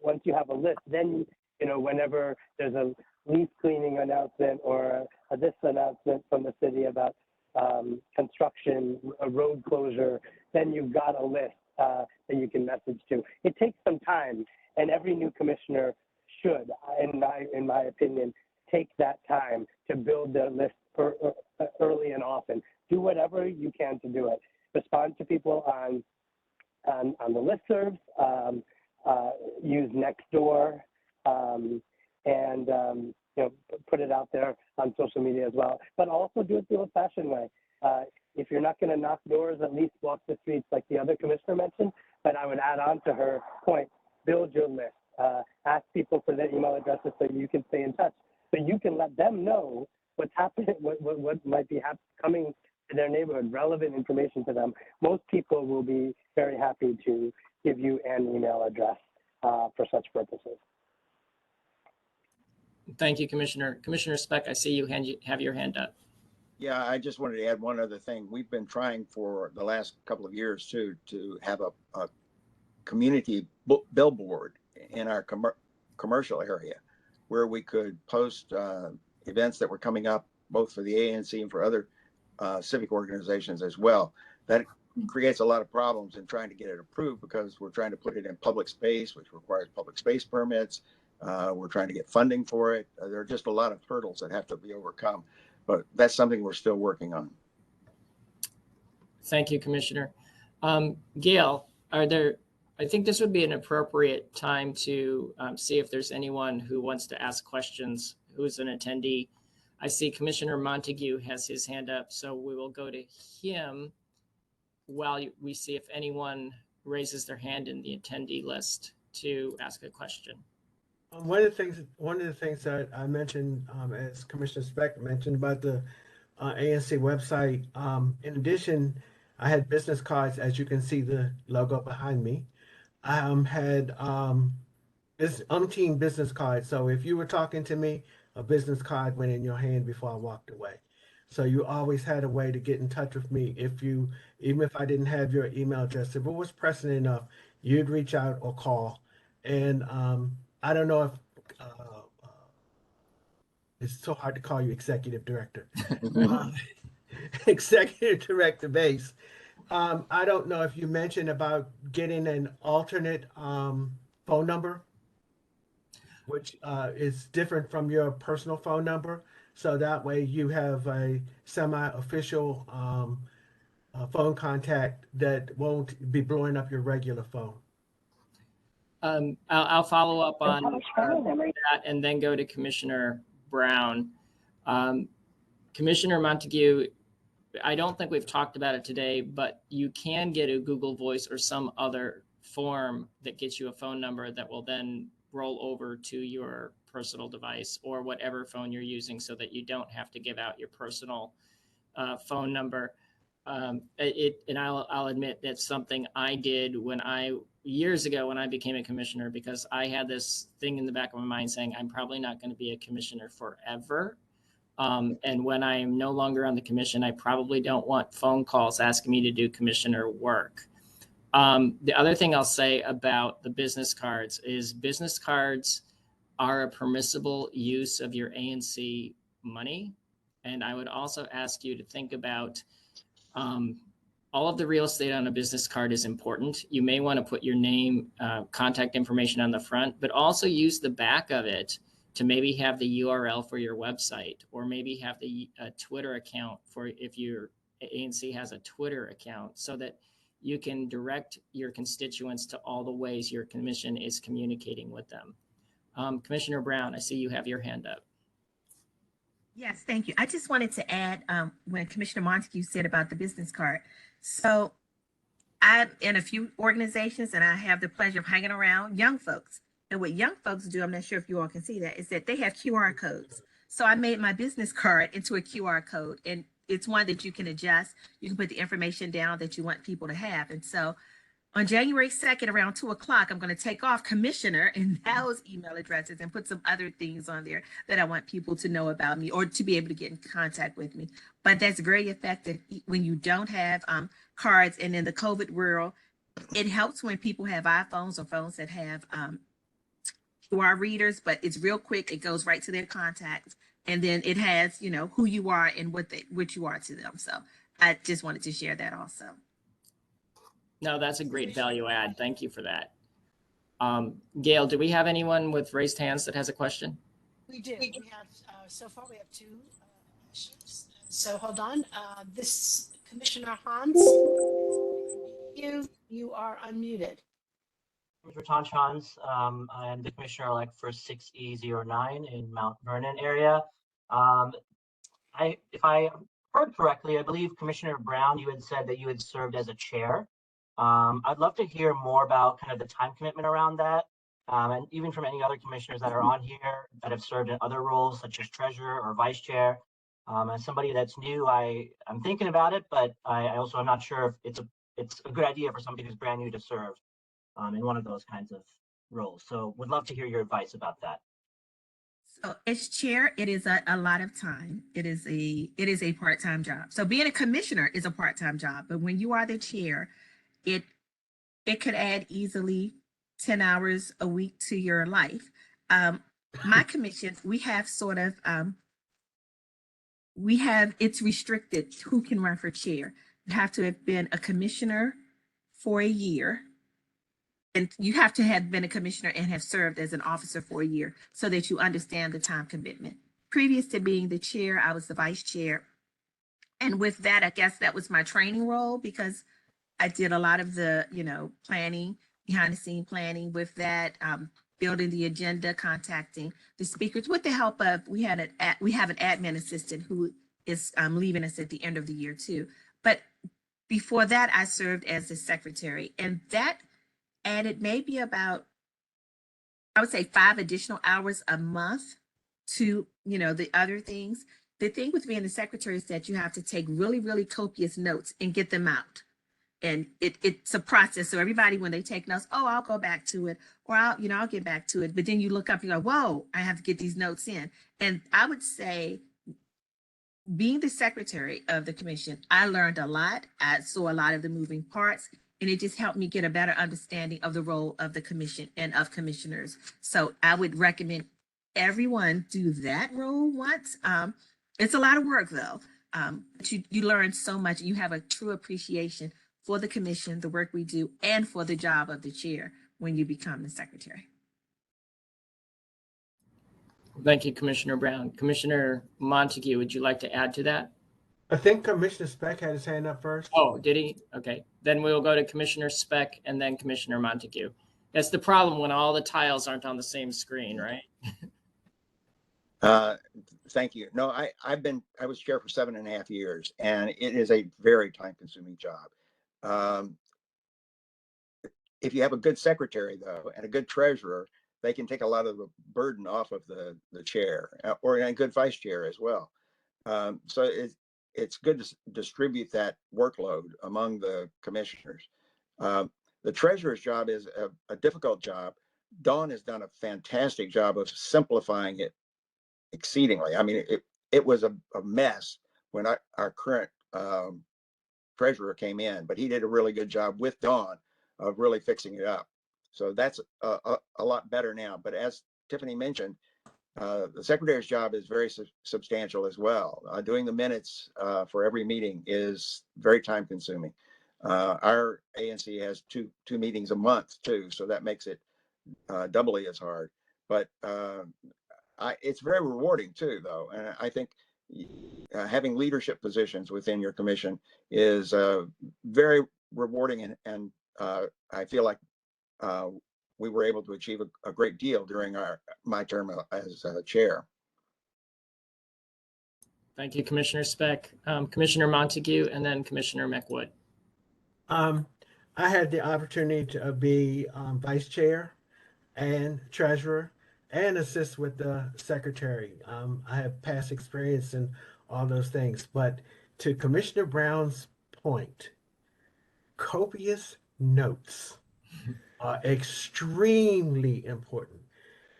once you have a list, then whenever there's a leaf cleaning announcement or this announcement from the city about construction, a road closure, then you've got a list that you can message to. It takes some time, and every new commissioner should, in my opinion, take that time to build their list early and often. Do whatever you can to do it. Respond to people on the listservs, use Nextdoor, and put it out there on social media as well. But also do it the old-fashioned way. If you're not going to knock doors, at least walk the streets like the other commissioner mentioned. But I would add on to her point, build your list. Ask people for their email addresses so you can stay in touch. So you can let them know what's happening, what might be coming to their neighborhood, relevant information to them. Most people will be very happy to give you an email address for such purposes. Thank you, Commissioner. Commissioner Speck, I see you have your hand up. Yeah, I just wanted to add one other thing. We've been trying for the last couple of years to have a community billboard in our commercial area where we could post events that were coming up, both for the ANC and for other civic organizations as well. That creates a lot of problems in trying to get it approved because we're trying to put it in public space, which requires public space permits. We're trying to get funding for it. There are just a lot of hurdles that have to be overcome, but that's something we're still working on. Thank you, Commissioner. Gail, I think this would be an appropriate time to see if there's anyone who wants to ask questions, who's an attendee. I see Commissioner Montague has his hand up, so we will go to him while we see if anyone raises their hand in the attendee list to ask a question. One of the things that I mentioned, as Commissioner Speck mentioned about the ANC website, in addition, I had business cards, as you can see the logo behind me. I had umpteen business cards. So if you were talking to me, a business card went in your hand before I walked away. So you always had a way to get in touch with me. Even if I didn't have your email address, if it was pressing enough, you'd reach out or call. And I don't know if it's so hard to call you executive director. Executive director Bass. I don't know if you mentioned about getting an alternate phone number, which is different from your personal phone number. So that way you have a semi-official phone contact that won't be blowing up your regular phone. I'll follow up on that and then go to Commissioner Brown. Commissioner Montague, I don't think we've talked about it today, but you can get a Google Voice or some other form that gets you a phone number that will then roll over to your personal device or whatever phone you're using so that you don't have to give out your personal phone number. And I'll admit that's something I did years ago when I became a commissioner, because I had this thing in the back of my mind saying I'm probably not going to be a commissioner forever. And when I'm no longer on the commission, I probably don't want phone calls asking me to do commissioner work. The other thing I'll say about the business cards is business cards are a permissible use of your ANC money. And I would also ask you to think about all of the real estate on a business card is important. You may want to put your name, contact information on the front, but also use the back of it to maybe have the URL for your website, or maybe have the Twitter account for if your ANC has a Twitter account, so that you can direct your constituents to all the ways your commission is communicating with them. Commissioner Brown, I see you have your hand up. Yes, thank you. I just wanted to add when Commissioner Montague said about the business card. So I'm in a few organizations and I have the pleasure of hanging around young folks. And what young folks do, I'm not sure if you all can see that, is that they have QR codes. So I made my business card into a QR code, and it's one that you can adjust. You can put the information down that you want people to have. And so on January 2nd, around 2:00, I'm going to take off commissioner and those email addresses and put some other things on there that I want people to know about me or to be able to get in contact with me. But that's very effective when you don't have cards. And in the COVID world, it helps when people have iPhones or phones that have QR readers, but it's real quick. It goes right to their contacts. And then it has, you know, who you are and what you are to them. So I just wanted to share that also. No, that's a great value add. Thank you for that. Gail, do we have anyone with raised hands that has a question? We do. We have, so far we have two issues. So hold on. This Commissioner Hans, you are unmuted. Ratan Chans. I am the commissioner-elect for 6E09 in Mount Vernon area. If I heard correctly, I believe Commissioner Brown, you had said that you had served as a chair. I'd love to hear more about kind of the time commitment around that, and even from any other commissioners that are on here that have served in other roles, such as treasurer or vice chair. As somebody that's new, I'm thinking about it, but I also am not sure if it's a good idea for somebody who's brand new to serve in one of those kinds of roles. So would love to hear your advice about that. So as chair, it is a lot of time. It is a part-time job. So being a commissioner is a part-time job, but when you are the chair, it could add easily 10 hours a week to your life. My commission, we have sort of, it's restricted who can run for chair. You have to have been a commissioner for a year. And you have to have been a commissioner and have served as an officer for a year so that you understand the time commitment. Previous to being the chair, I was the vice chair. And with that, I guess that was my training role, because I did a lot of the, planning, behind the scene planning with that, building the agenda, contacting the speakers with the help of, we have an admin assistant who is leaving us at the end of the year too. But before that, I served as the secretary, and that added maybe about, I would say 5 additional hours a month to, the other things. The thing with being the secretary is that you have to take really, really copious notes and get them out. And it's a process. So everybody, when they take notes, oh, I'll go back to it, or I'll get back to it. But then you look up, you go, whoa, I have to get these notes in. And I would say, being the secretary of the commission, I learned a lot. I saw a lot of the moving parts, and it just helped me get a better understanding of the role of the commission and of commissioners. So I would recommend everyone do that role once. It's a lot of work though. But you learn so much. You have a true appreciation for the commission, the work we do, and for the job of the chair when you become the secretary. Thank you, Commissioner Brown. Commissioner Montague, would you like to add to that? I think Commissioner Speck had his hand up first. Oh, did he? Okay. Then we'll go to Commissioner Speck and then Commissioner Montague. That's the problem when all the tiles aren't on the same screen, right? Thank you. No, I was chair for 7.5 years, and it is a very time-consuming job. If you have a good secretary, though, and a good treasurer, they can take a lot of the burden off of the chair, or a good vice chair as well. So it's good to distribute that workload among the commissioners. The treasurer's job is a difficult job. Dawn has done a fantastic job of simplifying it exceedingly. I mean, it was a mess when our current treasurer came in, but he did a really good job with Dawn of really fixing it up. So that's a lot better now. But as Tiffany mentioned, the secretary's job is very substantial as well. Doing the minutes for every meeting is very time consuming. Our ANC has two meetings a month too, so that makes it doubly as hard. But it's very rewarding too, though. And I think having leadership positions within your commission is very rewarding, and I feel like we were able to achieve a great deal during my term as chair. Thank you, Commissioner Speck. Commissioner Montague and then Commissioner McWood. I had the opportunity to be vice chair and treasurer and assist with the secretary. I have past experience in all those things. But to Commissioner Brown's point, copious notes are extremely important.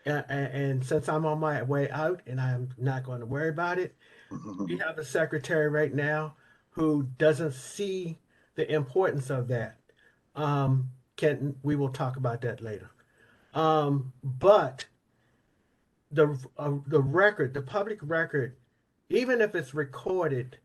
And since I'm on my way out and I'm not going to worry about it, we have a secretary right now who doesn't see the importance of that. We will talk about that later. But the record, the public record, even if it's recorded,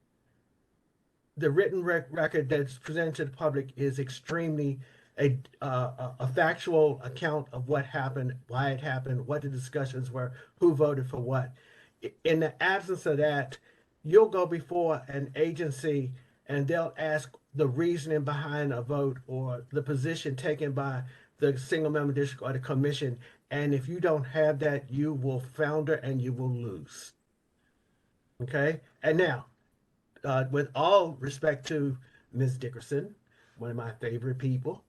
the written record that's presented to the public is extremely a factual account of what happened, why it happened, what the discussions were, who voted for what. In the absence of that, you'll go before an agency and they'll ask the reasoning behind a vote or the position taken by the single member district or the commission. And if you don't have that, you will founder and you will lose. Okay? And now, with all respect to Ms. Dickerson, one of my favorite people,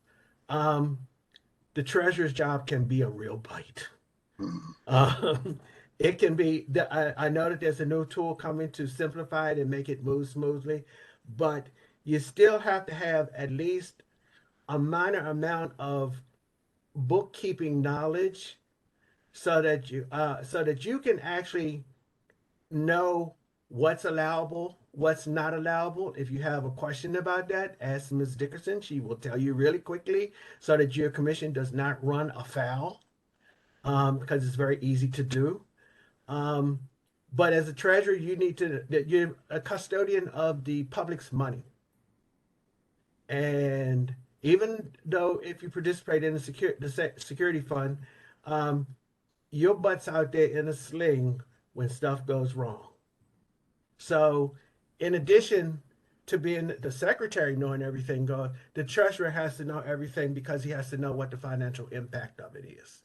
the treasurer's job can be a real bite. It can be, I know that there's a new tool coming to simplify it and make it move smoothly, but you still have to have at least a minor amount of bookkeeping knowledge so that you can actually know what's allowable, what's not allowable. If you have a question about that, ask Ms. Dickerson. She will tell you really quickly so that your commission does not run afoul, because it's very easy to do. But as a treasurer, you're a custodian of the public's money. And even though if you participate in the security fund, your butt's out there in a sling when stuff goes wrong. So in addition to being the secretary knowing everything going, the treasurer has to know everything because he has to know what the financial impact of it is.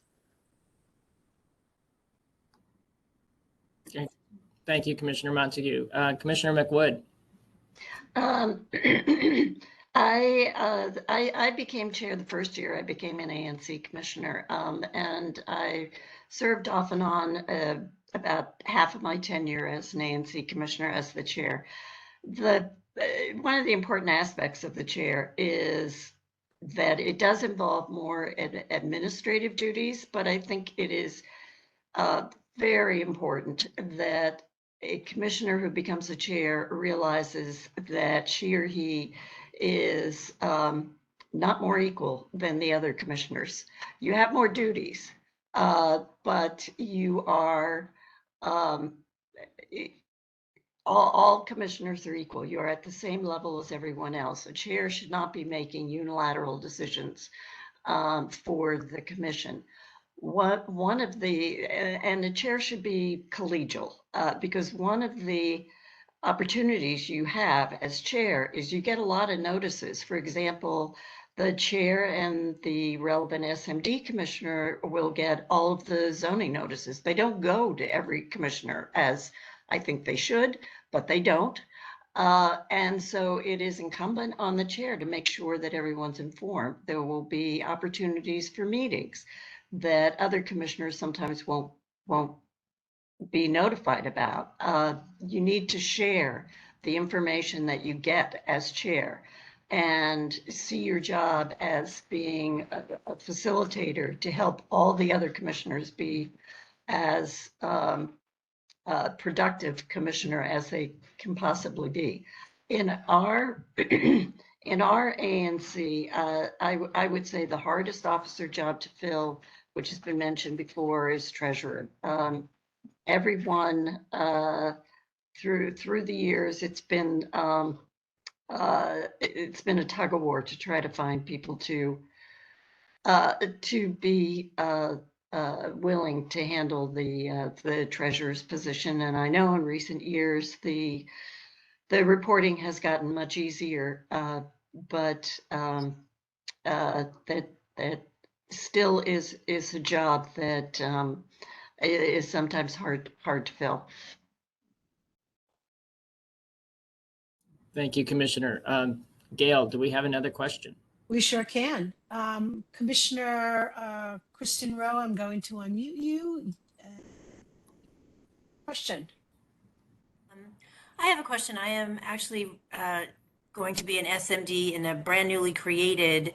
Okay. Thank you, Commissioner Montague. Commissioner McWood. I became chair the first year I became an ANC commissioner, and I served off and on about half of my tenure as an ANC commissioner as the chair. One of the important aspects of the chair is that it does involve more administrative duties, but I think it is very important that a commissioner who becomes a chair realizes that she or he is not more equal than the other commissioners. You have more duties, but you are all commissioners are equal. You're at the same level as everyone else. A chair should not be making unilateral decisions for the commission. One of the, and the chair should be collegial, because one of the opportunities you have as chair is you get a lot of notices. For example, the chair and the relevant SMD commissioner will get all of the zoning notices. They don't go to every commissioner, as I think they should, but they don't. And so it is incumbent on the chair to make sure that everyone's informed. There will be opportunities for meetings that other commissioners sometimes won't be notified about. You need to share the information that you get as chair and see your job as being a facilitator to help all the other commissioners be as productive commissioner as they can possibly be. In our in our ANC, I would say the hardest officer job to fill, which has been mentioned before, is treasurer. Everyone through the years, it's been a tug of war to try to find people to be willing to handle the treasurer's position. And I know in recent years the reporting has gotten much easier, but that still is a job that is sometimes hard to fill. Thank you, Commissioner. Gail, do we have another question? We sure can. Commissioner Kristen Rowe, I'm going to unmute you. Question. I have a question. I am actually going to be an SMD in a brand newly created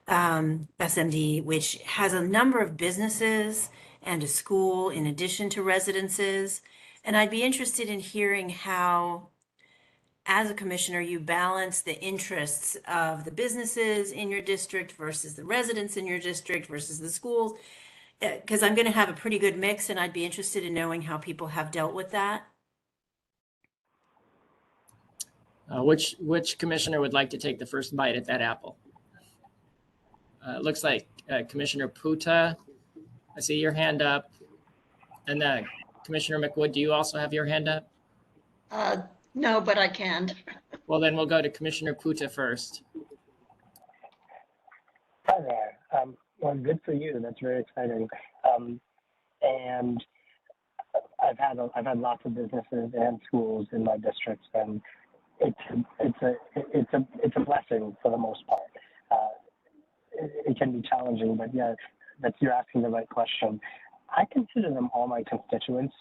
SMD, which has a number of businesses and a school in addition to residences. And I'd be interested in hearing how, as a commissioner, you balance the interests of the businesses in your district versus the residents in your district versus the schools, because I'm going to have a pretty good mix, and I'd be interested in knowing how people have dealt with that. Which commissioner would like to take the first bite at that apple? Looks like Commissioner Puta. I see your hand up. And Commissioner McWood, do you also have your hand up? No, but I can. Well, then we'll go to Commissioner Puta first. Hi there. Well, good for you. That's very exciting. And I've had lots of businesses and schools in my districts, and it's a blessing for the most part. It can be challenging, but yeah, you're asking the right question. I consider them all my constituents.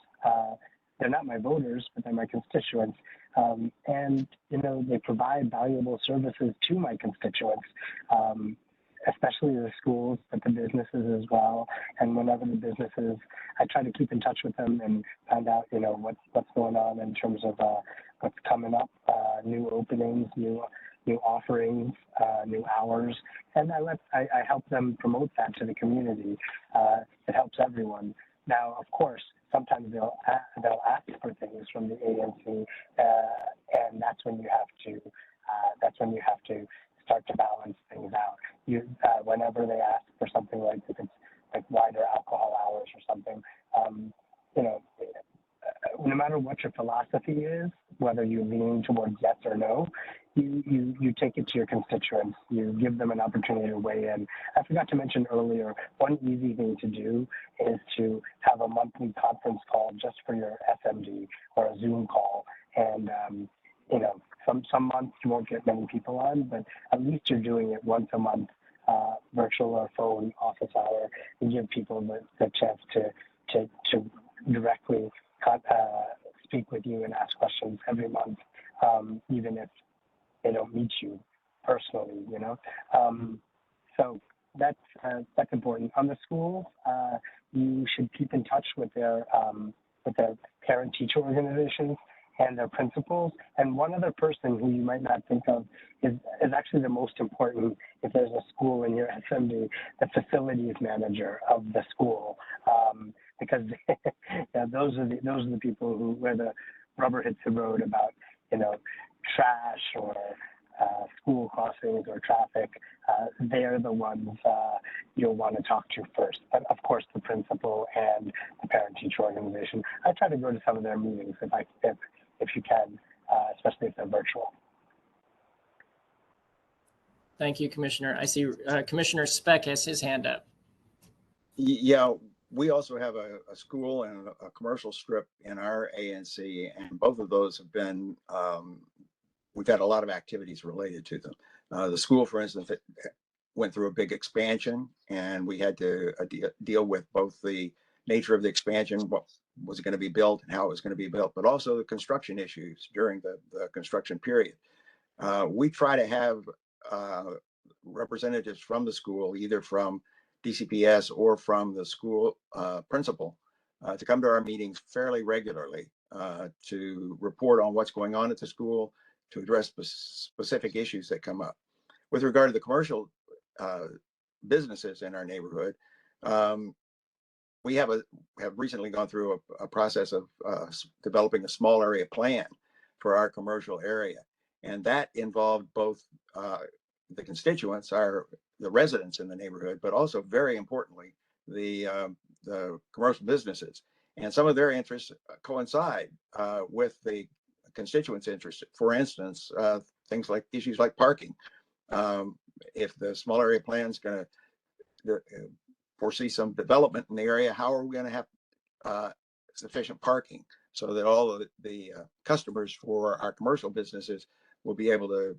They're not my voters, but they're my constituents. And, they provide valuable services to my constituents, especially the schools, but the businesses as well. And whenever the businesses, I try to keep in touch with them and find out, what's going on in terms of what's coming up, new openings, new offerings, new hours. And I help them promote that to the community. It helps everyone. Now, of course, sometimes they'll ask for things from the ANC, and that's when you have to start to balance things out. Whenever they ask for something like, if it's like wider alcohol hours or something, no matter what your philosophy is, whether you're leaning towards yes or no, you take it to your constituents. You give them an opportunity to weigh in. I forgot to mention earlier, one easy thing to do is to have a monthly conference call just for your SMD, or a Zoom call. And, some months you won't get many people on, but at least you're doing it once a month, virtual or phone office hour. You give people the chance to directly speak with you and ask questions every month, even if they don't meet you personally, So that's important. On the schools, you should keep in touch with their parent-teacher organizations and their principals. And one other person who you might not think of is actually the most important if there's a school in your SMD, the facilities manager of the school, because those are the people where rubber hits the road about, trash or school crossings or traffic, they're the ones you'll want to talk to first. But of course, the principal and the parent-teacher organization. I try to go to some of their meetings if you can, especially if they're virtual. Thank you, Commissioner. I see Commissioner Speck has his hand up. Yeah, we also have a school and a commercial strip in our ANC, and both of those have been, we've had a lot of activities related to them. The school, for instance, went through a big expansion, and we had to deal with both the nature of the expansion, what was going to be built and how it was going to be built, but also the construction issues during the construction period. We try to have representatives from the school, either from DCPS or from the school principal, to come to our meetings fairly regularly to report on what's going on at the school, to address specific issues that come up. With regard to the commercial businesses in our neighborhood, we have recently gone through a process of developing a small area plan for our commercial area, and that involved both the constituents, the residents in the neighborhood, but also very importantly the commercial businesses, and some of their interests coincide with the constituents' interests. For instance, things like issues like parking. If the small area plan is going to foresee some development in the area, how are we going to have sufficient parking so that all of the customers for our commercial businesses will be able to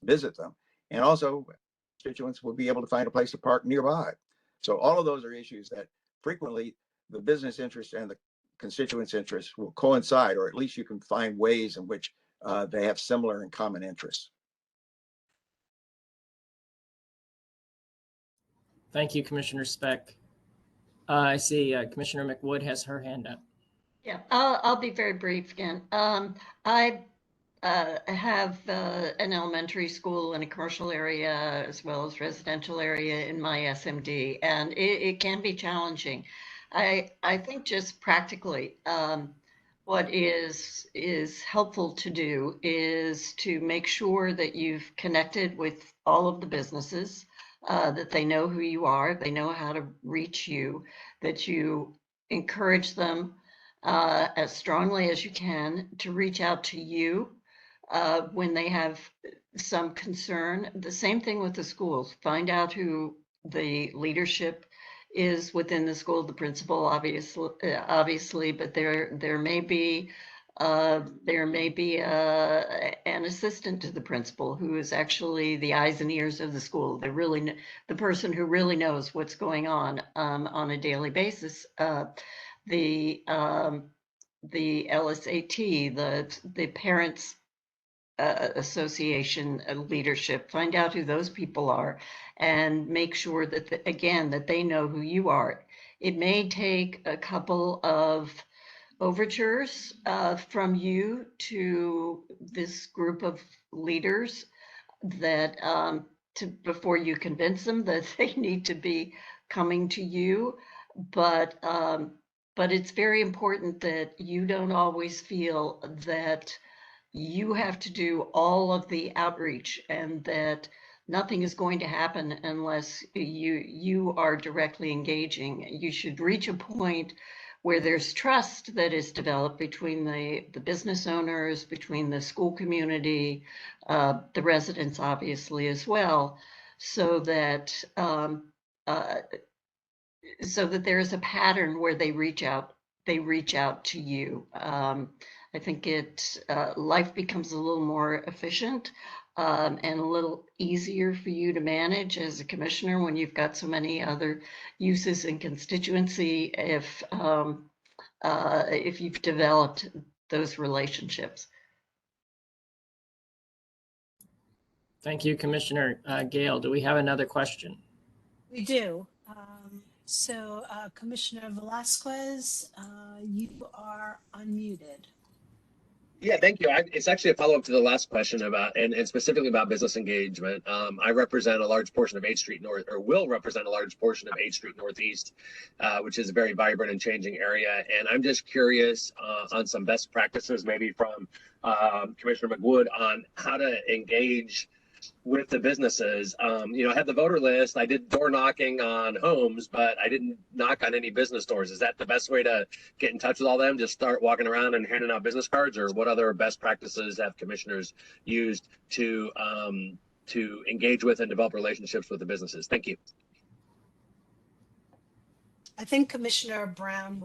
visit them, and also constituents will be able to find a place to park nearby. So all of those are issues that frequently the business interest and the constituents' interests will coincide, or at least you can find ways in which they have similar and common interests. Thank you, Commissioner Speck. I see Commissioner McWood has her hand up. Yeah, I'll be very brief again. I have an elementary school in a commercial area as well as residential area in my SMD, and it can be challenging. I think just practically, what is helpful to do is to make sure that you've connected with all of the businesses, that they know who you are, they know how to reach you, that you encourage them as strongly as you can to reach out to you when they have some concern. The same thing with the schools. Find out who the leadership is within the school, the principal, obviously, but there may be an assistant to the principal who is actually the eyes and ears of the school. They're really the person who really knows what's going on a daily basis. The LSAT, the parents association leadership, find out who those people are and make sure that that they know who you are. It may take a couple of overtures from you to this group of leaders that before you convince them that they need to be coming to you, but it's very important that you don't always feel that you have to do all of the outreach and that nothing is going to happen unless you are directly engaging. You should reach a point where there's trust that is developed between the business owners, between the school community, the residents obviously as well, so that there is a pattern where they reach out to you. I think life becomes a little more efficient and a little easier for you to manage as a commissioner when you've got so many other uses in constituency if you've developed those relationships. Thank you, Commissioner Gale. Do we have another question? We do. Commissioner Velasquez, you are unmuted. Yeah, thank you. It's actually a follow-up to the last question about, and specifically about business engagement. I represent a large portion of 8th Street North, or will represent a large portion of 8th Street Northeast, which is a very vibrant and changing area. And I'm just curious on some best practices, maybe from Commissioner McWood, on how to engage with the businesses. You know, I had the voter list. I did door knocking on homes, but I didn't knock on any business doors. Is that the best way to get in touch with all them? Just start walking around and handing out business cards, or what other best practices have commissioners used to engage with and develop relationships with the businesses? Thank you. I think Commissioner Brown,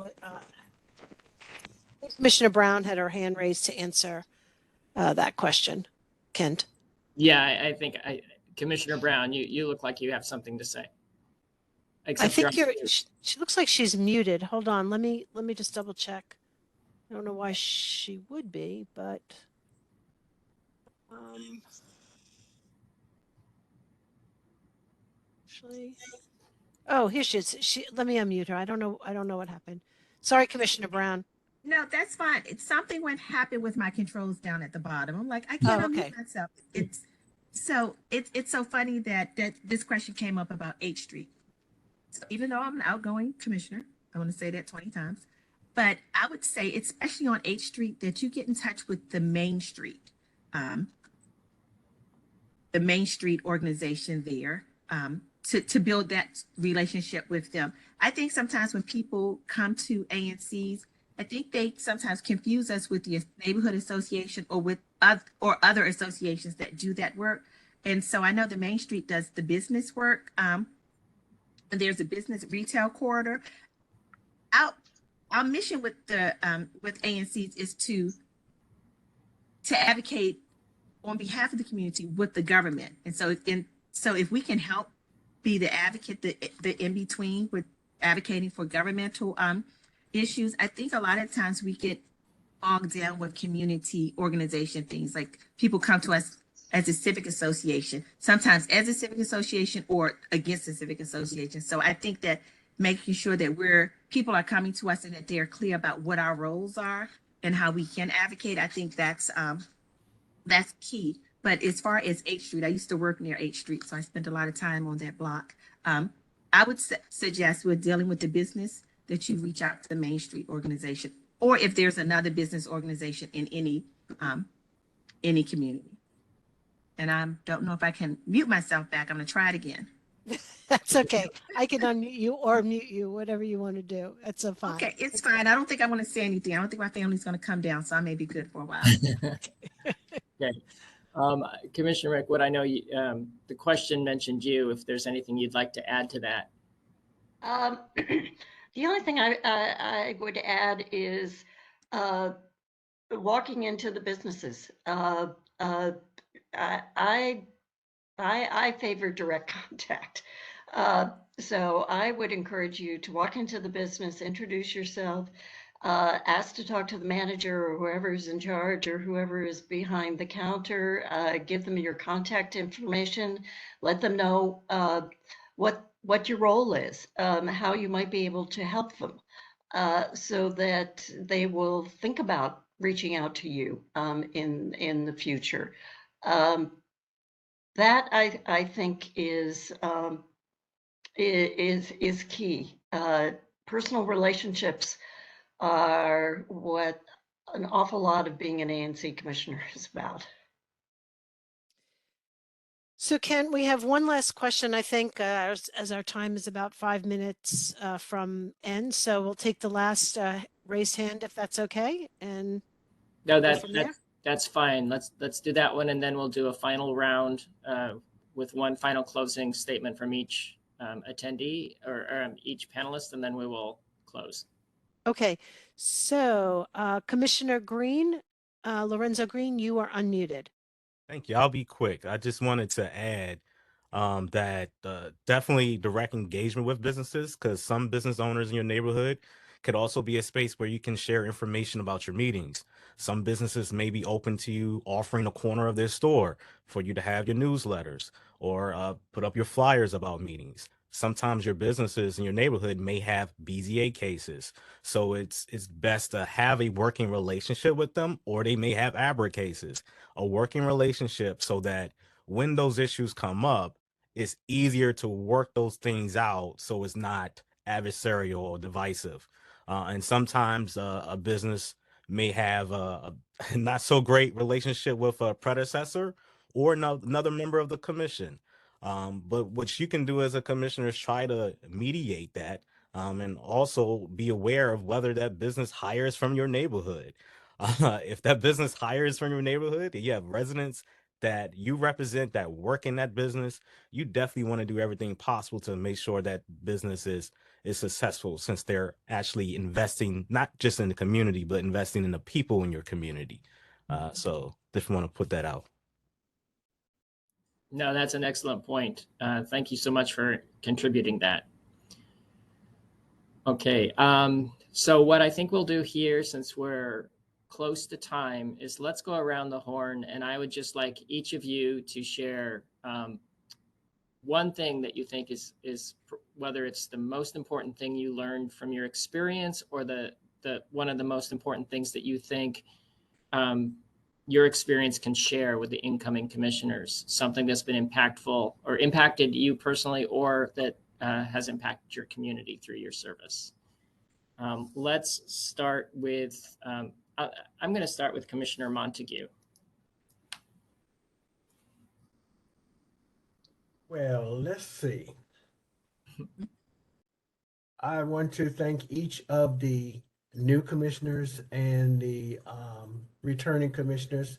Commissioner Brown had her hand raised to answer that question. Kent. Yeah, I think Commissioner Brown, you look like you have something to say. I think she looks like she's muted. Hold on, let me just double check. I don't know why she would be, but actually, oh, here she is. Let me unmute her. I don't know what happened. Sorry, Commissioner Brown. No, that's fine. It's something what happened with my controls down at the bottom. I'm like, I can't unmute myself. It's so funny that this question came up about 8th Street. So even though I'm an outgoing commissioner, I want to say that 20 times, but I would say, especially on 8th Street, that you get in touch with the Main Street organization there, to build that relationship with them. I think sometimes when people come to ANCs, I think they sometimes confuse us with the neighborhood association or with other associations that do that work. And so I know the Main Street does the business work. And there's a business retail corridor. Our mission with the with ANCs is to advocate on behalf of the community with the government. And so if we can help be the advocate, the in between with advocating for governmental issues, I think a lot of times we get bogged down with community organization things. Like people come to us as a civic association, sometimes as a civic association or against a civic association. So I think that making sure that people are coming to us and that they're clear about what our roles are and how we can advocate, I think that's key. But as far as 8th Street, I used to work near 8th Street, so I spent a lot of time on that block. I would suggest we're dealing with the business that you reach out to the Main Street organization, or if there's another business organization in any community. And I don't know if I can mute myself back. I'm gonna try it again. That's okay. I can unmute you or mute you, whatever you want to do. It's fine. Okay, it's fine. I don't think I want to say anything. I don't think my family's gonna come down, so I may be good for a while. Okay. Commissioner McWood, I know the question mentioned you. If there's anything you'd like to add to that. The only thing I would add is walking into the businesses. I favor direct contact. So I would encourage you to walk into the business, introduce yourself, ask to talk to the manager or whoever is in charge or whoever is behind the counter, give them your contact information, let them know what your role is, how you might be able to help them, so that they will think about reaching out to you in the future. That I think is key. Personal relationships are what an awful lot of being an ANC commissioner is about. So Ken, we have one last question, I think, as our time is about 5 minutes from end. So we'll take the last raised hand, if that's okay. And no, that's fine. Let's do that one, and then we'll do a final round with one final closing statement from each attendee or each panelist, and then we will close. Okay, so Commissioner Green, Lorenzo Green, you are unmuted. Thank you. I'll be quick. I just wanted to add that definitely direct engagement with businesses, because some business owners in your neighborhood could also be a space where you can share information about your meetings. Some businesses may be open to you offering a corner of their store for you to have your newsletters or put up your flyers about meetings. sometimes your businesses in your neighborhood may have BZA cases. So it's best to have a working relationship with them, or they may have ABRA cases. A working relationship so that when those issues come up, it's easier to work those things out so it's not adversarial or divisive. And sometimes a business may have a not so great relationship with a predecessor or another member of the commission. But what you can do as a commissioner is try to mediate that, and also be aware of whether that business hires from your neighborhood. If that business hires from your neighborhood, you have residents that you represent that work in that business, you definitely want to do everything possible to make sure that business is successful, since they're actually investing not just in the community, but investing in the people in your community. So just want to put that out. No, that's an excellent point. Thank you so much for contributing that. Okay, so what I think we'll do here, since we're close to time, is let's go around the horn, and I would just like each of you to share one thing that you think is whether it's the most important thing you learned from your experience, or the one of the most important things that you think your experience can share with the incoming commissioners, something that's been impactful or impacted you personally, or that has impacted your community through your service. Let's start with, I'm going to start with Commissioner Montague. Well, let's see. I want to thank each of the new commissioners and the returning commissioners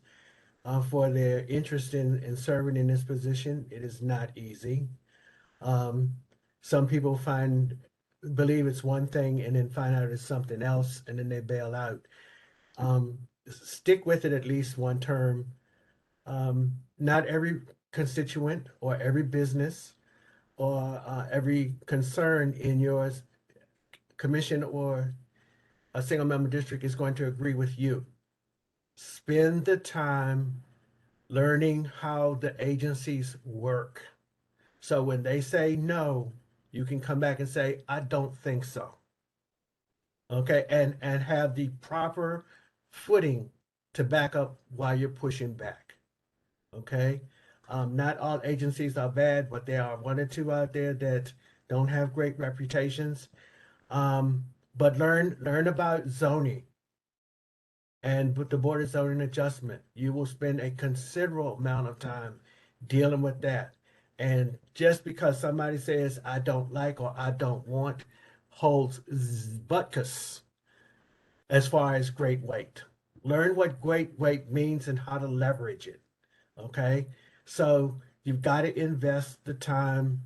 for their interest in serving in this position. It is not easy. Some people believe it's one thing and then find out it's something else, and then they bail out. Stick with it at least one term. Not every constituent or every business or every concern in your commission or a single member district is going to agree with you. Spend the time learning how the agencies work. So when they say no, you can come back and say, I don't think so. Okay, and have the proper footing to back up while you're pushing back. Okay, not all agencies are bad, but there are one or two out there that don't have great reputations. But learn about zoning and with the Board of Zoning Adjustment. You will spend a considerable amount of time dealing with that. And just because somebody says I don't like or I don't want holds butkus as far as great weight. Learn what great weight means and how to leverage it. Okay, so you've got to invest the time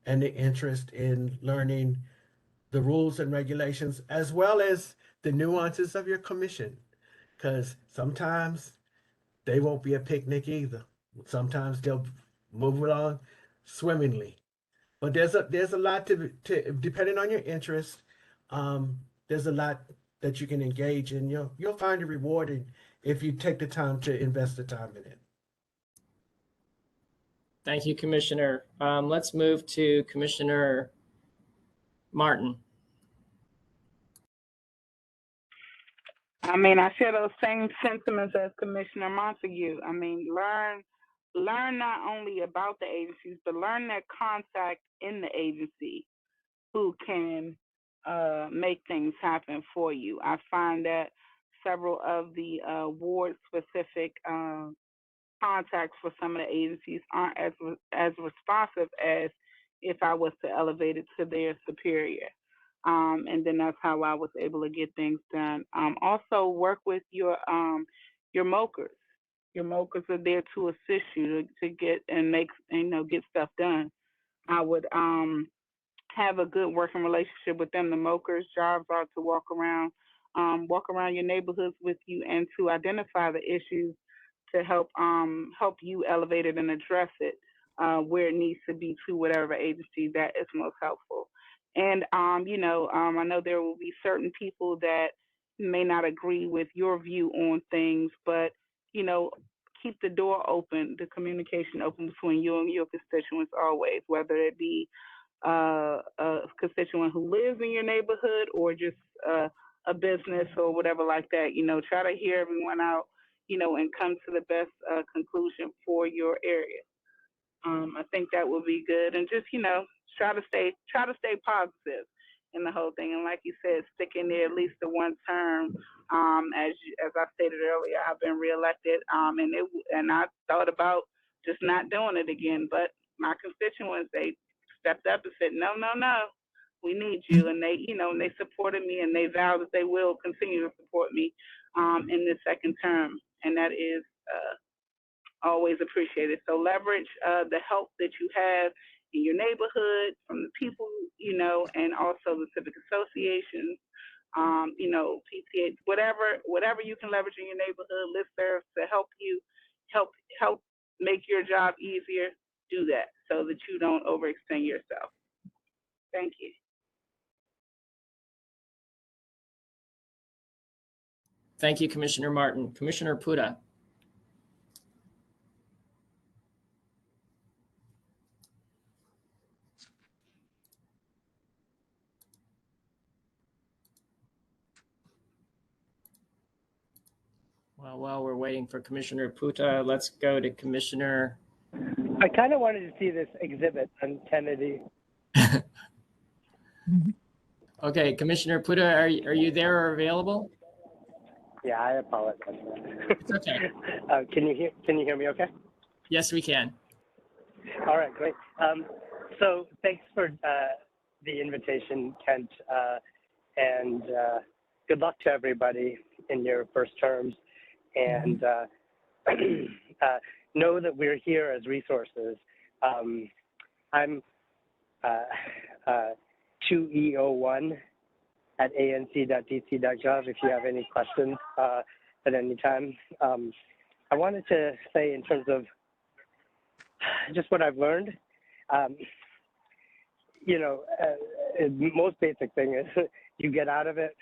and the interest in learning the rules and regulations, as well as the nuances of your commission, because sometimes they won't be a picnic either. Sometimes they'll move along swimmingly, but there's a lot to depending on your interest. There's a lot that you can engage in. You'll find it rewarding if you take the time to invest the time in it. Thank you, Commissioner. Let's move to Commissioner Martin. I mean, I share those same sentiments as Commissioner Montague. I mean, learn not only about the agencies, but learn their contact in the agency who can make things happen for you. I find that several of the ward-specific contacts for some of the agencies aren't as responsive as if I was to elevate it to their superior. And then that's how I was able to get things done. Also work with your MOCers. Your MOCers are there to assist you to get and make, get stuff done. I would have a good working relationship with them. The MOCers' jobs are to walk around your neighborhoods with you and to identify the issues to help you elevate it and address it where it needs to be to whatever agency that is most helpful. And, I know there will be certain people that may not agree with your view on things, but, keep the door open, the communication open between you and your constituents always, whether it be a constituent who lives in your neighborhood or just a business or whatever like that. Try to hear everyone out, and come to the best conclusion for your area. I think that would be good, and just try to stay positive in the whole thing. And like you said, stick in there at least the one term. As I stated earlier, I've been reelected, and I thought about just not doing it again. But my constituents, they stepped up and said, no, we need you, and they supported me, and they vowed that they will continue to support me in this second term, and that is always appreciated. So leverage the help that you have in your neighborhood from the people, and also the civic associations, PTA, whatever you can leverage in your neighborhood, listservs to help you, help make your job easier. Do that so that you don't overextend yourself. Thank you. Thank you, Commissioner Martin. Commissioner Puda. Well, while we're waiting for Commissioner Puda, let's go to Commissioner. I kind of wanted to see this exhibit on Kennedy. Okay, Commissioner Puda, are you there or available? Yeah, I apologize. It's okay. Can you hear me okay? Yes, we can. All right, great. So thanks for the invitation, Kent, and good luck to everybody in your first terms. And know that we're here as resources. I'm 2E01 at anc.dc.gov if you have any questions at any time. I wanted to say in terms of just what I've learned, most basic thing is you get out of it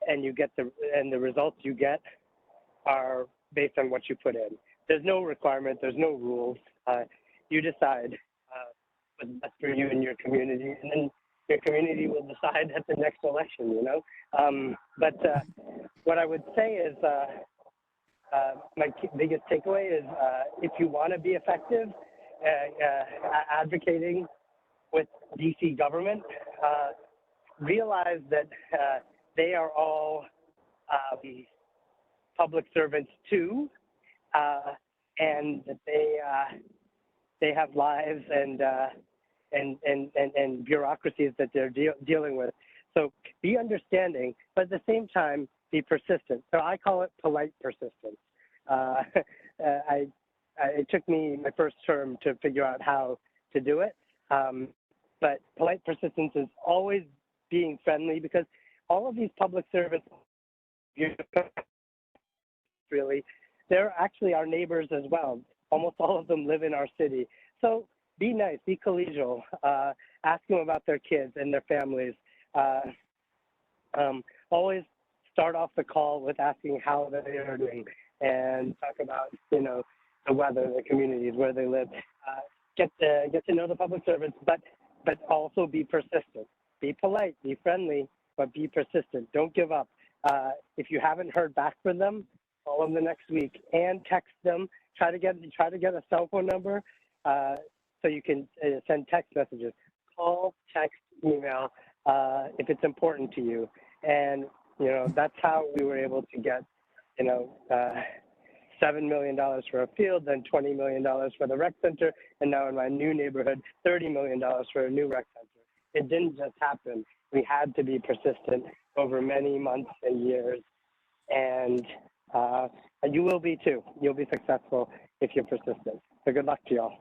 and the results you get are based on what you put in. There's no requirement, there's no rules. You decide what's best for you and your community, and then your community will decide at the next election, But what I would say is my biggest takeaway is if you want to be effective advocating with DC government, realize that they are all public servants too, and that they have lives and bureaucracies that they're dealing with. So be understanding, but at the same time, be persistent. So I call it polite persistence. It took me my first term to figure out how to do it. But polite persistence is always being friendly, because all of these public servants, really, they're actually our neighbors as well. Almost all of them live in our city. So be nice, be collegial, ask them about their kids and their families. Always start off the call with asking how they are doing and talk about, the weather, the communities where they live. Get to know the public servants, but also be persistent. Be polite, be friendly, but be persistent. Don't give up. If you haven't heard back from them, call them the next week and text them. Try to get a cell phone number so you can send text messages. Call, text, email if it's important to you. And that's how we were able to get $7 million for a field, then $20 million for the rec center, and now in my new neighborhood, $30 million for a new rec center. It didn't just happen. We had to be persistent over many months and years, and you will be too. You'll be successful if you're persistent. So good luck to y'all.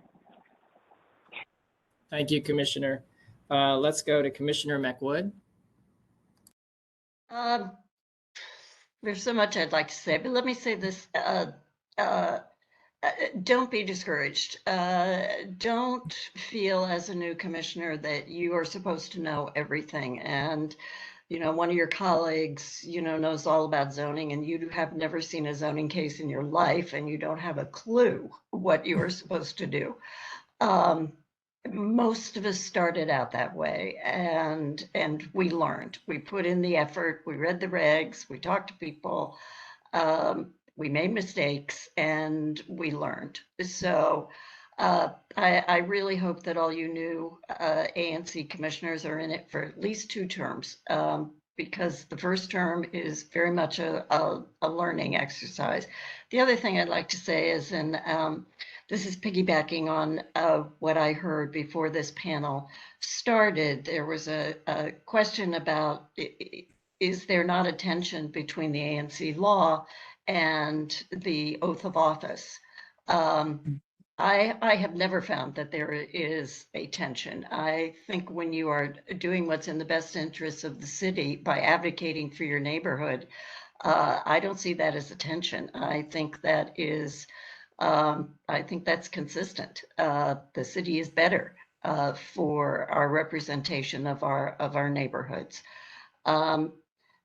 Thank you, Commissioner. Let's go to Commissioner McWood. There's so much I'd like to say, but let me say this. Don't be discouraged. Don't feel as a new commissioner that you are supposed to know everything. And, one of your colleagues, knows all about zoning, and you have never seen a zoning case in your life, and you don't have a clue what you are supposed to do. most of us started out that way, and we learned. We put in the effort. We read the regs. We talked to people. We made mistakes, and we learned. So I really hope that all you new ANC commissioners are in it for at least 2 terms, because the first term is very much a learning exercise. The other thing I'd like to say is, this is piggybacking on what I heard before this panel started. There was a question about, is there not a tension between the ANC law and the oath of office? I have never found that there is a tension. I think when you are doing what's in the best interests of the city by advocating for your neighborhood, I don't see that as a tension. I think that is, I think that's consistent. The city is better for our representation of our neighborhoods.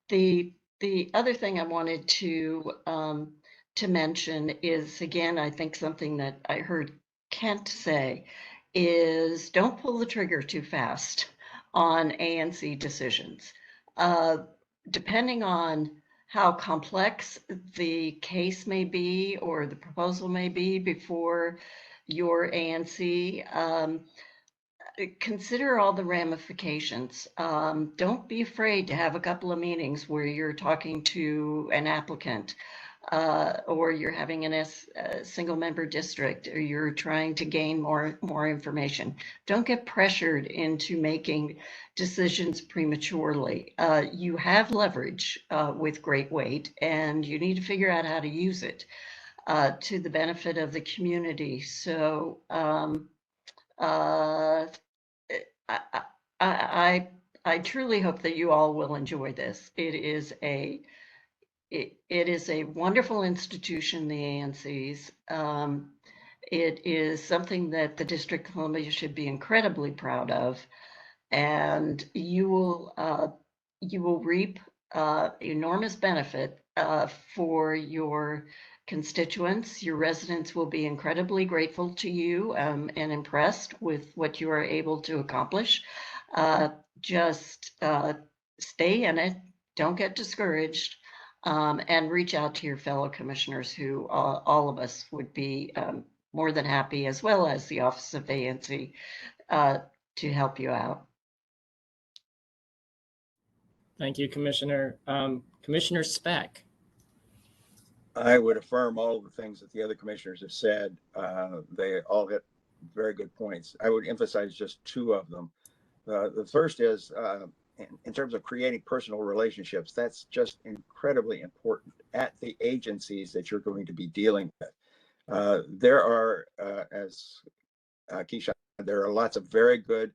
The other thing I wanted to mention is, again, I think something that I heard Kent say is, don't pull the trigger too fast on ANC decisions. Depending on how complex the case may be or the proposal may be before your ANC, consider all the ramifications. Don't be afraid to have a couple of meetings where you're talking to an applicant, or you're having a single member district, or you're trying to gain more information. Don't get pressured into making decisions prematurely. You have leverage with great weight, and you need to figure out how to use it to the benefit of the community. So I truly hope that you all will enjoy this. It is a wonderful institution, the ANCs. It is something that the District of Columbia should be incredibly proud of, and you will reap enormous benefit for your constituents. Your residents will be incredibly grateful to you and impressed with what you are able to accomplish. Just stay in it. Don't get discouraged. And reach out to your fellow commissioners, who all of us would be more than happy, as well as the Office of ANC, to help you out. Thank you, Commissioner. Commissioner Speck. I would affirm all of the things that the other commissioners have said. They all hit very good points. I would emphasize just 2 of them. The first is, in terms of creating personal relationships, that's just incredibly important at the agencies that you're going to be dealing with. There are, as Keisha, there are lots of very good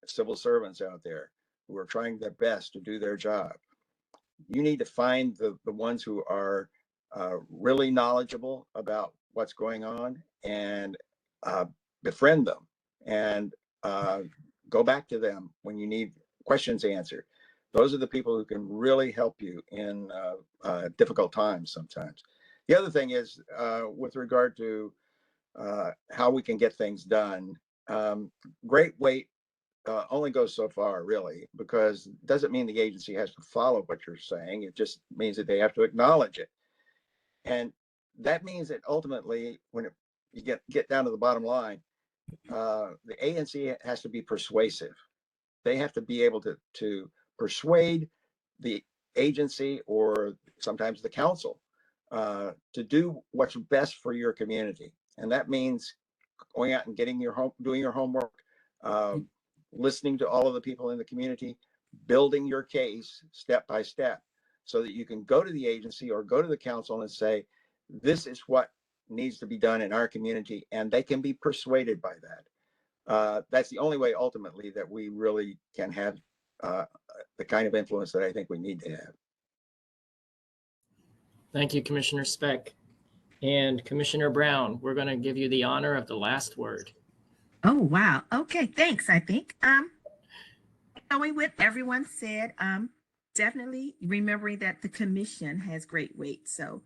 civil servants out there who are trying their best to do their job. You need to find the ones who are really knowledgeable about what's going on, and befriend them, and go back to them when you need questions answered. Those are the people who can really help you in difficult times sometimes. The other thing is, with regard to how we can get things done, great weight only goes so far, really, because it doesn't mean the agency has to follow what you're saying. It just means that they have to acknowledge it. And that means that ultimately, when you get down to the bottom line, the ANC has to be persuasive. They have to be able to persuade the agency, or sometimes the council, to do what's best for your community. And that means going out and doing your homework, listening to all of the people in the community, building your case step by step, so that you can go to the agency or go to the council and say, this is what needs to be done in our community, and they can be persuaded by that. That's the only way ultimately that we really can have the kind of influence that I think we need to have. Thank you, Commissioner Speck. And Commissioner Brown, we're going to give you the honor of the last word. Oh, wow. Okay, thanks, I think. Going with everyone said, definitely remembering that the commission has great weight. So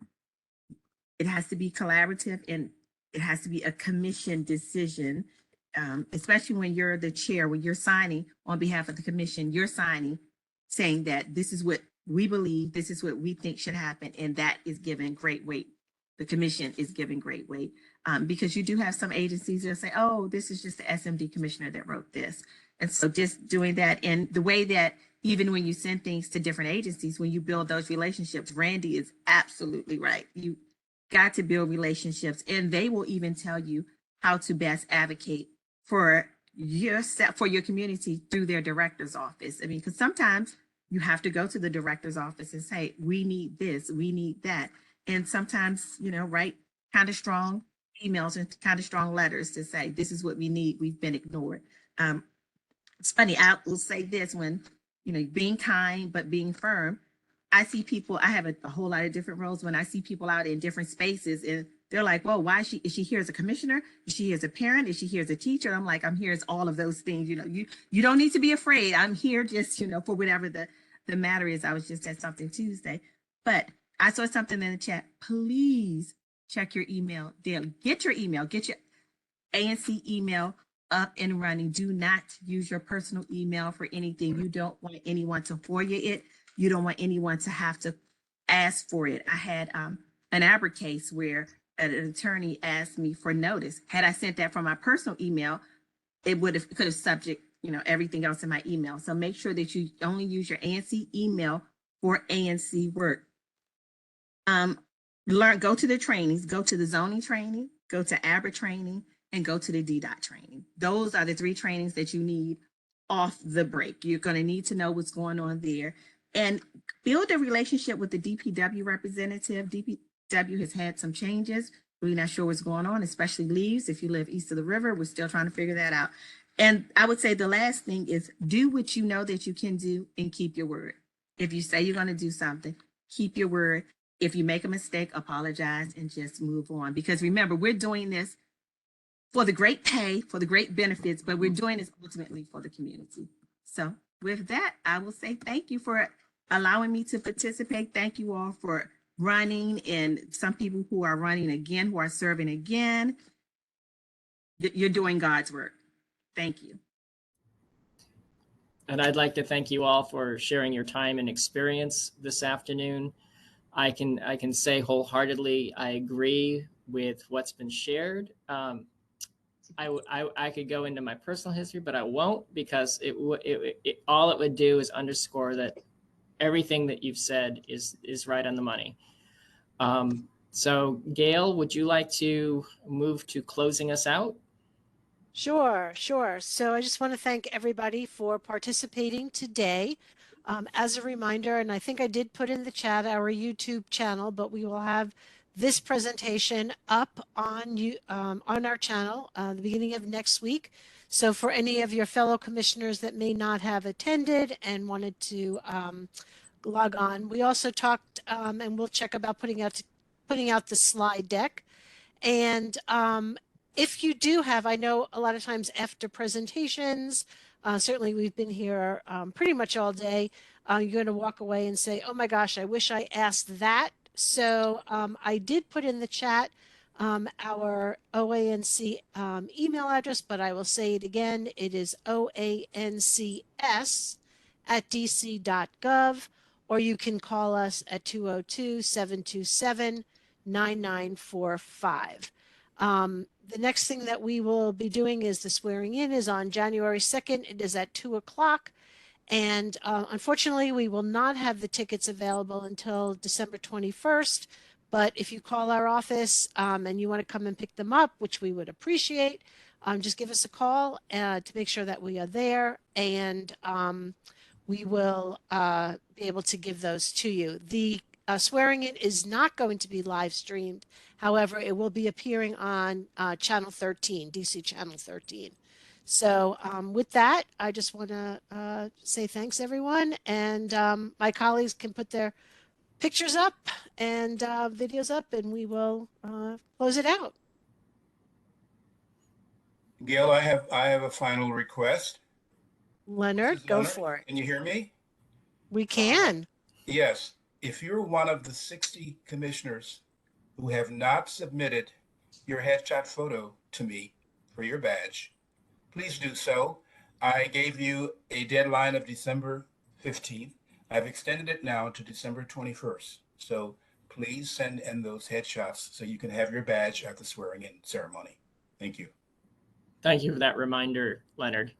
it has to be collaborative, and it has to be a commission decision. especially when you're the chair, when you're signing on behalf of the commission, you're signing saying that this is what we believe, this is what we think should happen, and that is given great weight. The commission is given great weight because you do have some agencies that say, oh, this is just the SMD commissioner that wrote this. And so just doing that, and the way that even when you send things to different agencies, when you build those relationships, Randy is absolutely right. You got to build relationships, and they will even tell you how to best advocate for yourself, for your community through their director's office. I mean, because sometimes you have to go to the director's office and say, we need this, we need that. And sometimes, write kind of strong emails and kind of strong letters to say, this is what we need, we've been ignored. It's funny, I will say this when, being kind, but being firm. I see people, I have a whole lot of different roles when I see people out in different spaces and they're like, well, why is she here as a commissioner? Is she here as a parent? Is she here as a teacher? I'm like, I'm here as all of those things. You don't need to be afraid. I'm here just, for whatever the matter is. I was just at something Tuesday, but I saw something in the chat. Please check your email daily. Get your email, get your ANC email up and running. Do not use your personal email for anything. You don't want anyone to FOIA it. You don't want anyone to have to ask for it. I had an ABRA case where an attorney asked me for notice. Had I sent that from my personal email, it could have subject, everything else in my email. So make sure that you only use your ANC email for ANC work. Go to the trainings, go to the zoning training, go to ABRA training, and go to the DDOT training. Those are the 3 trainings that you need off the break. You're going to need to know what's going on there and build a relationship with the DPW representative. DPW has had some changes. We're not sure what's going on, especially leaves. If you live east of the river, we're still trying to figure that out. And I would say the last thing is do what you know that you can do and keep your word. If you say you're going to do something, keep your word. If you make a mistake, apologize and just move on. Because remember, we're doing this for the great pay, for the great benefits, but we're doing this ultimately for the community. So with that, I will say thank you for allowing me to participate. Thank you all for running, and some people who are running again, who are serving again. You're doing God's work. Thank you. And I'd like to thank you all for sharing your time and experience this afternoon. I can say wholeheartedly, I agree with what's been shared. I could go into my personal history, but I won't, because all it would do is underscore that everything that you've said is right on the money. So Gail, would you like to move to closing us out? Sure. So I just want to thank everybody for participating today. As a reminder, and I think I did put in the chat our YouTube channel, but we will have this presentation up on our channel the beginning of next week. So for any of your fellow commissioners that may not have attended and wanted to log on, we also talked and we'll check about putting out the slide deck. And if you do have, I know a lot of times after presentations, certainly we've been here pretty much all day, you're going to walk away and say, oh my gosh, I wish I asked that. So I did put in the chat our OANC email address, but I will say it again. It is oancs@dc.gov, or you can call us at 202-727-9945. The next thing that we will be doing is the swearing in is on January 2nd. It is at 2:00. And unfortunately, we will not have the tickets available until December 21st. But if you call our office and you want to come and pick them up, which we would appreciate, just give us a call to make sure that we are there, and we will be able to give those to you. The swearing in is not going to be live streamed. However, it will be appearing on Channel 13, DC Channel 13. So with that, I just want to say thanks, everyone. And my colleagues can put their pictures up and videos up, and we will close it out. Gail, I have a final request. Leonard, go for it. Can you hear me? We can. Yes. If you're one of the 60 commissioners who have not submitted your headshot photo to me for your badge, please do so. I gave you a deadline of December 15th. I've extended it now to December 21st. So please send in those headshots so you can have your badge at the swearing in ceremony. Thank you. Thank you for that reminder, Leonard.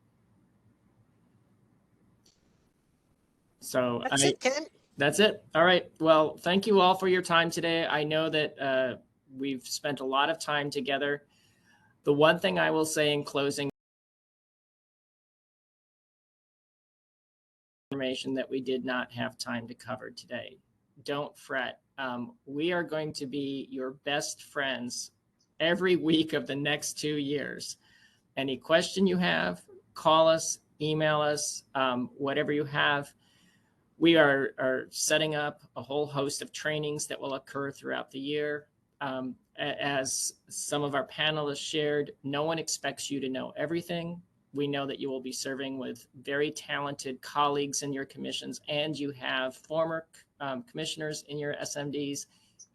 So That's it, Ken. That's it. All right. Well, thank you all for your time today. I know that we've spent a lot of time together. The one thing I will say in closing, information that we did not have time to cover today. Don't fret. We are going to be your best friends every week of the next 2 years. Any question you have, call us, email us, whatever you have. We are setting up a whole host of trainings that will occur throughout the year. As some of our panelists shared, no one expects you to know everything. We know that you will be serving with very talented colleagues in your commissions, and you have former commissioners in your SMDs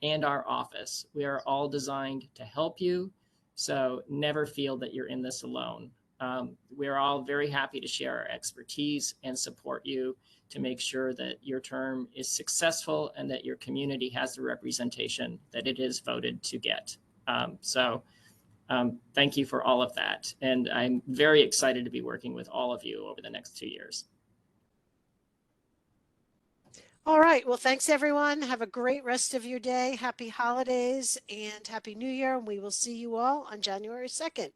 and our office. We are all designed to help you, so never feel that you're in this alone. We're all very happy to share our expertise and support you to make sure that your term is successful and that your community has the representation that it is voted to get. Thank you for all of that. And I'm very excited to be working with all of you over the next 2 years. All right. Well, thanks, everyone. Have a great rest of your day. Happy holidays and Happy New Year. And we will see you all on January 2nd.